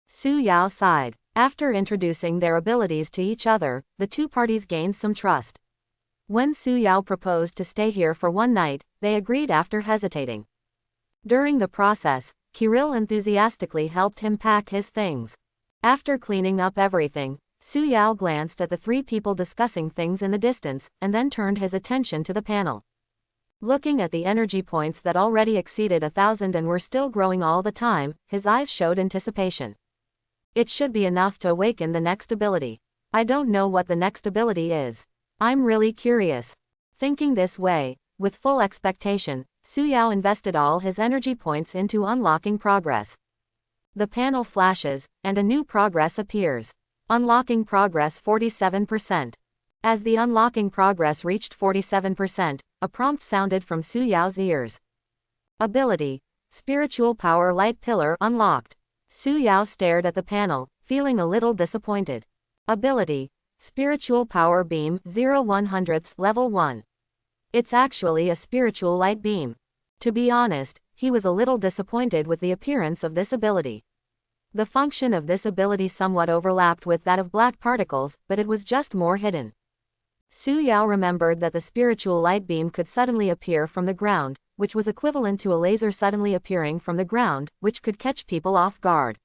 Su Yao sighed. After introducing their abilities to each other, the two parties gained some trust. When Su Yao proposed to stay here for one night, they agreed after hesitating. During the process, Kirill enthusiastically helped him pack his things. After cleaning up everything, Su Yao glanced at the three people discussing things in the distance, and then turned his attention to the panel. Looking at the energy points that already exceeded 1,000 and were still growing all the time, his eyes showed anticipation. It should be enough to awaken the next ability. I don't know what the next ability is. I'm really curious. Thinking this way, with full expectation, Su Yao invested all his energy points into unlocking progress. The panel flashes, and a new progress appears. Unlocking progress 47%. As the unlocking progress reached 47%, a prompt sounded from Su Yao's ears. Ability: Spiritual Power Light Pillar unlocked. Su Yao stared at the panel, feeling a little disappointed. Ability: Spiritual Power Beam 0/100 Level 1. It's actually a spiritual light beam. To be honest, he was a little disappointed with the appearance of this ability. The function of this ability somewhat overlapped with that of black particles, but it was just more hidden. Su Yao remembered that the spiritual light beam could suddenly appear from the ground, which was equivalent to a laser suddenly appearing from the ground, which could catch people off guard.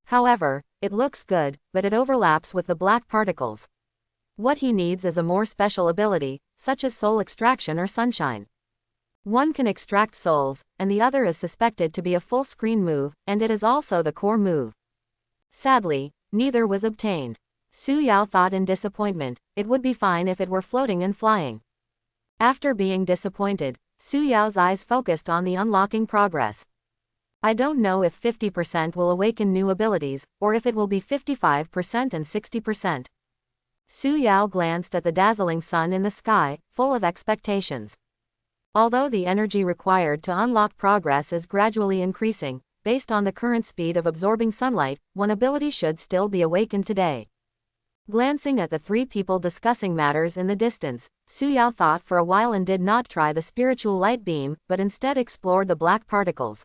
However, it looks good, but it overlaps with the black particles. What he needs is a more special ability, such as soul extraction or sunshine. One can extract souls, and the other is suspected to be a full-screen move, and it is also the core move. Sadly, neither was obtained. Su Yao thought in disappointment, it would be fine if it were floating and flying. After being disappointed, Su Yao's eyes focused on the unlocking progress. I don't know if 50% will awaken new abilities, or if it will be 55% and 60%. Su Yao glanced at the dazzling sun in the sky, full of expectations. Although the energy required to unlock progress is gradually increasing, based on the current speed of absorbing sunlight, one ability should still be awakened today. Glancing at the three people discussing matters in the distance, Su Yao thought for a while and did not try the spiritual light beam, but instead explored the black particles.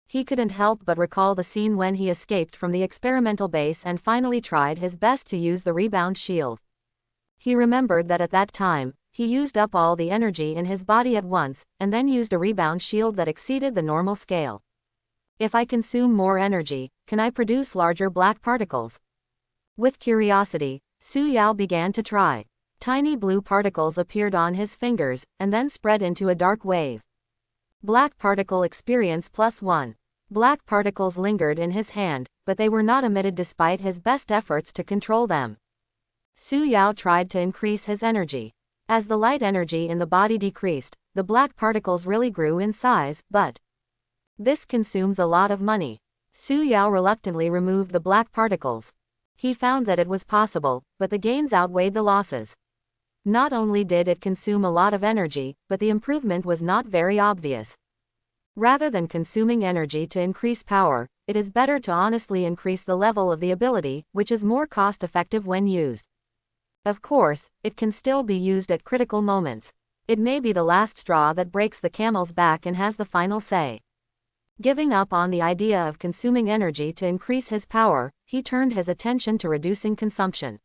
He couldn't help but recall the scene when he escaped from the experimental base and finally tried his best to use the rebound shield. He remembered that at that time, he used up all the energy in his body at once, and then used a rebound shield that exceeded the normal scale. If I consume more energy, can I produce larger black particles? With curiosity, Su Yao began to try. Tiny blue particles appeared on his fingers, and then spread into a dark wave. Black particle experience +1. Black particles lingered in his hand, but they were not emitted despite his best efforts to control them. Su Yao tried to increase his energy. As the light energy in the body decreased, the black particles really grew in size, but this consumes a lot of money. Su Yao reluctantly removed the black particles. He found that it was possible, but the gains outweighed the losses. Not only did it consume a lot of energy, but the improvement was not very obvious. Rather than consuming energy to increase power, it is better to honestly increase the level of the ability, which is more cost-effective when used. Of course, it can still be used at critical moments. It may be the last straw that breaks the camel's back and has the final say. Giving up on the idea of consuming energy to increase his power, he turned his attention to reducing consumption.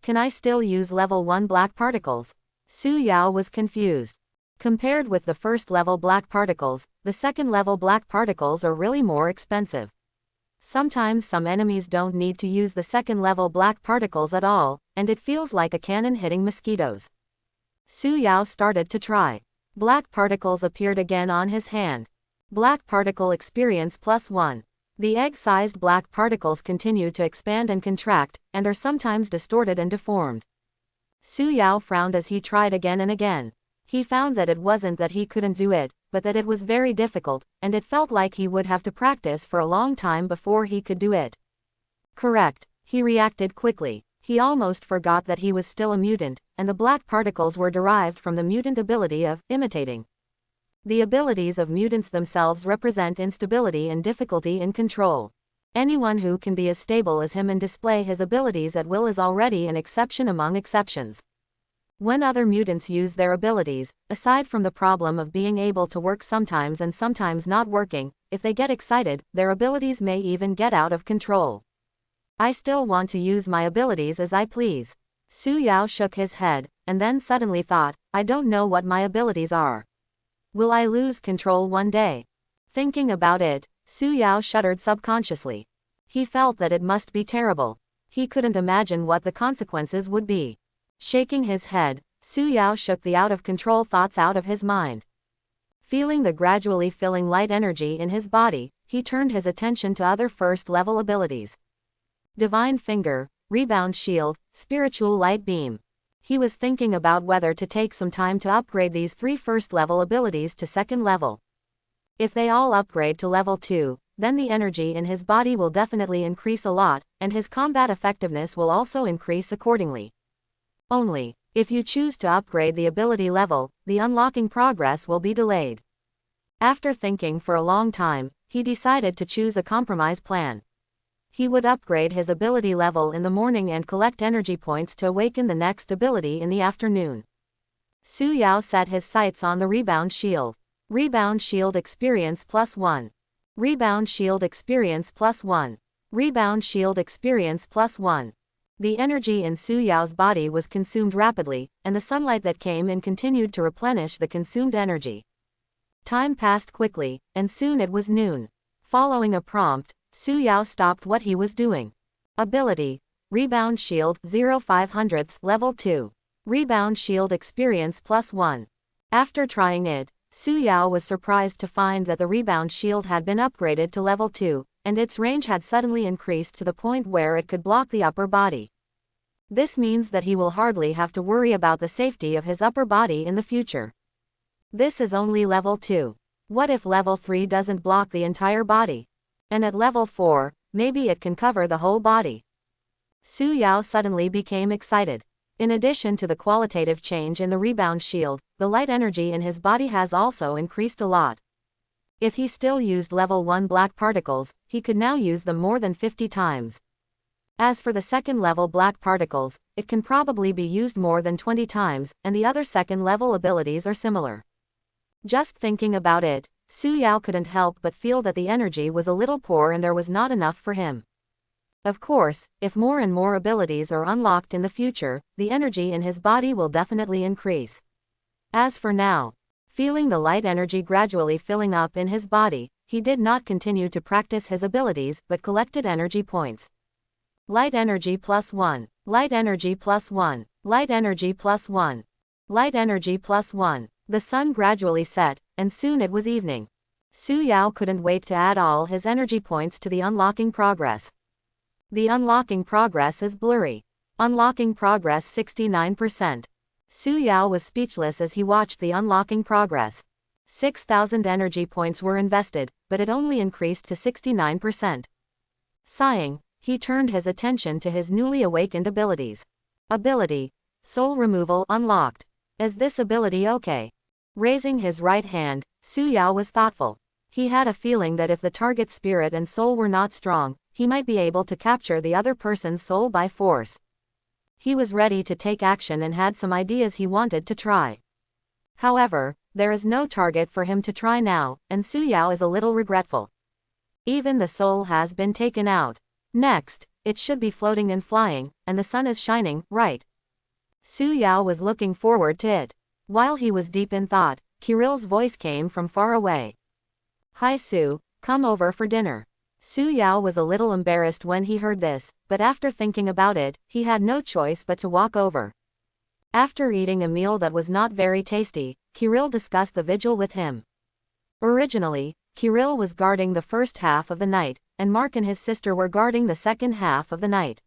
Can I still use level 1 black particles? Su Yao was confused. Compared with the first level black particles, the second level black particles are really more expensive. Sometimes some enemies don't need to use the second level black particles at all, and it feels like a cannon hitting mosquitoes. Su Yao started to try. Black particles appeared again on his hand. Black particle experience +1. The egg-sized black particles continue to expand and contract, and are sometimes distorted and deformed. Su Yao frowned as he tried again and again. He found that it wasn't that he couldn't do it, but that it was very difficult, and it felt like he would have to practice for a long time before he could do it. Correct. He reacted quickly. He almost forgot that he was still a mutant, and the black particles were derived from the mutant ability of imitating. The abilities of mutants themselves represent instability and difficulty in control. Anyone who can be as stable as him and display his abilities at will is already an exception among exceptions. When other mutants use their abilities, aside from the problem of being able to work sometimes and sometimes not working, if they get excited, their abilities may even get out of control. I still want to use my abilities as I please. Su Yao shook his head, and then suddenly thought, I don't know what my abilities are. Will I lose control one day? Thinking about it, Su Yao shuddered subconsciously. He felt that it must be terrible. He couldn't imagine what the consequences would be. Shaking his head, Su Yao shook the out-of-control thoughts out of his mind. Feeling the gradually filling light energy in his body, he turned his attention to other first-level abilities. Divine Finger, Rebound Shield, Spiritual Light Beam. He was thinking about whether to take some time to upgrade these 3 first-level abilities to second level. If they all upgrade to level 2, then the energy in his body will definitely increase a lot, and his combat effectiveness will also increase accordingly. Only, if you choose to upgrade the ability level, the unlocking progress will be delayed. After thinking for a long time, he decided to choose a compromise plan. He would upgrade his ability level in the morning and collect energy points to awaken the next ability in the afternoon. Su Yao set his sights on the Rebound Shield. Rebound Shield Experience +1. Rebound Shield Experience +1. Rebound Shield Experience +1. The energy in Su Yao's body was consumed rapidly, and the sunlight that came in continued to replenish the consumed energy. Time passed quickly, and soon it was noon. Following a prompt, Su Yao stopped what he was doing. Ability: Rebound Shield 0/500, Level 2. Rebound Shield Experience +1. After trying it, Su Yao was surprised to find that the Rebound Shield had been upgraded to Level 2, and its range had suddenly increased to the point where it could block the upper body. This means that he will hardly have to worry about the safety of his upper body in the future. This is only Level 2. What if Level 3 doesn't block the entire body? And at Level 4, maybe it can cover the whole body. Su Yao suddenly became excited. In addition to the qualitative change in the Rebound Shield, the light energy in his body has also increased a lot. If he still used Level 1 black particles, he could now use them more than 50 times. As for the second-level black particles, it can probably be used more than 20 times, and the other second-level abilities are similar. Just thinking about it, Su Yao couldn't help but feel that the energy was a little poor and there was not enough for him. Of course, if more and more abilities are unlocked in the future, the energy in his body will definitely increase. As for now, feeling the light energy gradually filling up in his body, he did not continue to practice his abilities but collected energy points. Light energy +1. Light energy +1. Light energy +1. Light energy +1. The sun gradually set, and soon it was evening. Su Yao couldn't wait to add all his energy points to the unlocking progress. The unlocking progress is blurry. Unlocking progress 69%. Su Yao was speechless as he watched the unlocking progress. 6,000 energy points were invested, but it only increased to 69%. Sighing, he turned his attention to his newly awakened abilities. Ability: Soul Removal unlocked. Is this ability okay? Raising his right hand, Su Yao was thoughtful. He had a feeling that if the target spirit and soul were not strong, he might be able to capture the other person's soul by force. He was ready to take action and had some ideas he wanted to try. However, there is no target for him to try now, and Su Yao is a little regretful. Even the soul has been taken out. Next, it should be floating and flying, and the sun is shining, right? Su Yao was looking forward to it. While he was deep in thought, Kiril's voice came from far away. Hi Su, come over for dinner. Su Yao was a little embarrassed when he heard this, but after thinking about it, he had no choice but to walk over. After eating a meal that was not very tasty, Kiril discussed the vigil with him. Originally, Kiril was guarding the first half of the night, and Mark and his sister were guarding the second half of the night.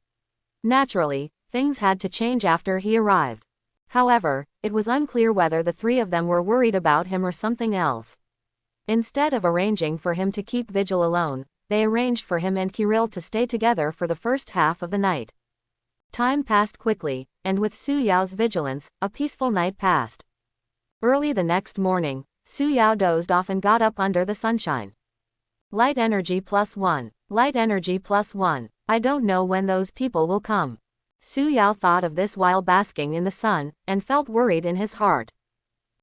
Naturally, things had to change after he arrived. However, it was unclear whether the three of them were worried about him or something else. Instead of arranging for him to keep vigil alone, they arranged for him and Kiril to stay together for the first half of the night. Time passed quickly, and with Su Yao's vigilance, a peaceful night passed. Early the next morning, Su Yao dozed off and got up under the sunshine. Light energy +1. Light energy +1. I don't know when those people will come. Su Yao thought of this while basking in the sun, and felt worried in his heart.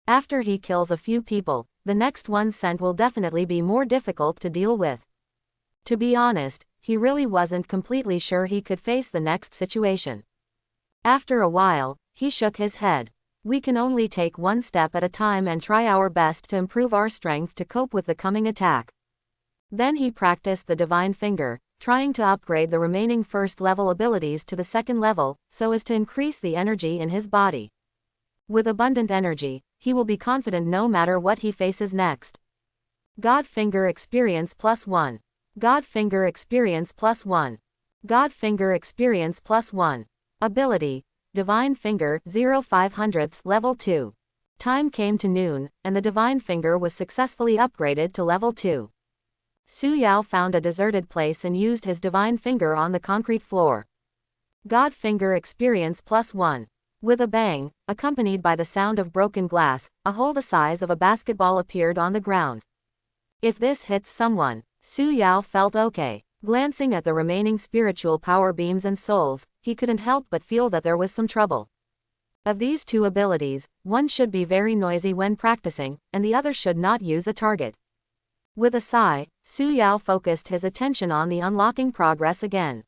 After he kills a few people, the next one sent will definitely be more difficult to deal with. To be honest, he really wasn't completely sure he could face the next situation. After a while, he shook his head. We can only take one step at a time and try our best to improve our strength to cope with the coming attack. Then he practiced the Divine Finger, trying to upgrade the remaining first-level abilities to the second level, so as to increase the energy in his body. With abundant energy, he will be confident no matter what he faces next. God Finger Experience +1. God Finger Experience +1. God Finger Experience +1. Ability, Divine Finger 0/500 Level 2. Time came to noon, and the Divine Finger was successfully upgraded to Level 2. Su Yao found a deserted place and used his Divine Finger on the concrete floor. God Finger Experience +1. With a bang, accompanied by the sound of broken glass, a hole the size of a basketball appeared on the ground. If this hits someone, Su Yao felt okay. Glancing at the remaining spiritual power beams and souls, he couldn't help but feel that there was some trouble. Of these two abilities, one should be very noisy when practicing, and the other should not use a target. With a sigh, Su Yao focused his attention on the unlocking progress again.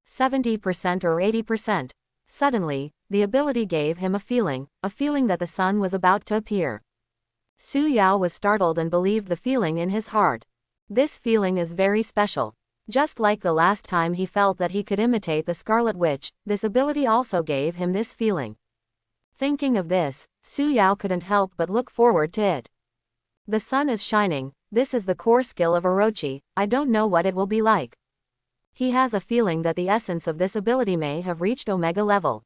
70% or 80%. Suddenly, the ability gave him a feeling that the sun was about to appear. Su Yao was startled and believed the feeling in his heart. This feeling is very special. Just like the last time he felt that he could imitate the Scarlet Witch, this ability also gave him this feeling. Thinking of this, Su Yao couldn't help but look forward to it. The sun is shining, this is the core skill of Orochi, I don't know what it will be like. He has a feeling that the essence of this ability may have reached Omega level.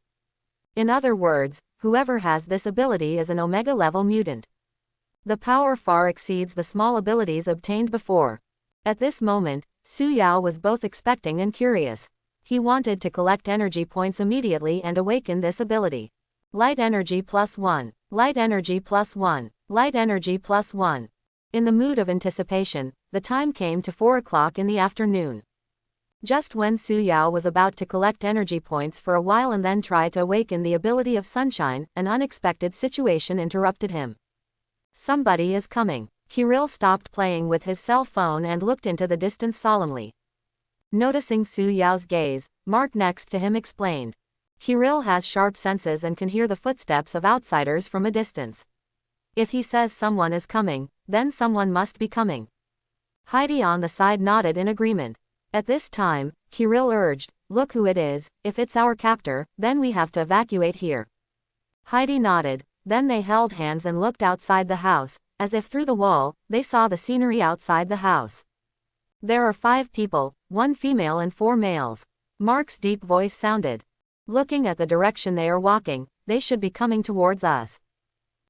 In other words, whoever has this ability is an Omega level mutant. The power far exceeds the small abilities obtained before. At this moment, Su Yao was both expecting and curious. He wanted to collect energy points immediately and awaken this ability. Light energy +1. Light energy +1. Light energy +1. In the mood of anticipation, the time came to 4 o'clock in the afternoon. Just when Su Yao was about to collect energy points for a while and then try to awaken the ability of sunshine, an unexpected situation interrupted him. Somebody is coming. Kirill stopped playing with his cell phone and looked into the distance solemnly. Noticing Su Yao's gaze, Mark next to him explained. Kirill has sharp senses and can hear the footsteps of outsiders from a distance. If he says someone is coming, then someone must be coming. Heidi on the side nodded in agreement. At this time, Kirill urged, "Look who it is, if it's our captor, then we have to evacuate here." Heidi nodded, then they held hands and looked outside the house, as if through the wall, they saw the scenery outside the house. There are 5 people, 1 female and 4 males. Mark's deep voice sounded. Looking at the direction they are walking, they should be coming towards us.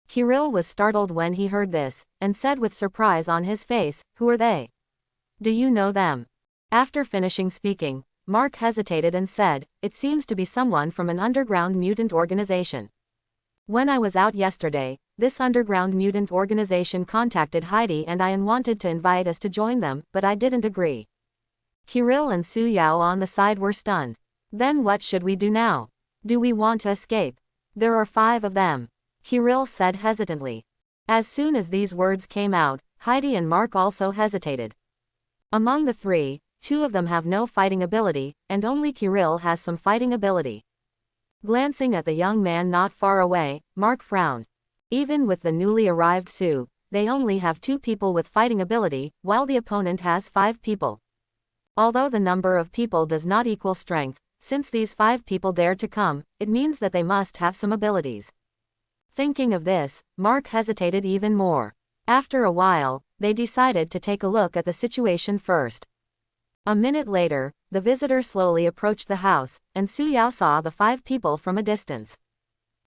Kirill was startled when he heard this, and said with surprise on his face, "Who are they? Do you know them?" After finishing speaking, Mark hesitated and said, "It seems to be someone from an underground mutant organization. When I was out yesterday, this underground mutant organization contacted Heidi and I wanted to invite us to join them, but I didn't agree." Kirill and Su Yao on the side were stunned. Then what should we do now? Do we want to escape? There are 5 of them, Kirill said hesitantly. As soon as these words came out, Heidi and Mark also hesitated. Among the 3, 2 of them have no fighting ability, and only Kirill has some fighting ability. Glancing at the young man not far away, Mark frowned. Even with the newly arrived Su, they only have 2 people with fighting ability, while the opponent has 5 people. Although the number of people does not equal strength, since these 5 people dared to come, it means that they must have some abilities. Thinking of this, Mark hesitated even more. After a while, they decided to take a look at the situation first. A minute later, the visitor slowly approached the house, and Su Yao saw the 5 people from a distance.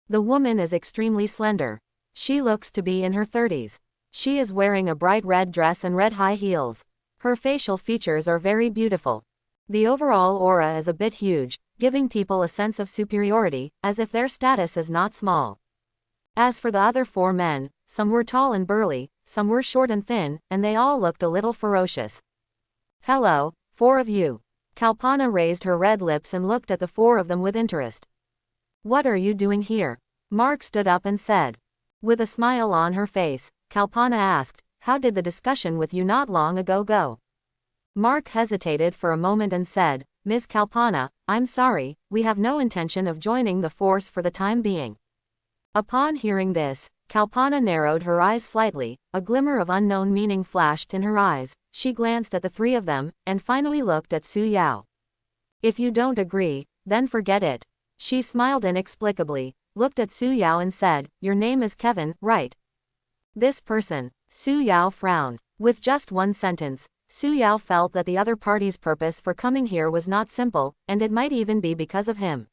The woman is extremely slender. She looks to be in her 30s. She is wearing a bright red dress and red high heels. Her facial features are very beautiful. The overall aura is a bit huge, giving people a sense of superiority, as if their status is not small. As for the other 4 men, some were tall and burly, some were short and thin, and they all looked a little ferocious. "Hello, four of you." Kalpana raised her red lips and looked at the four of them with interest. "What are you doing here?" Mark stood up and said. With a smile on her face, Kalpana asked, "How did the discussion with you not long ago go?" Mark hesitated for a moment and said, "Miss Kalpana, I'm sorry, we have no intention of joining the force for the time being." Upon hearing this, Kalpana narrowed her eyes slightly, a glimmer of unknown meaning flashed in her eyes, she glanced at the three of them, and finally looked at Su Yao. "If you don't agree, then forget it." She smiled inexplicably, looked at Su Yao and said, "Your name is Kevin, right?" "This person." Su Yao frowned. With just one sentence, Su Yao felt that the other party's purpose for coming here was not simple, and it might even be because of him.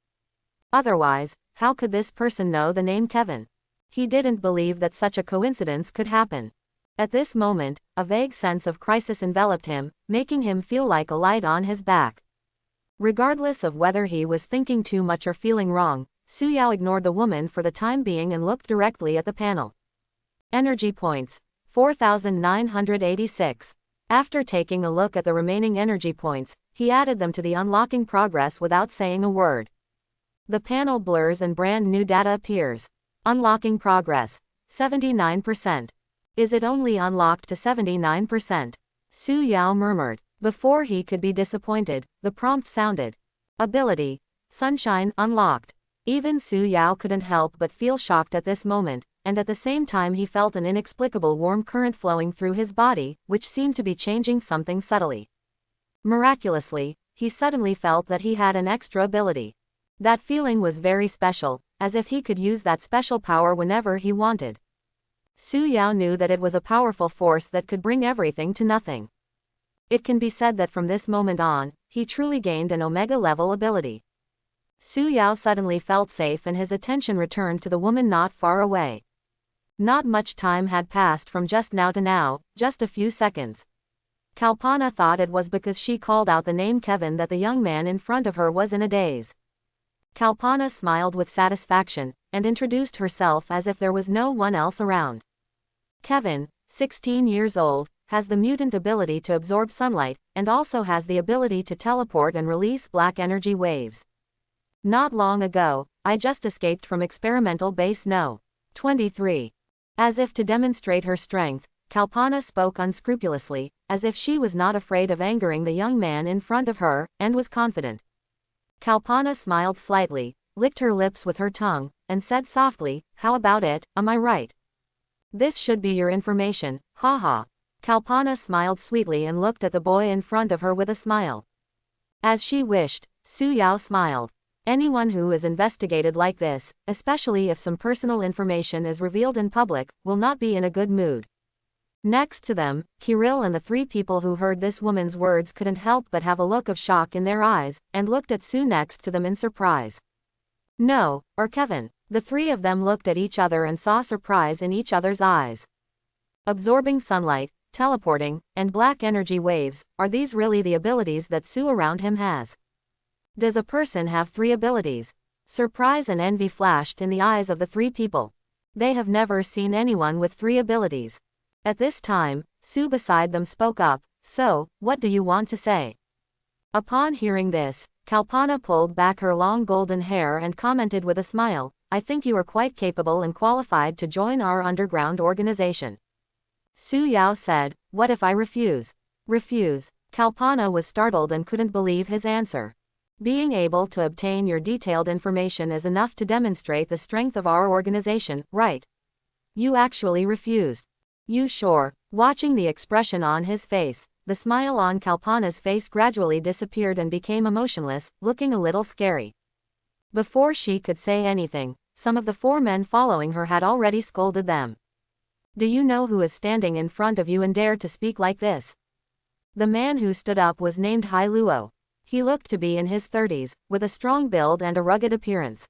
Otherwise, how could this person know the name Kevin? He didn't believe that such a coincidence could happen. At this moment, a vague sense of crisis enveloped him, making him feel like a light on his back. Regardless of whether he was thinking too much or feeling wrong, Su Yao ignored the woman for the time being and looked directly at the panel. Energy points. 4,986. After taking a look at the remaining energy points, he added them to the unlocking progress without saying a word. The panel blurs and brand new data appears. Unlocking progress. 79%. Is it only unlocked to 79%? Su Yao murmured. Before he could be disappointed, the prompt sounded. Ability. Sunshine unlocked. Even Su Yao couldn't help but feel shocked at this moment, and at the same time he felt an inexplicable warm current flowing through his body, which seemed to be changing something subtly. Miraculously, he suddenly felt that he had an extra ability. That feeling was very special, as if he could use that special power whenever he wanted. Su Yao knew that it was a powerful force that could bring everything to nothing. It can be said that from this moment on, he truly gained an Omega-level ability. Su Yao suddenly felt safe and his attention returned to the woman not far away. Not much time had passed from just now to now, just a few seconds. Kalpana thought it was because she called out the name Kevin that the young man in front of her was in a daze. Kalpana smiled with satisfaction, and introduced herself as if there was no one else around. Kevin, 16 years old, has the mutant ability to absorb sunlight, and also has the ability to teleport and release black energy waves. Not long ago, I just escaped from experimental base No. 23. As if to demonstrate her strength, Kalpana spoke unscrupulously, as if she was not afraid of angering the young man in front of her, and was confident. Kalpana smiled slightly, licked her lips with her tongue, and said softly, "How about it, am I right? This should be your information, haha." Kalpana smiled sweetly and looked at the boy in front of her with a smile. As she wished, Su Yao smiled. Anyone who is investigated like this, especially if some personal information is revealed in public, will not be in a good mood. Next to them, Kirill and the three people who heard this woman's words couldn't help but have a look of shock in their eyes, and looked at Su next to them in surprise. No, or Kevin. The three of them looked at each other and saw surprise in each other's eyes. Absorbing sunlight, teleporting, and black energy waves, are these really the abilities that Su around him has? Does a person have three abilities? Surprise and envy flashed in the eyes of the three people. They have never seen anyone with three abilities. At this time, Su beside them spoke up, "So, what do you want to say?" Upon hearing this, Kalpana pulled back her long golden hair and commented with a smile, "I think you are quite capable and qualified to join our underground organization." Su Yao said, "What if I refuse?" Refuse? Kalpana was startled and couldn't believe his answer. Being able to obtain your detailed information is enough to demonstrate the strength of our organization, right? You actually refused. You sure? Watching the expression on his face, the smile on Kalpana's face gradually disappeared and became emotionless, looking a little scary. Before she could say anything, some of the four men following her had already scolded them. Do you know who is standing in front of you and dare to speak like this? The man who stood up was named Hai Luo. He looked to be in his 30s, with a strong build and a rugged appearance.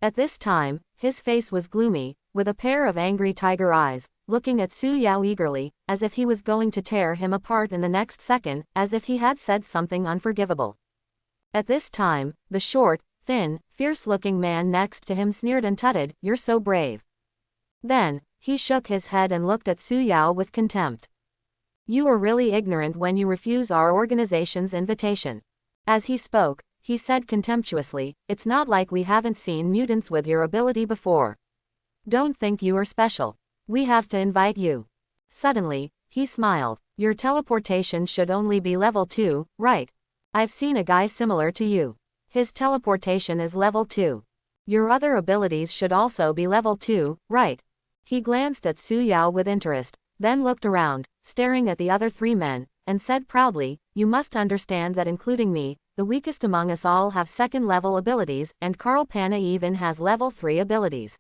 At this time, his face was gloomy, with a pair of angry tiger eyes, looking at Su Yao eagerly, as if he was going to tear him apart in the next second, as if he had said something unforgivable. At this time, the short, thin, fierce-looking man next to him sneered and tutted, "You're so brave." Then, He shook his head and looked at Su Yao with contempt. You are really ignorant when you refuse our organization's invitation. As he spoke, he said contemptuously, it's not like we haven't seen mutants with your ability before. Don't think you are special. We have to invite you. Suddenly, he smiled. Your teleportation should only be level 2, right? I've seen a guy similar to you. His teleportation is level 2. Your other abilities should also be level 2, right? He glanced at Su Yao with interest, then looked around, staring at the other 3 men, and said proudly, you must understand that including me, the weakest among us all have second-level abilities, and Carl Panna even has level 3 abilities.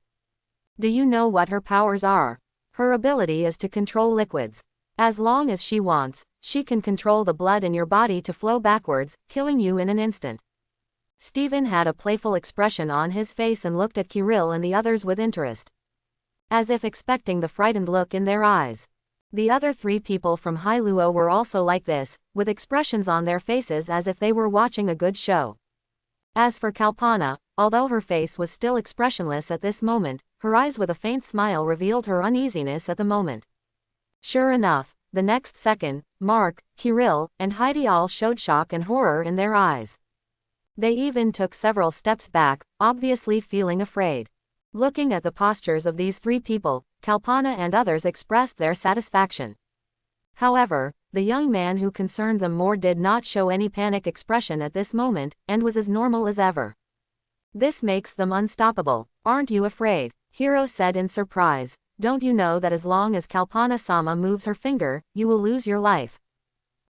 Do you know what her powers are? Her ability is to control liquids. As long as she wants, she can control the blood in your body to flow backwards, killing you in an instant. Stephen had a playful expression on his face and looked at Kirill and the others with interest, as if expecting the frightened look in their eyes. The other 3 people from Hailuo were also like this, with expressions on their faces as if they were watching a good show. As for Kalpana, although her face was still expressionless at this moment, her eyes with a faint smile revealed her uneasiness at the moment. Sure enough, the next second, Mark, Kirill, and Heidi all showed shock and horror in their eyes. They even took several steps back, obviously feeling afraid. Looking at the postures of these 3 people, Kalpana and others expressed their satisfaction. However, the young man who concerned them more did not show any panic expression at this moment, and was as normal as ever. This makes them unstoppable. Aren't you afraid? Hiro said in surprise. Don't you know that as long as Kalpana-sama moves her finger, you will lose your life?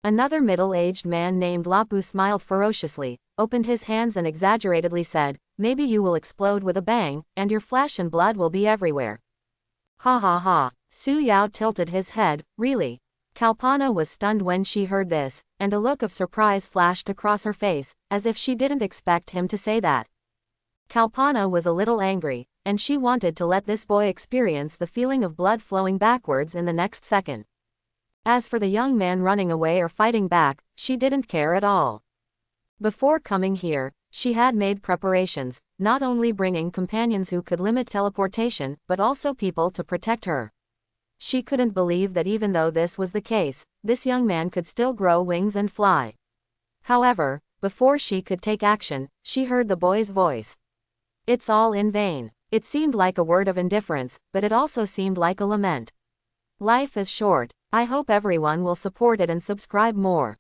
Another middle-aged man named Lapu smiled ferociously, opened his hands and exaggeratedly said, maybe you will explode with a bang, and your flesh and blood will be everywhere. Ha ha ha. Su Yao tilted his head, really? Kalpana was stunned when she heard this, and a look of surprise flashed across her face, as if she didn't expect him to say that. Kalpana was a little angry, and she wanted to let this boy experience the feeling of blood flowing backwards in the next second. As for the young man running away or fighting back, she didn't care at all. Before coming here, she had made preparations, not only bringing companions who could limit teleportation, but also people to protect her. She couldn't believe that even though this was the case, this young man could still grow wings and fly. However, before she could take action, she heard the boy's voice. It's all in vain. It seemed like a word of indifference, but it also seemed like a lament. Life is short. I hope everyone will support it and subscribe more.